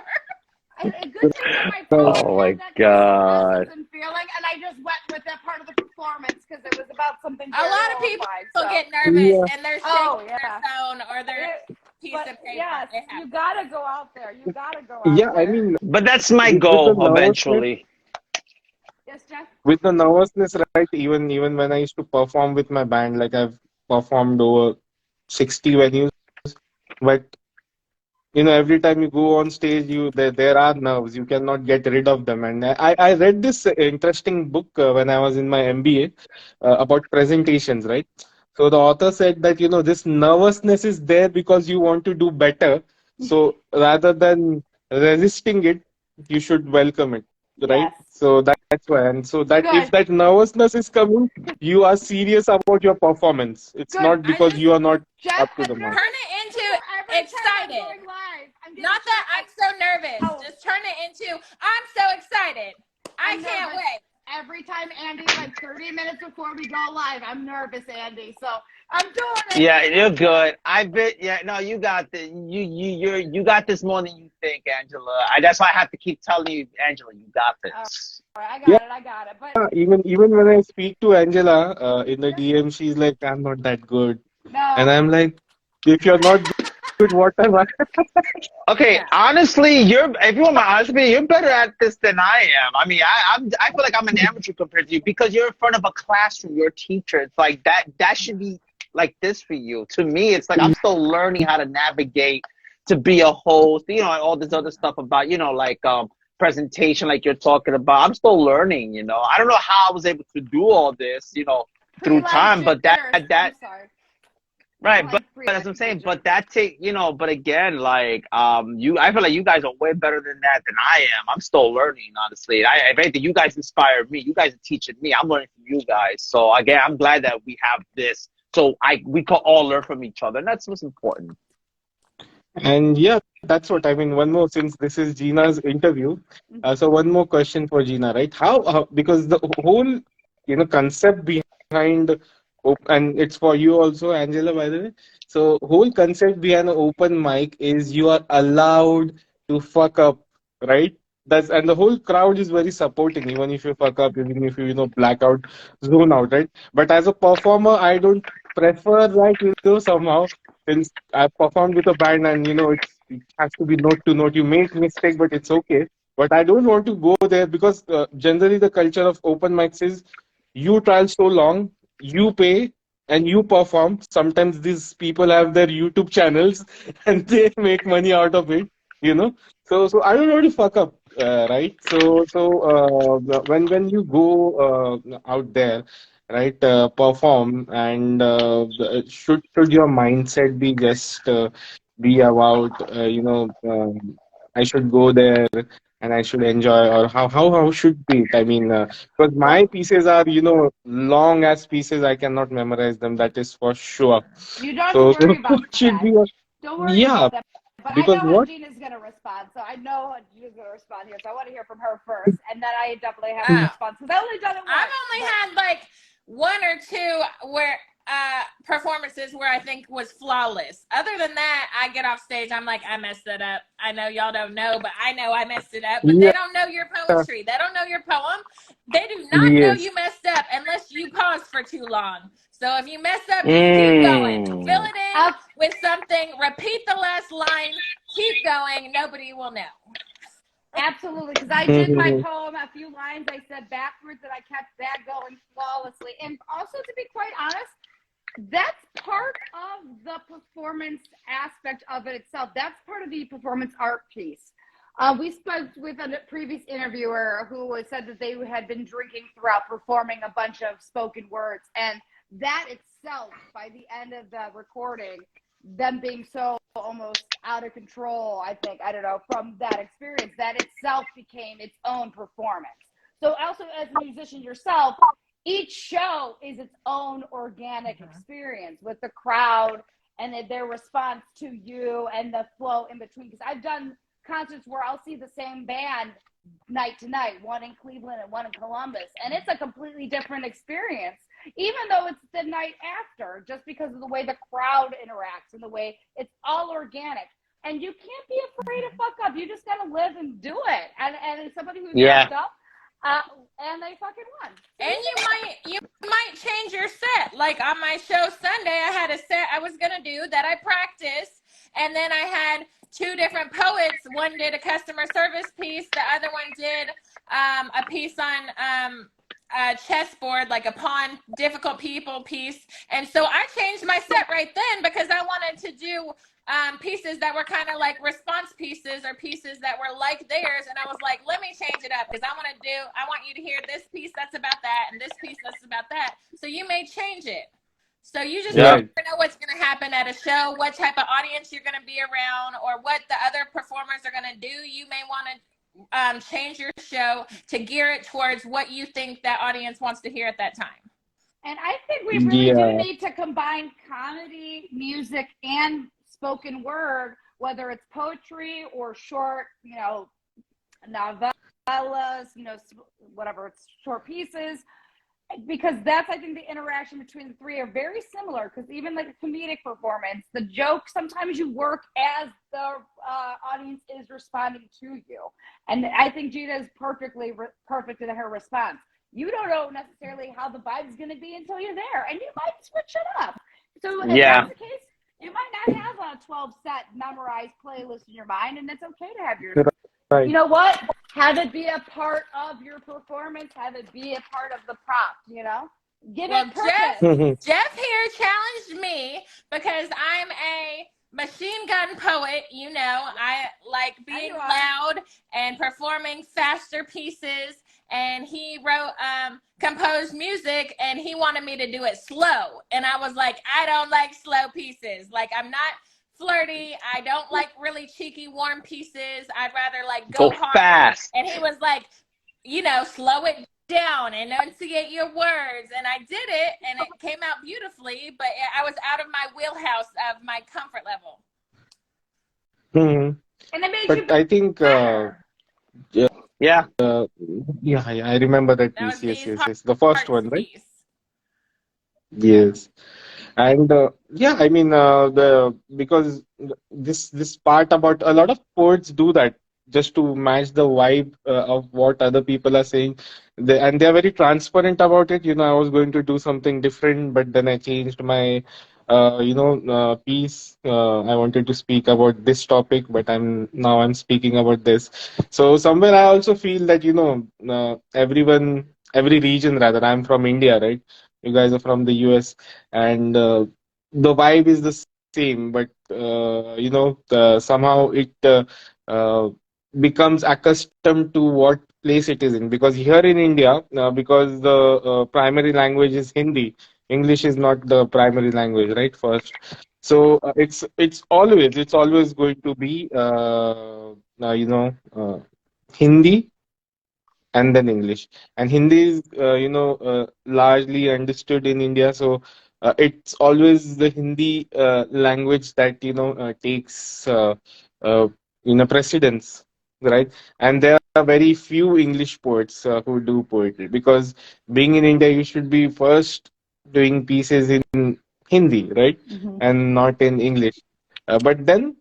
a good thing that my Oh phone my had that kind of God. essence and feeling, and I just went with that part of the performance because it was about something. A lot of people get nervous Yeah. and they're shaking yeah. their phone or their piece But of paper. yes, It you happens. gotta go out there. You gotta go out Yeah, there. I mean, But that's my with the goal nervousness, eventually. Yes, Jeff. with the nervousness, right? Even when I used to perform with my band, like I've performed over 60 venues, but every time you go on stage, there are nerves. You cannot get rid of them. And I read this interesting book when I was in my MBA, about presentations, right? So the author said that this nervousness is there because you want to do better. So rather than resisting it, you should welcome it, right? Yes. So that's why. And so that Good. if that nervousness is coming, you are serious about your performance. It's Good. not because you are not Jeff, up to the I'm mark. Turn it into every time I'm excited. going live, I'm getting Not that I'm so nervous. Oh. Just turn it into I'm so excited. I I'm can't nervous. wait. Every time, Andy, like 30 minutes before we go live, I'm nervous, Andy. So I'm doing it. Yeah, you're good. I bet. Yeah, no, you got this. You got this more than you think, Angela. That's why I have to keep telling you, Angela, you got this. All right, I got it. But Even when I speak to Angela in the DM, she's like, "I'm not that good," no, and I'm like, "If you're not good, what am I?" Okay, Yeah. honestly, if you want my honest opinion, you're better at this than I am. I mean, I feel like I'm an amateur compared to you because you're in front of a classroom, you're a teacher. It's like that should be like this for you. To me, it's like I'm still learning how to navigate to be a host, all this other stuff about, like presentation like you're talking about. I'm still learning, I don't know how I was able to do all this, through time, but I'm sorry. right, but as I'm saying, but but again, like, I feel like you guys are way better than that than I am. I'm still learning, honestly. If anything, you guys inspired me. You guys are teaching me. I'm learning from you guys. So again, I'm glad that we have this. So we can all learn from each other, and that's what's important. And yeah, that's what I mean. One more, since this is Gina's interview, so one more question for Gina, right? How because the whole concept behind, and it's for you also, Angela, by the way. So whole concept behind an open mic is you are allowed to fuck up, right? And the whole crowd is very supporting, even if you fuck up, even if you black out, zone out, right? But as a performer, I don't prefer that, somehow, since I performed with a band, and it has to be note to note. You make mistake, but it's okay. But I don't want to go there because generally the culture of open mics is you trial so long, you pay, and you perform. Sometimes these people have their YouTube channels and they make money out of it, you know. So I don't know to fuck up, right? When you go out there, right, perform, and should your mindset be just be about I should go there and I should enjoy, or how should be it? I mean, because Well, my pieces are, long as pieces, I cannot memorize them. That is for sure. you don't have to So, worry about it should that. be Don't worry yeah, about that. But I because know how what? Gina's going to respond. So I know how Gina's going to respond here. So I want to hear from her first. And then I definitely have a Oh, response because I only done it once. I've only had like one or two where performances where I think was flawless. Other than that, I get off stage, I'm like, I messed it up. I know y'all don't know, but I know I messed it up. But they Yeah, don't know your poetry. They don't know your poem. They do not know yes. you messed up unless you pause for too long. So if you mess up, just keep going. Fill Mm. it in with something. Repeat the last line. Keep going. Nobody will know. Absolutely, because I did my poem, a few lines I said backwards, and I kept that going flawlessly. And also, to be quite honest, that's part of the performance aspect of it itself. That's part of the performance art piece. We spoke with a previous interviewer who said that they had been drinking throughout performing a bunch of spoken words, and that itself, by the end of the recording, them being so almost out of control, I think, I don't know, from that experience, that itself became its own performance. So also as a musician yourself, each show is its own organic experience with the crowd and their response to you and the flow in between. Because I've done concerts where I'll see the same band night to night, one in Cleveland and one in Columbus, and it's a completely different experience, even though it's the night after, just because of the way the crowd interacts and the way it's all organic. And you can't be afraid to fuck up. You just gotta live and do it. And as somebody who's Yeah. fucked up, and they fucking won. And you might change your set. Like on my show Sunday, I had a set I was gonna do that I practiced, and then I had two different poets. One did a customer service piece. The other one did a piece on chessboard, like a pawn, difficult people piece. And so I changed my set right then because I wanted to do pieces that were kind of like response pieces or pieces that were like theirs. And I was like, let me change it up because I want you to hear this piece that's about that and this piece that's about that. So you may change it. So you just Yeah. never know what's going to happen at a show, what type of audience you're going to be around, or what the other performers are going to do. You may want to change your show to gear it towards what you think that audience wants to hear at that time. And I think we really do Yeah. need to combine comedy, music, and spoken word, whether it's poetry or short, novellas, whatever, it's short pieces, because that's, I think, the interaction between the three are very similar. Because even like a comedic performance, the joke, sometimes you work as the audience is responding to you. And I think Gina is perfect in her response. You don't know necessarily how the vibe is going to be until you're there, and you might switch it up. So if Yeah. that's the case, you might not have a 12-set memorized playlist in your mind, and it's okay to have your. Right. You know what? Have it be a part of your performance. Have it be a part of the prop. Give it purpose. Jeff here challenged me because I'm a machine gun poet. I like being loud and performing faster pieces. And he composed music, and he wanted me to do it slow. And I was like, I don't like slow pieces. Like, I'm not flirty. I don't like really cheeky, warm pieces. I'd rather like go hard. Fast. And he was like, slow it down, enunciate your words. And I did it, and it came out beautifully, but I was out of my wheelhouse of my comfort level. Mhm. And it made But you I think, better. Yeah. yeah, I remember that That was piece. Dee's Yes. The first Hearts one, right? piece. Yes. And yeah, I mean, because this part about a lot of poets do that just to match the vibe of what other people are saying. And they're very transparent about it. I was going to do something different, but then I changed my piece. I wanted to speak about this topic, but I'm speaking about this. So somewhere I also feel that every region rather. I'm from India, right? You guys are from the US, and the vibe is the same, but somehow it uh, becomes accustomed to what place it is in. Because here in India, because the primary language is Hindi, English is not the primary language, right? First, so it's always going to be Hindi and then English. And Hindi is, largely understood in India. So it's always the Hindi language that, takes, uh, precedence, right? And there are very few English poets who do poetry, because being in India, you should be first doing pieces in Hindi, right? Mhm. And not in English. But then,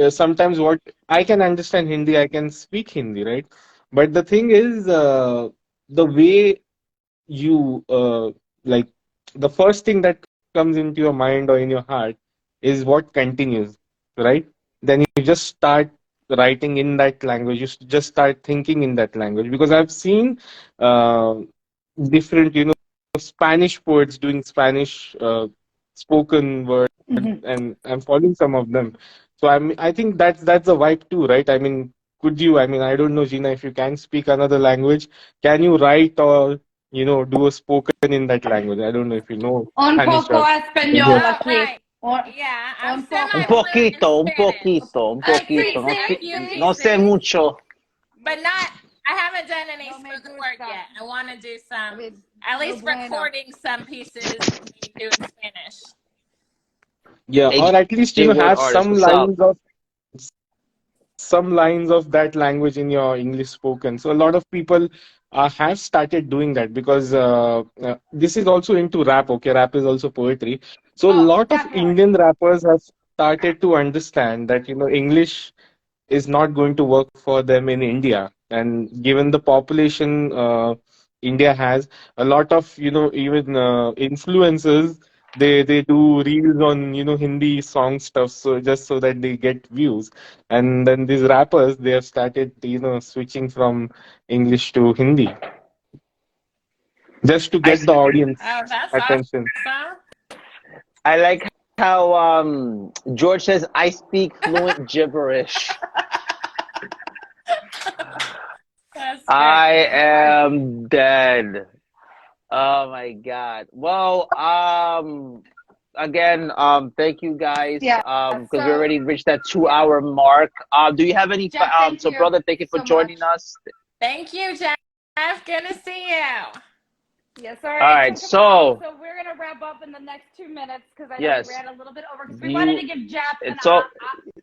sometimes what I can understand Hindi, I can speak Hindi, right? But the thing is, the way you like the first thing that comes into your mind or in your heart is what continues, right? Then you just start writing in that language. Just start thinking in that language. Because I've seen uh, different, Spanish poets doing Spanish spoken word, Mhm. and I'm following some of them. So I think that's a vibe too, right? I mean, could you? I mean, I don't know, Gina, if you can speak another language, can you write or do a spoken in that language? I don't know if you know Un Spanish poco or español English. Oh, aquí. right. Un, Yeah, I'm un Un poco. semi-fluent in poquito, Spanish. un A Sí, poquito. few, No, a sí, few sí. no sé pieces, mucho. but not. I haven't done any No me spoken word gusta. yet. I want to do I some, mean, at no least bueno. recording some pieces and maybe do in Spanish. Yeah, or at least AJ Word have Artist, what's up? some lines of that language in your English spoken. So a lot of people have started doing that, because this is also into rap. Okay, rap is also poetry. So a Oh, lot of definitely. Indian rappers have started to understand that English is not going to work for them in India. And given the population India has, a lot of even influencers, they do reels on Hindi song stuff, so just so that they get views. And then these rappers, they have started switching from English to Hindi just to I, get the audience Oh, that's attention. awesome. I like how George says, I speak fluent gibberish. That's I great. am dead. Oh my God. Well, again, thank you guys. Yeah. Because we So, already reached that 2 hour mark. Do you have any? Jeff, thank So you brother, thank you for so much. joining us. Thank you, Jeff. Good to see you. Yes, all All right. right. So come on. So So we're gonna wrap up in the next 2 minutes because I know we yes, ran a little bit over because do we wanted you? to give Jeff an It's all.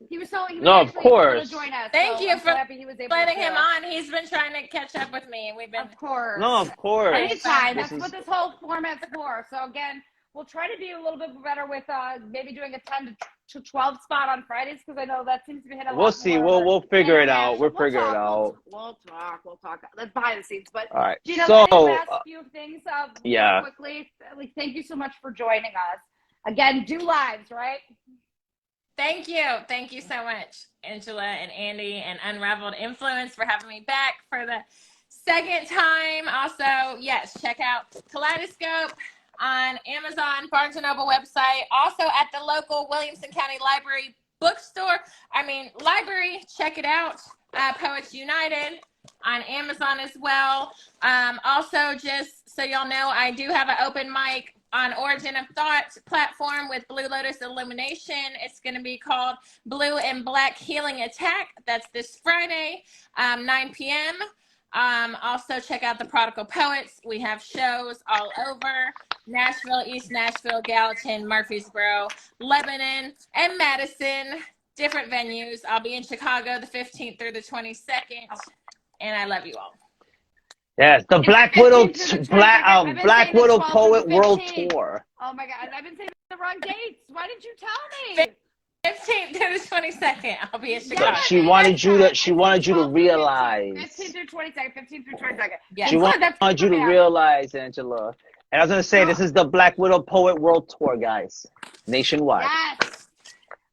he was No, of actually able to course. join us. Thank So you I'm so for happy he was able letting him to. on. He's been trying to catch up with me, and we've been Of course. No, of course. having fun. Anytime. This That's is what this whole format's for. So again, we'll try to be a little bit better with maybe doing a 10 to 12 spot on Fridays because I know that seems to be hitting a We'll lot see. more of We'll the figure it out. international. We'll figure it out. We'll talk. We'll talk. That's behind the scenes. But All right. Gina, So any last few things real yeah. quickly? Like, thank you so much for joining us. Again, do lives, right? Thank you. Thank you so much, Angela and Andy and Unraveled Influence, for having me back for the second time. Also, yes, check out Kaleidoscope on Amazon, Barnes & Noble website. Also at the local Williamson County Library bookstore. Library, check it out. Poets United on Amazon as well. Also, just so y'all know, I do have an open mic on Origin of Thought platform with Blue Lotus Illumination. It's going to be called Blue and Black Healing Attack. That's this Friday, 9 p.m. Also, check out the Prodigal Poets. We have shows all over Nashville, East Nashville, Gallatin, Murfreesboro, Lebanon, and Madison. Different venues. I'll be in Chicago the 15th through the 22nd. And I love you all. Yes, the It's Black 15th Widow through the 22nd. I've been Black saying the Widow 12th Poet through the World 15th. Tour. Oh my God, I've been saying the wrong dates. Why didn't you tell me? 15th through the 22nd. I'll be in Yeah, Chicago. She wanted you to. She I wanted said you to 12 through 15, realize. 15 through 22nd, 15 through 22nd. Yes. She Well, good. That's good wanted you for to me. realize, Angela. And I was gonna say, this is the Black Widow Poet World Tour, guys, nationwide. Yes.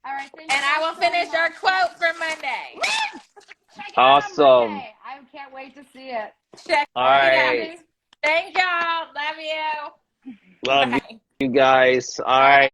All right. Thank And you I will so finish much. our quote for Monday. Check it out on Awesome. Monday. I can't wait to see it. Check All All right, it out. right. Andy. Thank y'all. Love you. Love Bye. you guys. All right.